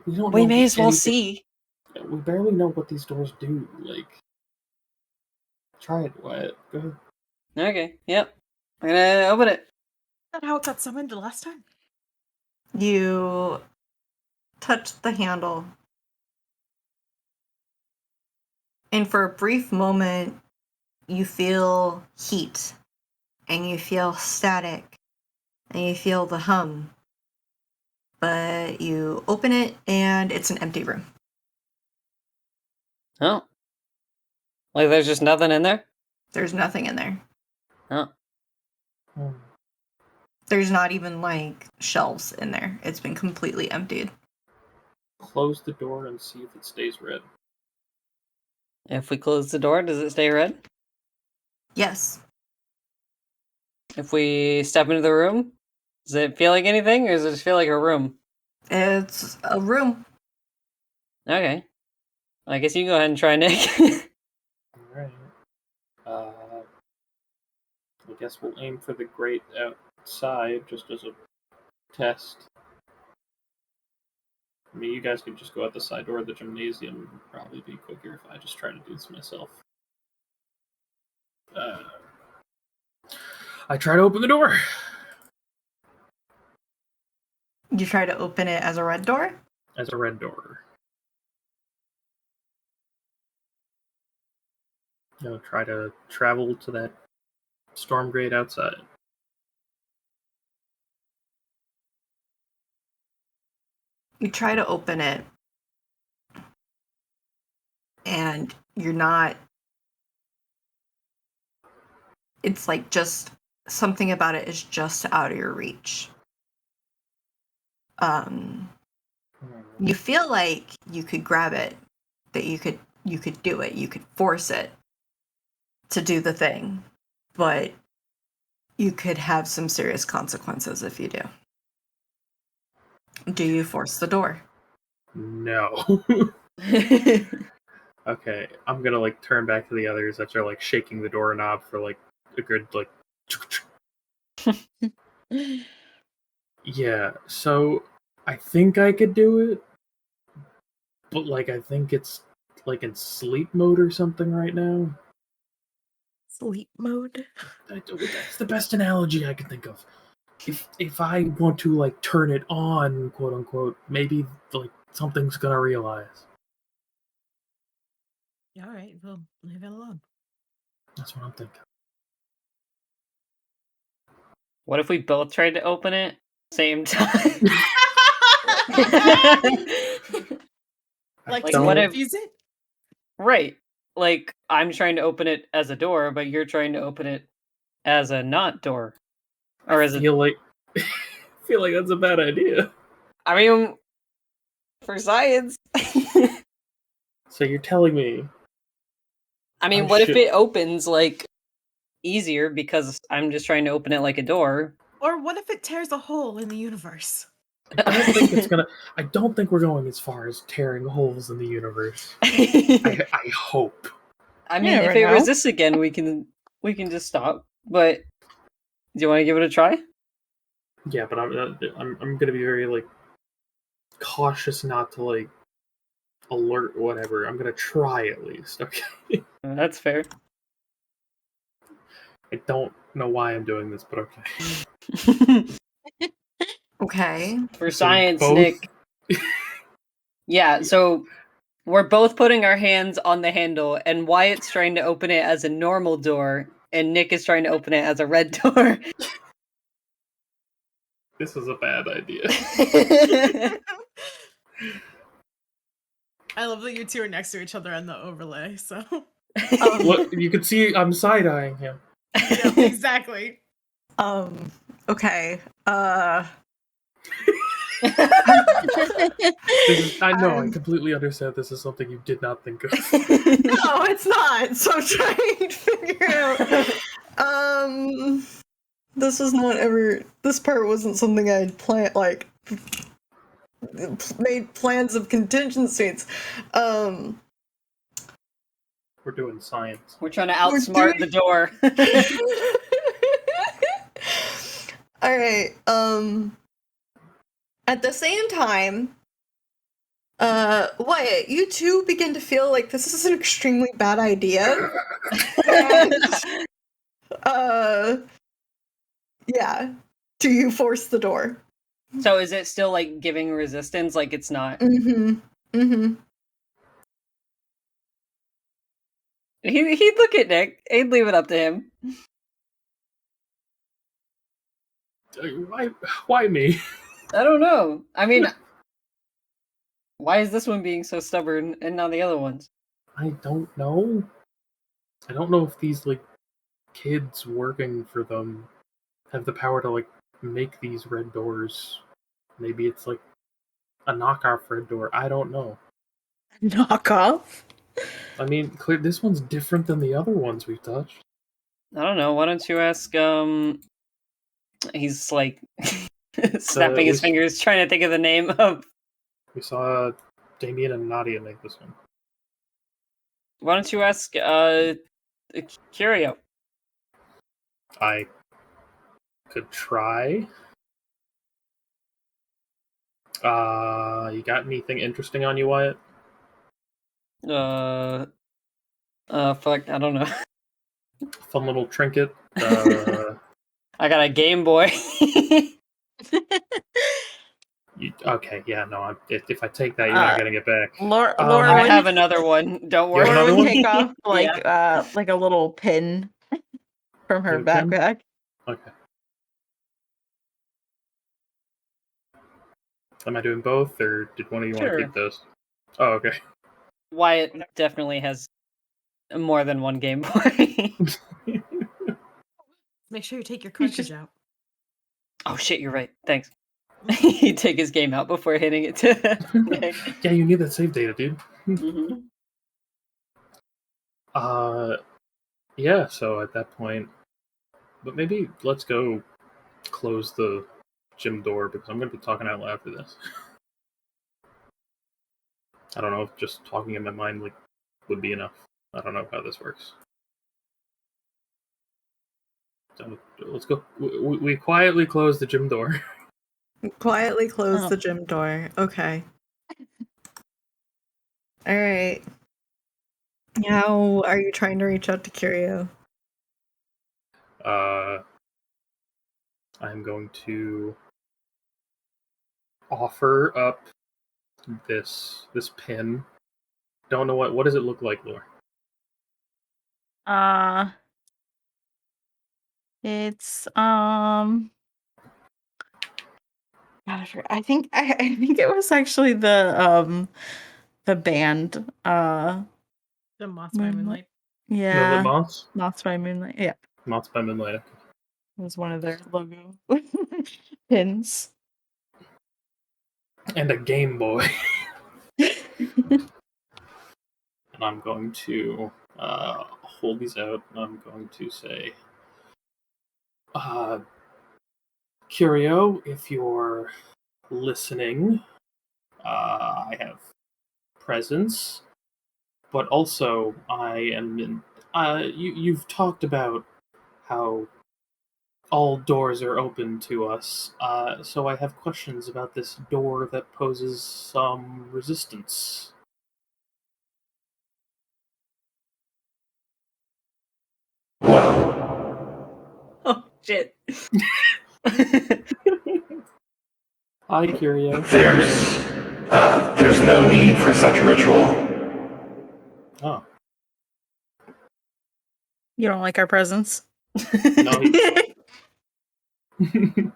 We don't We know may as well anything. see. We barely know what these doors do. Like, try it, Wyatt. Go ahead. Okay, yep. I'm gonna open it. Is that how it got summoned the last time? You touch the handle, and for a brief moment, you feel heat, and you feel static, and you feel the hum. But you open it, and it's an empty room. Oh. Like there's just nothing in there? There's nothing in there. Oh. There's not even like shelves in there. It's been completely emptied. Close the door and see if it stays red. If we close the door, does it stay red? Yes. If we step into the room, does it feel like anything, or does it just feel like a room? It's a room. Okay. I guess you can go ahead and try, Nick. Alright. I guess we'll aim for the grate outside just as a test. I mean, you guys could just go out the side door of the gymnasium. It would probably be quicker if I just try to do this myself. I try to open the door. You try to open it as a red door? As a red door. Try to travel to that storm grate outside. You try to open it, and you're not... It's like just... Something about it is just out of your reach. You feel like you could grab it, that you could do it, you could force it to do the thing, but you could have some serious consequences if you do. Do you force the door? No. Okay, I'm gonna like turn back to the others that are like shaking the doorknob for like a good like. Yeah, so I think I could do it, but like I think it's like in sleep mode or something right now. Sleep mode. That's the best analogy I can think of. If I want to like turn it on, quote unquote, maybe like something's gonna realize. All right, we'll leave it alone. That's what I'm thinking. What if we both tried to open it same time? Like Don't- what if use it? Right. Like I'm trying to open it as a door, but you're trying to open it as a not door. Or as a feel like that's a bad idea. I mean, for science. So you're telling me? I mean, I what if should- it opens like easier because I'm just trying to open it like a door? Or what if it tears a hole in the universe? I don't think it's gonna. I don't think we're going as far as tearing holes in the universe. I hope. I You mean, never if it know. resists again, we can just stop. But do you want to give it a try? Yeah, but I'm gonna be very like cautious not to like alert whatever. I'm gonna try at least. Okay. That's fair. I don't know why I'm doing this, but okay. Okay. For So science, both- Nick. Yeah, so we're both putting our hands on the handle, and Wyatt's trying to open it as a normal door, and Nick is trying to open it as a red door. This is a bad idea. I love that you two are next to each other on the overlay. So Look, you can see I'm side eyeing him. yeah, exactly. Okay. I know. I completely understand. This is something you did not think of. No, it's not. So I'm trying to figure out. This was not ever. This part wasn't something I'd planned. Like, made plans of contingencies. We're doing science. We're trying to outsmart the door. All right. At the same time, Wyatt, you too begin to feel like this is an extremely bad idea. And, yeah. Do you force the door? So is it still like giving resistance? Like it's not. Mm-hmm. Mm-hmm. He'd look at Nick. He'd leave it up to him. Why me? I don't know. I mean, why is this one being so stubborn and not the other ones? I don't know. I don't know if these like kids working for them have the power to like make these red doors. Maybe it's like a knockoff red door. I don't know. Knockoff? I mean, this one's different than the other ones we've touched. I don't know. Why don't you ask? He's like snapping his fingers, trying to think of the name of. We saw Damien and Nadia make this one. Why don't you ask Curio? I could try. You got anything interesting on you, Wyatt? Fuck, I don't know. Fun little trinket. I got a Game Boy. Okay, yeah, no. If I take that, you're not getting it back. Laura I have another one. Don't worry. another would one? take off like a little pin from her Your pin? backpack. Okay. Am I doing both, or did one of you want Sure. to keep those? Oh, okay. Wyatt definitely has more than one Game Boy. Make sure you take your cartridge out. Oh shit, you're right. Thanks. He'd take his game out before hitting it to Nick. Yeah, you need that save data, dude. Mm-hmm. Yeah, so at that point, but maybe let's go close the gym door because I'm going to be talking out loud for this. I don't know if just talking in my mind like would be enough. I don't know how this works. So let's go. We quietly close the gym door. Quietly close Oh. the gym door. Okay. All right. How are you trying to reach out to Curio? I'm going to offer up this pin. Don't know what does it look like, Laura? It's I think it was actually the band The Moths by Moonlight. yeah, The Moths? Moths by Moonlight. Yeah, Moths by Moonlight. it was one of their logo pins. and a Game Boy. And I'm going to hold these out, and I'm going to say, Curio, if you're listening, I have presents, but also I am in. You've talked about how all doors are open to us, so I have questions about this door that poses some resistance. Oh shit. Hi, Curio. There's no need for such a ritual. Oh. You don't like our presents? No, The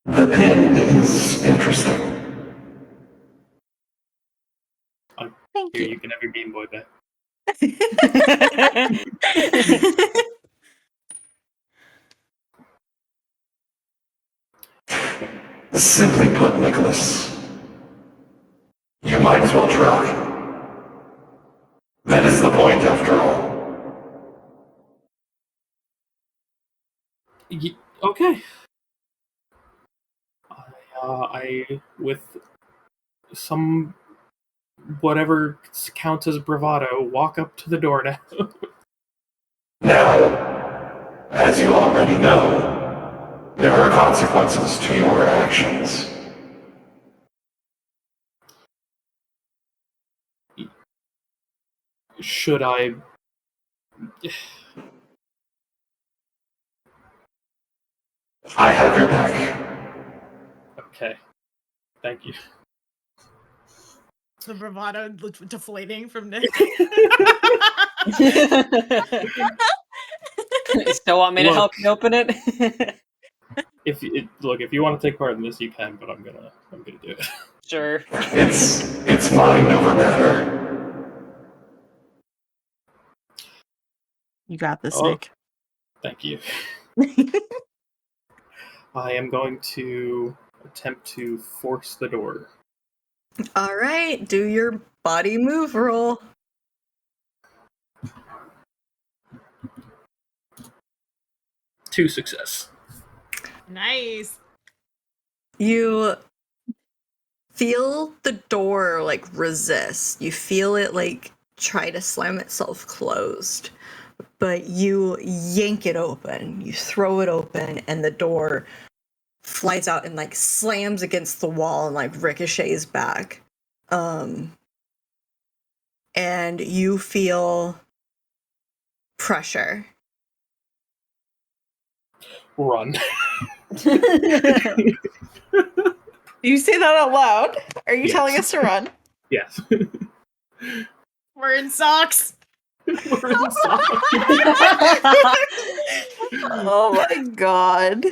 pin is interesting. Thank Here, you. you can have your Game Boy back. Simply put, Nicholas, you might as well try. That is the point, after all. Okay. I, with some whatever counts as bravado, walk up to the door now. Now, as you already know, there are consequences to your actions. Should I? I have your back. Okay. Thank you. The bravado deflating from Nick. Still want me to help you open it? If you want to take part in this, you can, but I'm gonna do it. Sure. It's mind over matter. You got this, Oh. Nick. Thank you. I am going to attempt to force the door. All right, do your body move roll. Two success. Nice. You feel the door like resist. You feel it like try to slam itself closed, but you yank it open. You throw it open, and the door flies out and like slams against the wall and like ricochets back. And you feel pressure. Do Run. you say that out loud? Are you Yes. telling us to run? Yes. We're in socks. We're in socks. Oh my god.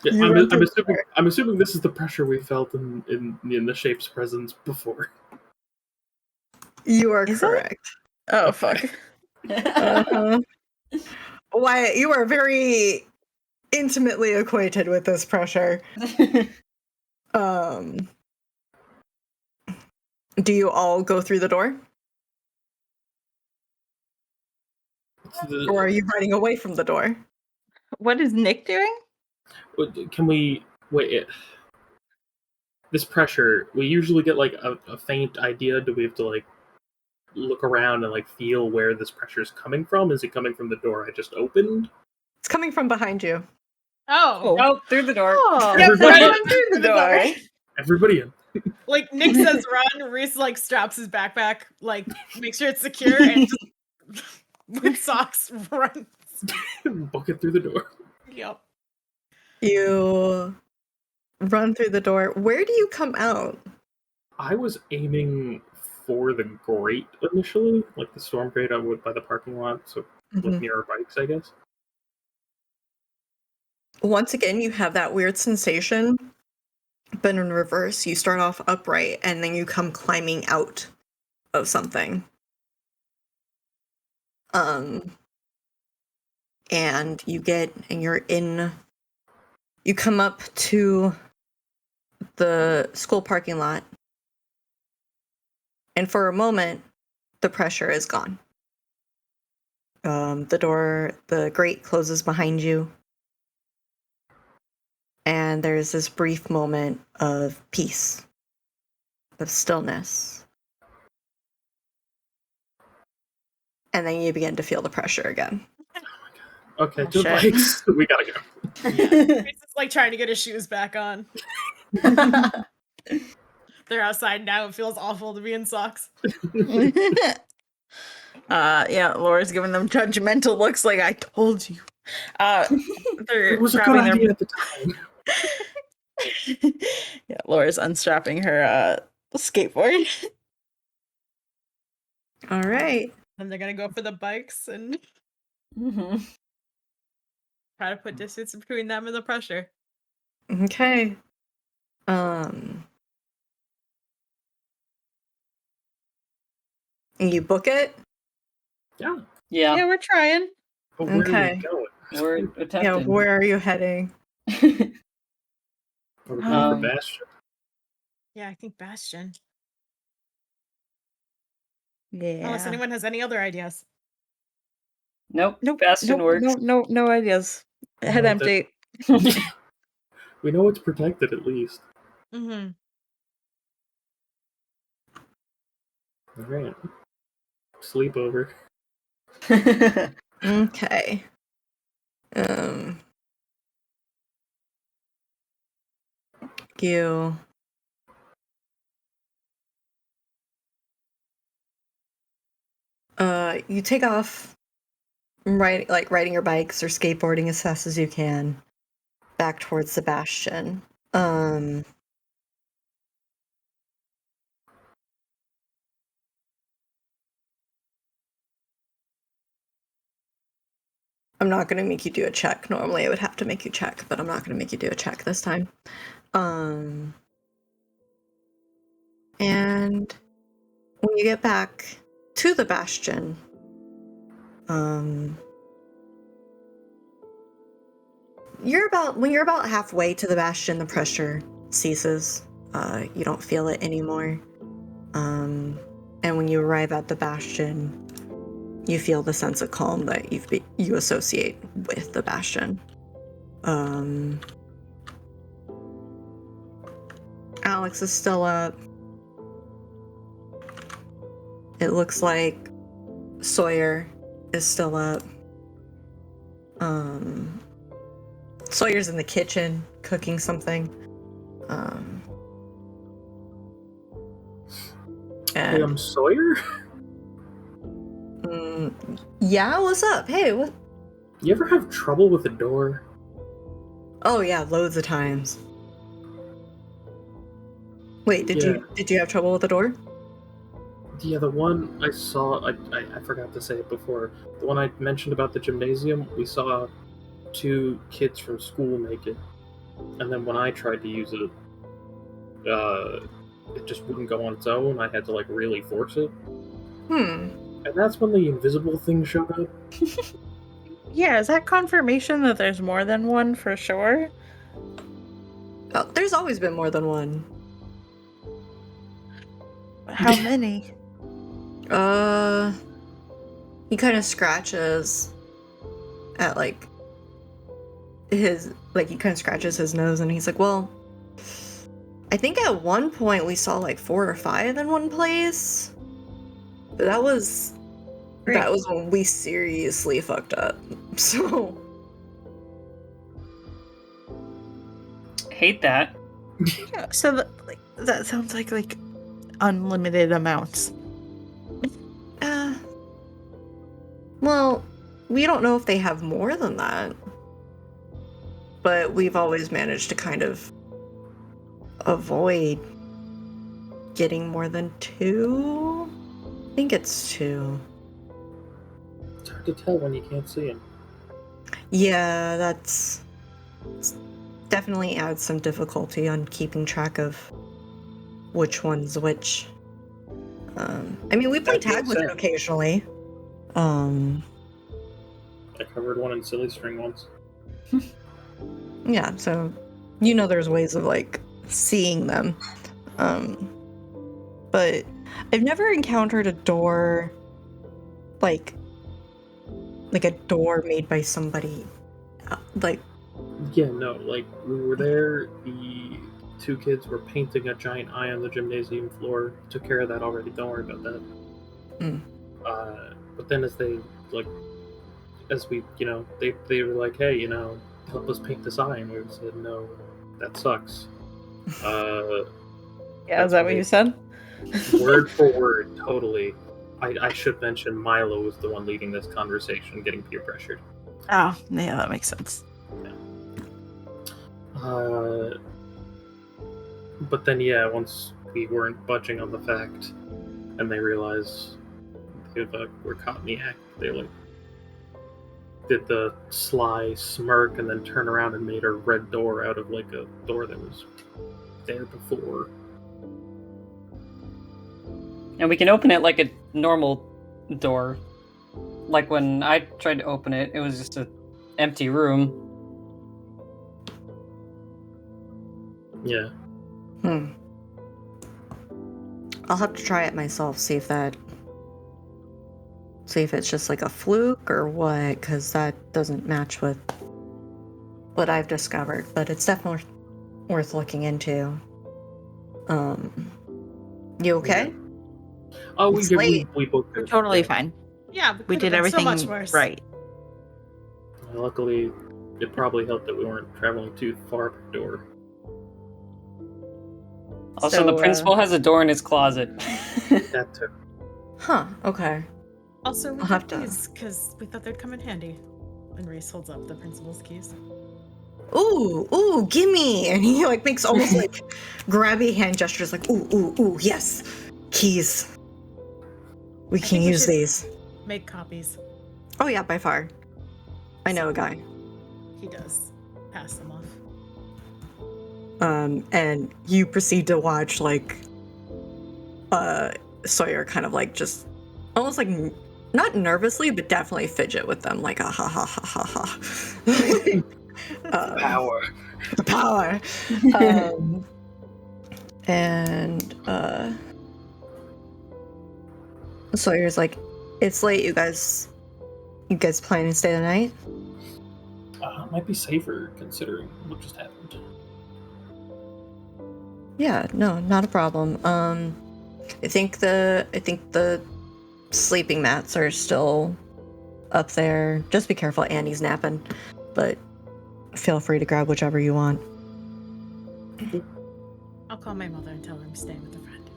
You I'm run through the assuming door. I'm assuming this is the pressure we felt in the Shape's presence before. You are Is it? correct. Oh fuck. Uh-huh. Wyatt, you are very intimately acquainted with this pressure. Do you all go through the door? Or are you running away from the door? What is Nick doing? Can we wait? This pressure, we usually get like a faint idea. Do we have to like look around and like feel where this pressure is coming from? Is it coming from the door I just opened? It's coming from behind you. Oh. Oh, through the door. Oh, Yep, Everybody right in. through the door. Everybody in. Like Nick says run, Reese like straps his backpack, like make sure it's secure, and just with socks runs. Book it through the door. Yep. You run through the door. Where do you come out? I was aiming for the grate initially, like the storm grate I would by the parking lot, so like near our bikes, I guess. Once again, you have that weird sensation, but in reverse. You start off upright, and then you come climbing out of something. And you come up to the school parking lot. And for a moment, the pressure is gone. The grate closes behind you. And there's this brief moment of peace, of stillness. And then you begin to feel the pressure again. Okay, Oh, to the shit. bikes. We gotta go. It's just like trying to get his shoes back on. They're outside now. It feels awful to be in socks. Yeah, Laura's giving them judgmental looks like I told you. They're It was a good grabbing idea at the time. Yeah, Laura's unstrapping her skateboard. All right. And they're gonna go for the bikes and try to put distance between them and the pressure. Okay. You book it? Yeah. Yeah, Yeah, we're trying. But where Okay. are we going? we're Yeah, attempting. where are you heading? We're going for Um, Bastion. Yeah, I think Bastion. Yeah. Unless anyone has any other ideas. nope. Nope. Bastion nope, works. No ideas. Head No, that- empty. We know it's protected at least. Mm-hmm. Alright. Sleepover. Okay. You you take off riding your bikes or skateboarding as fast as you can back towards the bastion. I'm not going to make you do a check. Normally I would have to make you check, but I'm not going to make you do a check this time. And when you get back to the bastion, when you're about halfway to the bastion, the pressure ceases. You don't feel it anymore. And when you arrive at the bastion, you feel the sense of calm that you associate with the bastion. Alex is still up. It looks like Sawyer is still up. Sawyer's in the kitchen cooking something. Hey, I'm Sawyer? Yeah, what's up? Hey, what? You ever have trouble with a door? Oh yeah, loads of times. Wait, did you have trouble with the door? Yeah, the one I saw, I forgot to say it before. The one I mentioned about the gymnasium, we saw 2 kids from school make it. And then when I tried to use it, it just wouldn't go on its own. I had to, like, really force it. And that's when the invisible thing showed up. Yeah, is that confirmation that there's more than one for sure? Oh, there's always been more than one. How many? He kind of scratches at he kind of scratches his nose and he's like, well, I think at one point we saw like 4 or 5 in one place. But that was when we seriously fucked up. So Hate that. Yeah, so that sounds like unlimited amounts. well, we don't know if they have more than that. But we've always managed to kind of avoid getting more than 2. I think it's 2. It's hard to tell when you can't see him. Yeah, that's definitely adds some difficulty on keeping track of which one's which. I mean, we play tag with it occasionally. I covered one in silly string once. Yeah, so you know there's ways of like seeing them. But I've never encountered a door like a door made by somebody. Yeah, no, like we were there. The two kids were painting a giant eye on the gymnasium floor. Took care of that already. Don't worry about that. Mm. But then as we, they were like, hey, help us paint this eye, and we said, no, that sucks. Yeah, is that what you said? Word for word, totally. I should mention Milo was the one leading this conversation, getting peer pressured. Oh, yeah, that makes sense. But then, yeah, once we weren't budging on the fact, and they realized they were caught in the act, they did the sly smirk and then turn around and made a red door out of a door that was there before. And we can open it like a normal door. Like when I tried to open it, it was just an empty room. Yeah. I'll have to try it myself, see if it's just like a fluke or what, because that doesn't match with what I've discovered, but it's definitely worth looking into. You okay? Oh, It's late. we both We're totally fine. Yeah, We did everything so much worse. right. Luckily, it probably helped that we weren't traveling too far per door. Also, So, the principal has a door in his closet. That too. Huh, okay. Also, we I'll have got to- these because we thought they'd come in handy. And Reese holds up the principal's keys. Ooh, gimme! And he makes almost grabby hand gestures, ooh, yes, keys. We I can think we use should these. Make copies. Oh yeah, by far. I know a guy. He does. Pass them off. And you proceed to watch Sawyer kind of just almost not nervously, but definitely fidget with them, ha ha ha ha ha ha. Power. Power. And Sawyer's it's late, you guys planning to stay the night? Might be safer considering what just happened. Yeah, no, not a problem. I think the sleeping mats are still up there. Just be careful, Annie's napping, but feel free to grab whichever you want. I'll call my mother and tell her I'm staying with a friend.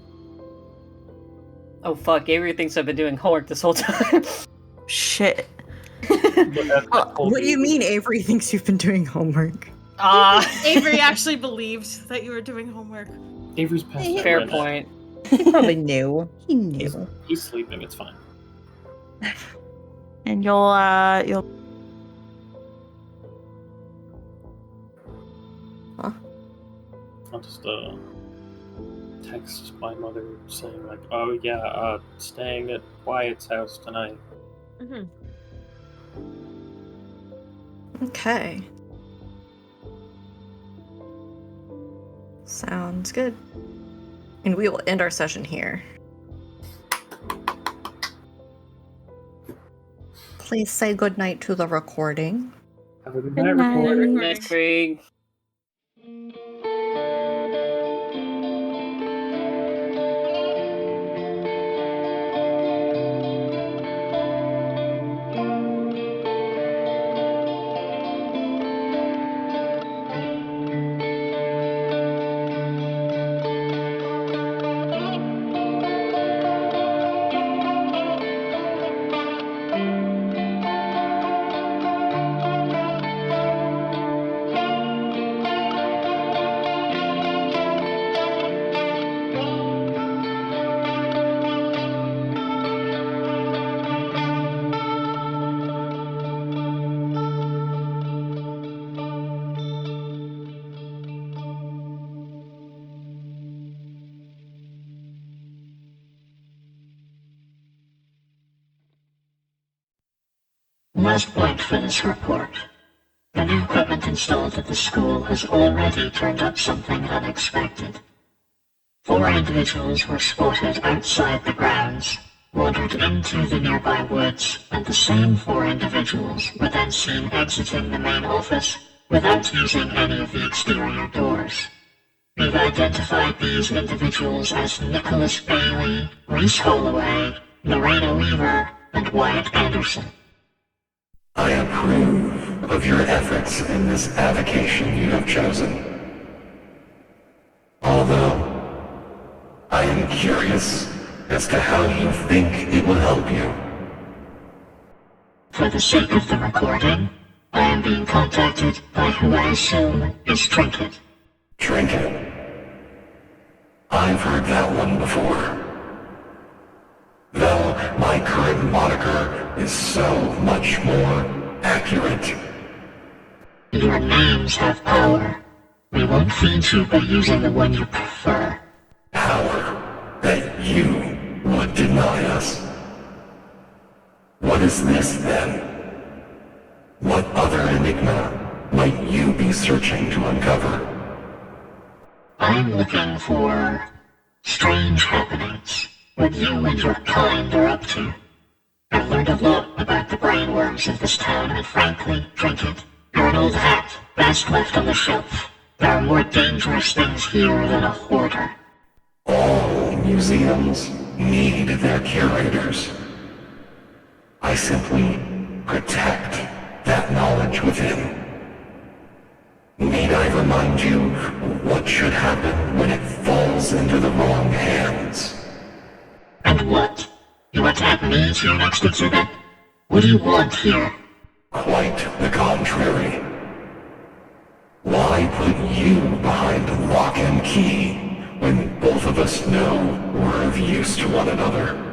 Oh fuck, Avery thinks I've been doing homework this whole time. Shit. What do you mean Avery thinks you've been doing homework? Avery actually believed that you were doing homework. Avery's past that Fair right now. point. He probably knew. He knew. He's sleeping, it's fine. And you'll Huh? I'll just text my mother saying oh yeah, staying at Wyatt's house tonight. Mm-hmm. Okay. Sounds good. And we will end our session here. Please say goodnight to the recording. Have a good Good night, night. recorder. Night, Craig. Last Point for this report. The new equipment installed at the school has already turned up something unexpected. 4 individuals were spotted outside the grounds, wandered into the nearby woods, and the same 4 individuals were then seen exiting the main office without using any of the exterior doors. We've identified these individuals as Nicholas Bailey, Reese Holloway, Lorena Weaver, and Wyatt Anderson. I approve of your efforts in this avocation you have chosen. Although, I am curious as to how you think it will help you. For the sake of the recording, I am being contacted by who I assume is Trinket. Trinket? I've heard that one before. Though my current moniker is so much more accurate. Your names have power. We won't feed you by using the one you prefer. Power that you would deny us. What is this then? What other enigma might you be searching to uncover? I'm looking for strange happenings, what you and your kind are up to. I've learned a lot about the brainworms of this town, and frankly, Trinket, you're an old hat, best left on the shelf. There are more dangerous things here than a hoarder. All museums need their curators. I simply protect that knowledge within. Need I remind you what should happen when it falls into the wrong hands? And what? You attack me to your next exhibit? What do you want here? Quite the contrary. Why put you behind lock and key when both of us know we're of use to one another?